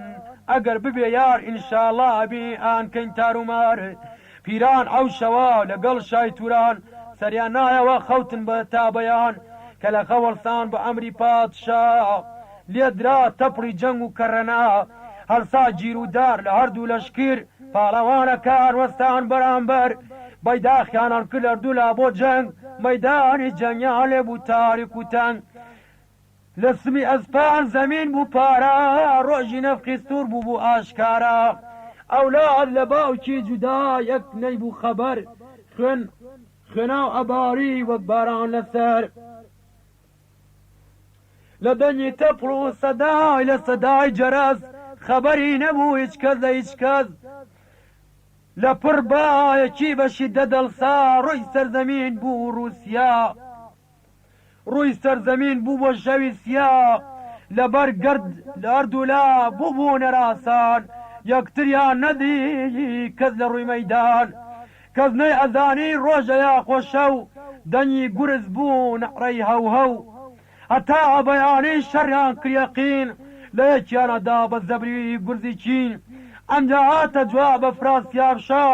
ئەگەر ببێ یار ئینشاڵڵا ئەبی ئانکەین تارومار پیران ئەو شەوە لەگەڵ شای توران سەریان نایەوە خەوتن بە تابەیان کە لە خەوەڵسان بە ئەمری پادشا لێدرا تەپڕی جەنگ و کەڕەنا هەرسا گیرودار لە هەردوو لەشکر پاڵەوانەکان وەستان بەرامبەر بەیداخیانان کرد هەردوولا بۆ جەنگ مەیدانی جەنگیان لێ بوو تاریک و تەنگ لە سمی ئەسپان زەمین بوو پارە ڕۆژی نەفخی سوور بوو ئاشکارە ئەولاد لە باوکی جودا یەک نەیبوو خەبەر خوێناو ئەباری وەک باران لەسەر لە دەنگی تەپڵ و سەدای لە سەدای جەرەس خەبەری نەبوو هیچ کەس لە هیچ کەس لە پڕ بایەکی بەشی دەدەڵسا ڕووی سەرزەمین بوو ڕووسیا ڕووی سەرزەمین بوو بۆ شەوی سیا لەبەر گرد لە هەردوولا بوو نەراسان یەکتریان نەدی کەس لە ڕووی مەیدان کەس نەی ئەزانی ڕۆژە یا خۆشە و دەنگی گورز بوو نەحڕەی هەوهەو هەتا بەیانەی شەڕیان کریەقین لە یەکیانەدا بە زەبری گورزی چین ئەمجا هاتە جواب بە فراسیابشا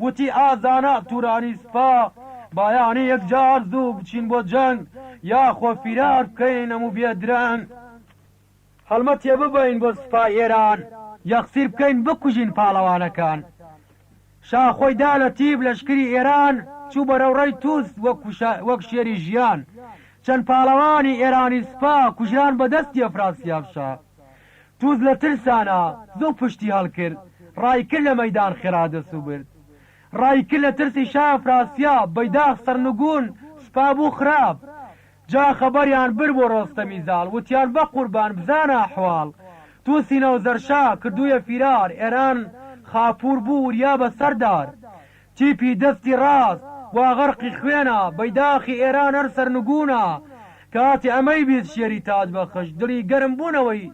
وتی ئازانە تورانی سپا بایانی یەکجار زوو بچین بۆ جەنگ یاخۆ فیرار بکەین هەموو بێدرەنگ هەڵمەتێ ببین بۆ سپای ئێران یەخسیر بکەین بکوژین پاڵەوانەکان شاخۆی دا لە تیب لەشکری ئێران چوو بەرەوڕەی تووس وەک شێری ژیان چەند پاڵەوانی ئێرانی سپا کوژران بەدەستی ئەفراسیابشا تووس لە ترسانە زوو پشتی هەڵکرد ڕایکرد لە مەیدان خێرا دەسوو برد ڕایکرد لە ترسی شا ئەفراسیاب بەیداغ سەرنگون سپا بوو خراپ جا خەبەریان بر بۆ ڕۆستەمی زاڵ وتیان بە قوربان بزانە ئەحواڵ تووسی نەوزەرشا کردوویە فیرار ئێران خاپوور بوو وریا بە سەردار تیپی دەستی ڕاست وا غەرقی خوێنە بەیداخی ئێران هەر سەرنگونە کاتی ئەمەی بیت شێری تاج بەخش دڵی گەرم بوونەوەی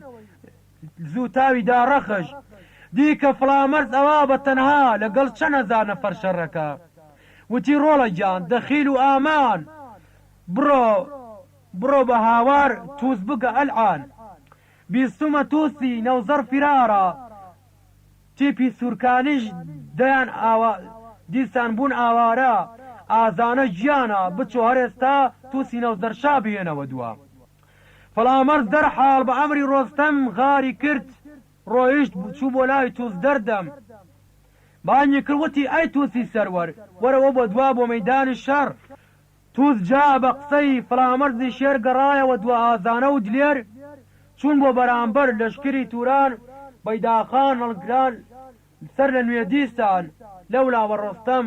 زوو تاوی داڕەخش دیکە فڵامەرز ئەوە بە تەنها لەگەڵ چەند هەزار نەفەر شەڕەکە وتی ڕۆڵە گیان دەخیل و ئامان بڕۆ بە هاوار تووس بگە ئەلعان بیستمە تووسی نەوزەر فیرارە تیپی سوورکانیش دەیان دیسان بوون ئاوارە ئازانە گیانە بچۆ هەرێستا تووسی نەوزەرشا بهێنەوە دووە فڵامەرز دەرحاڵ بە ئەمری ڕۆستەم غاری کرد ڕۆیشت چوو بۆ لای تووس دەردەم بانگی کردوتی ئەی تووسی سەروەر وەرەوە بۆ دوا بۆ مەیدانی شەڕ تووس جا بە قسەی فڵامەرزی شێر گەڕایەوە دووە ئازانە و دلێر چون بۆ بەرامبەر لەشکری توران بەیداخان هەڵگران سەر لە نوێ دیسان لەولا بە ڕۆستەم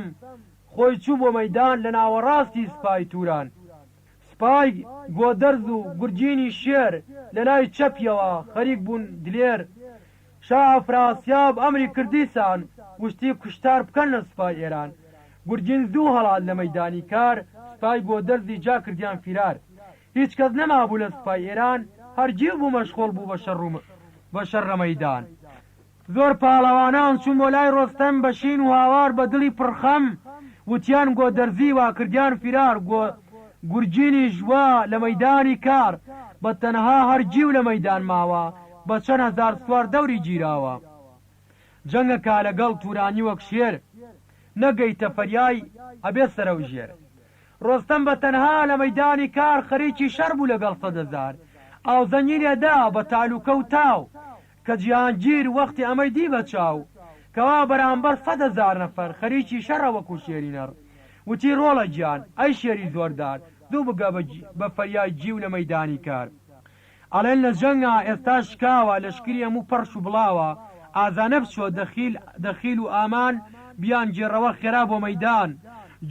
خۆی چوو بۆ مەیدان لە ناوەڕاستی سپای توران سپای گۆدەرز و گورجینی شێر لە لای چەپیەوە خەریک بوون دلێر شا ئەفراسیاب ئەمری کردیسان وشتی کوشتار بکەن لە سپای ئێران گورجین زوو هەڵات لە مەیدانی کار سپای گۆدەرزی جا کردیان فیرار هیچ کەس نەمابوو لە سپای ئێران هەرگیز بوو مەشغۆڵ بوو بە شەڕە مەیدان زۆر پاڵەوانان چوون بۆ لای ڕۆستەم بە شین و هاوار بە دڵی پڕخەم وتیان گۆدەرزی وا کردیان فیرار گورجینی ژوا لە مەیدانی کار بە تەنها هەرگیو لە مەیدان ماوە بە چەند هەزار سوار دەوری گیراوە جەنگەکە لەگەڵ تورانی وەک شێر نەگەیتە فەریای ئەبێ سەرە و ژێر ڕۆستەم بە تەنها لە مەیدانی کار خەریکی شەڕ بوو لەگەڵ 100,000 ئاوزەنگی لێدا بە تالوکە و تاو کە جیهانگیر وەختی ئەمەی دی بە چاو کەوا بەرامبەر 100,000 نەفەر خەریکی شەڕە وەکو شێری نەڕ وتی ڕۆڵە گیان ئەی شێری زۆردار دوو بگە بە فەریای جیو لە مەیدانی کار ئەڵێن لە جەنگا ئێستا شکاوە لەشکری هەموو پەرش و بڵاوە ئازانە بچۆ دەخیل و ئامان بیان جێڕەوە خێرا بۆ مەیدان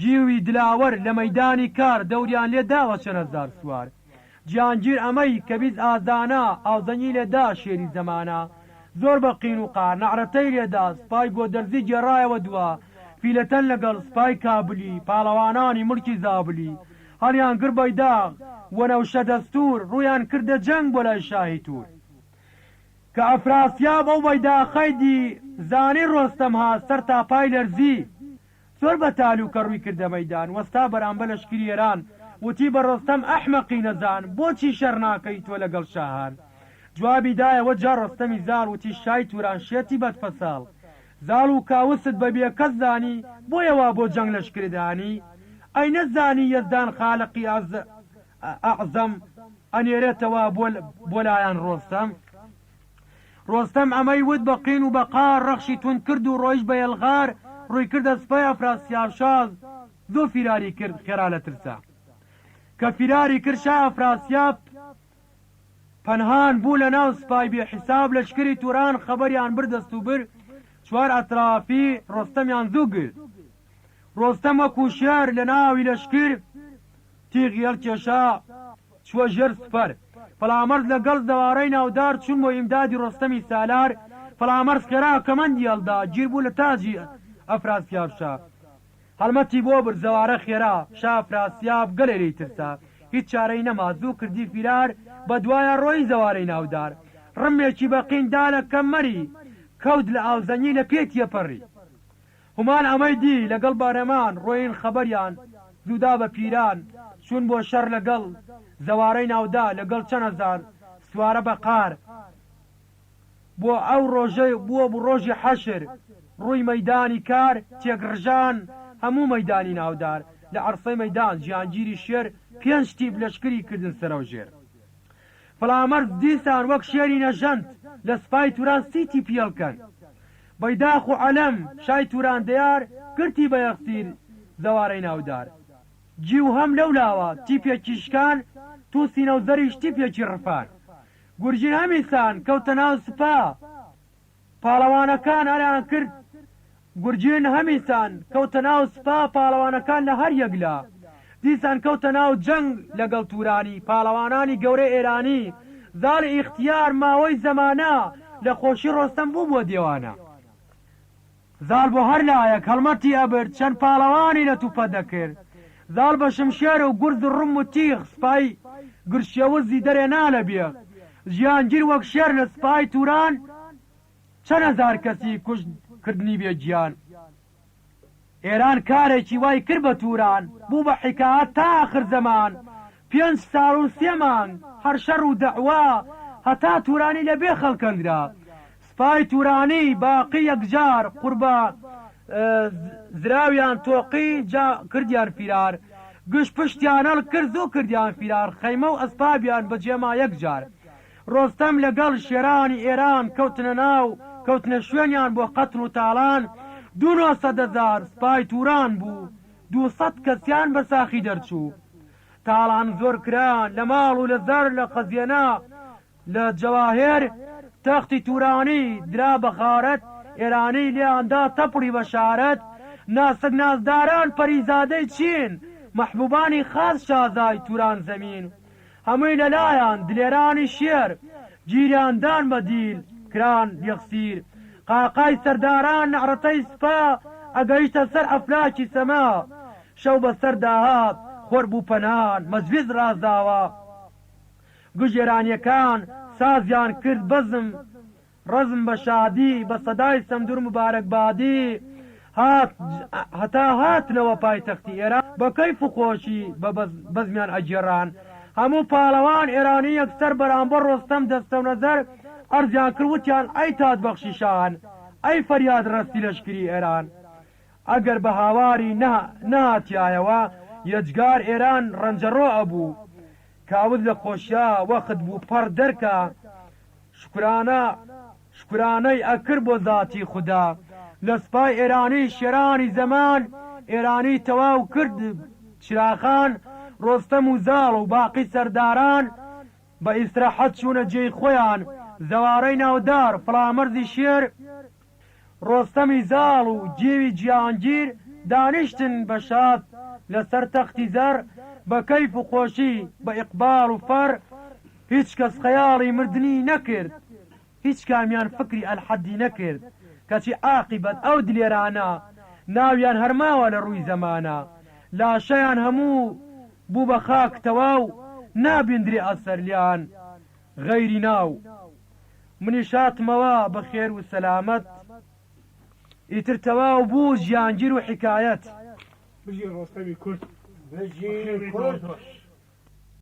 جیوی دلاوەر لە مەیدانی کار دەوریان لێ داوە چەند هەزار سوار جیهانگیر ئەمەی کە بیست ئازانە ئاوزەنی لێدا شێری زەمانە زۆر بە قین و قار نەعرەتەی لێدا سپای گۆدەرزی گێڕایەوە دووە فیلەتەن لەگەڵ سپای کابلی پاڵەوانانی ملکی زابلی هەڵیان گر بەیداغ وەنەوشە دەستور ڕویان کردە جەنگ بۆ لای شاهی تور کە ئەفراسیاب ئەو بەیداخەیدی زانی ڕۆستەم هات سەر تا پای لەرزی زۆر بە تالوکە ڕووی کردە مەیدان وەستا بەرامبەر لەشکری ئێران وتی بە ڕۆستەم ئەحمەقی نەزان بۆچی شەڕ ناکەی تۆ لەگەڵ شاهان جوابی دایەوە جا ڕۆستەمی زار وتی شای توران شێتی بەدفەساڵ زاڵ و کاوست بەبێ کەس زانی بۆیەوە بۆ جەنگ لەشکردانی ئەی نەزانی یەزدان خالقی ئەعزەم ئەنێرێتەوە بۆ لایەن ڕۆستەم ئەمەی ود بە قین و بەقار ڕەخشی تون کرد و ڕۆیش بە یەلغار ڕووی کردە سپای ئەفراسیاب شاز زۆ فیراری کرد خێرا لە ترسا کە فیراری کرد شا ئەفراسیاب پەنهان بوو لە ناو سپای بێ حیساب لەشکری توران خەبەریان بردەست و بر چوار ئەترافی ڕۆستەمیان زوو گرت ڕۆستەم وەکو شێر لە ناوی لەشکر تیغی هەڵکێشا چوە ژێر سپەر فەڵامەرز لەگەڵ زەوارەی ناودار چوون بۆ ئیمدادی ڕۆستەمی سالار فەڵامەرز خێرا کەمەندی هەڵدا گیر بوو لە تاجی ئەفراسیاب شا هەڵمەتی بۆ برد زەوارە خێرا شا ئەفراسیاب گەلێری ترسا هیچ چارەی نەما زوو کردی فیرار بە دوایە ڕۆی زەوارەی ناودار ڕمێکی بەقیندا لە کەممەری کەوت لە ئاوزەنی لە پێتیە پەڕی هومان ئەمەی دی لەگەڵ بارەمان ڕۆین خەبەریان زوودا بە پیران چون بۆ شەڕ لەگەڵ زەوارەی ناودا لەگەڵ چەند هەزار سوارە بە قار بۆ ئەو ڕۆژەی بووە بوو ڕۆژی حەشر ڕووی مەیدانی کار تێکڕژان هەموو مەیدانی ناودار لە عەرسەی مەیدان جیهانگیری شێر 5 تیب لەشکری کردن سەرەو ژێر فەڵامەرز دیسان وەک شێری نەژەند لە سپای توران 30 تیپ پێڵکەن بەیداخ و عەلەم شای توران دەیار گرتی بە یەخسیر زەوارەی ناودار جیو هەم لەولاوە تیپێکی شکان تووسی نەوزەریش تیپێکی ڕفان گورجین هەمیسان کەوتە ناو سپا پاڵەوانەکان ئەریان کرد گورجین هەمیسان کەوتە ناو سپا پاڵەوانەکان لە هەر یەکلا دیسان کەوتە ناو جەنگ لەگەڵ تورانی پاڵەوانانی گەورەی ئێرانی زاڵی ئیختیار ماوەی زەمانە لە خۆشی ڕۆستەم بوو بۆ دێوانە زاڵ بۆ هەر لایەک هەڵمەتی ئەبرد چەند پاڵەوانی لە توپە دەکرد زاڵ بە شمشێر و گورد و ڕم و تیغ سپای گرشێوزی دەرێنا لە بێغ ژیانگیر وەک شێر لە سپای توران چەند هەزار کەسی کوشت کردنی بێ گیان ئێران کارێکی وای کرد بە توران بوو بە حکایەت تا آخر زەمان 5 ساڵ و 3 مانگ هەر شەڕ و دەعوا هەتا تورانی لەبێ خەڵکەندرا سپای تورانی باقی یەکجار قوربە زراویان تۆقی جا کردیان فیرار گشت پشتیان هەڵ کرد و کردیان فیرار خەیمە و ئەسپابیان بەجێما یەکجار ڕۆستەم لەگەڵ شێرانی ئێران کەوتنە ناو کەوتنە شوێنیان بۆ قەتل و تاڵان 200,000 سپای توران بوو 200 کەسیان بە ساخی دەرچوو تاڵان زۆر کران لە ماڵ و لە زەر لە خەزیەنە لە جەواهێر تەختی تورانی درا بە خارەت ئێرانی لێیاندا تەپڕی بە شارەت ناسک نازداران پەریزادەی چین مەحبوبانی خاص شازای توران زەمین هەمووی لەلایەن دلێرانی شێر گیریاندان بە دیل کران یەخسیر قاقای سەرداران نەعرەتەی سپا ئەگەیشتە سەر ئەفلاکی سەما شەو بەسەر داهات خۆر بوو پەنان مەجلیس ڕازداوە گوژێرانیەکان سازیان کرد بەزم ڕەزم بە شادی بە سەدای سەمدور مبارەکبادی هەتا هاتنەوە پایتەختی ئێران بە کەیف و خۆشی بە بەزمیان ئەجێڕان هەموو پاڵەوان ئێرانی یەکسەر بەرامبەر ڕۆستەم دەستە و نەزەر ئەرزیان کردوتیان ئەی تات بەخشیشان ئەی فەریاد ڕستی لەشکری ئێران ئەگەر بە هاواری نهاتیایەوە یەجگار ئێران ڕەنجەڕۆ ئەبوو کاوت لە خۆشیا وەخت بوو پەڕ دەرکە شکرانەی ئەکرد بۆ ذاتی خوددا لە سپای ئێرانی شێرانی زەمان ئێرانی تەواو کرد چراخان ڕۆستەم و زاڵ و باقی سەرداران بە ئیسراحەت چوونە جێی خۆیان زەوارەی ناودار فڵامەرزی شێر ڕۆستەمی زاڵ و جێوی جیهانگیر دانیشتن بە شاد لەسەر تەختی زەر بە کەیف و خۆشی بە ئیقبال و فەر هیچ کەس خەیاڵی مردنی نەکرد هیچ کامیان فکری ئەلحەدی نەکرد کەچی عاقیبەت ئەو دلێرانە ناویان هەرماوە لە ڕووی زەمانە لاشەیان هەموو بوو بە خاک تەواو نابیندری ئەسەرلیان غەیری ناو منی شاتمەوە بە خێر و سەلامەت ئیتر تەواو بوو ژیانگیر و حکایەت بژی ڕۆستەمی کورد بژی کورد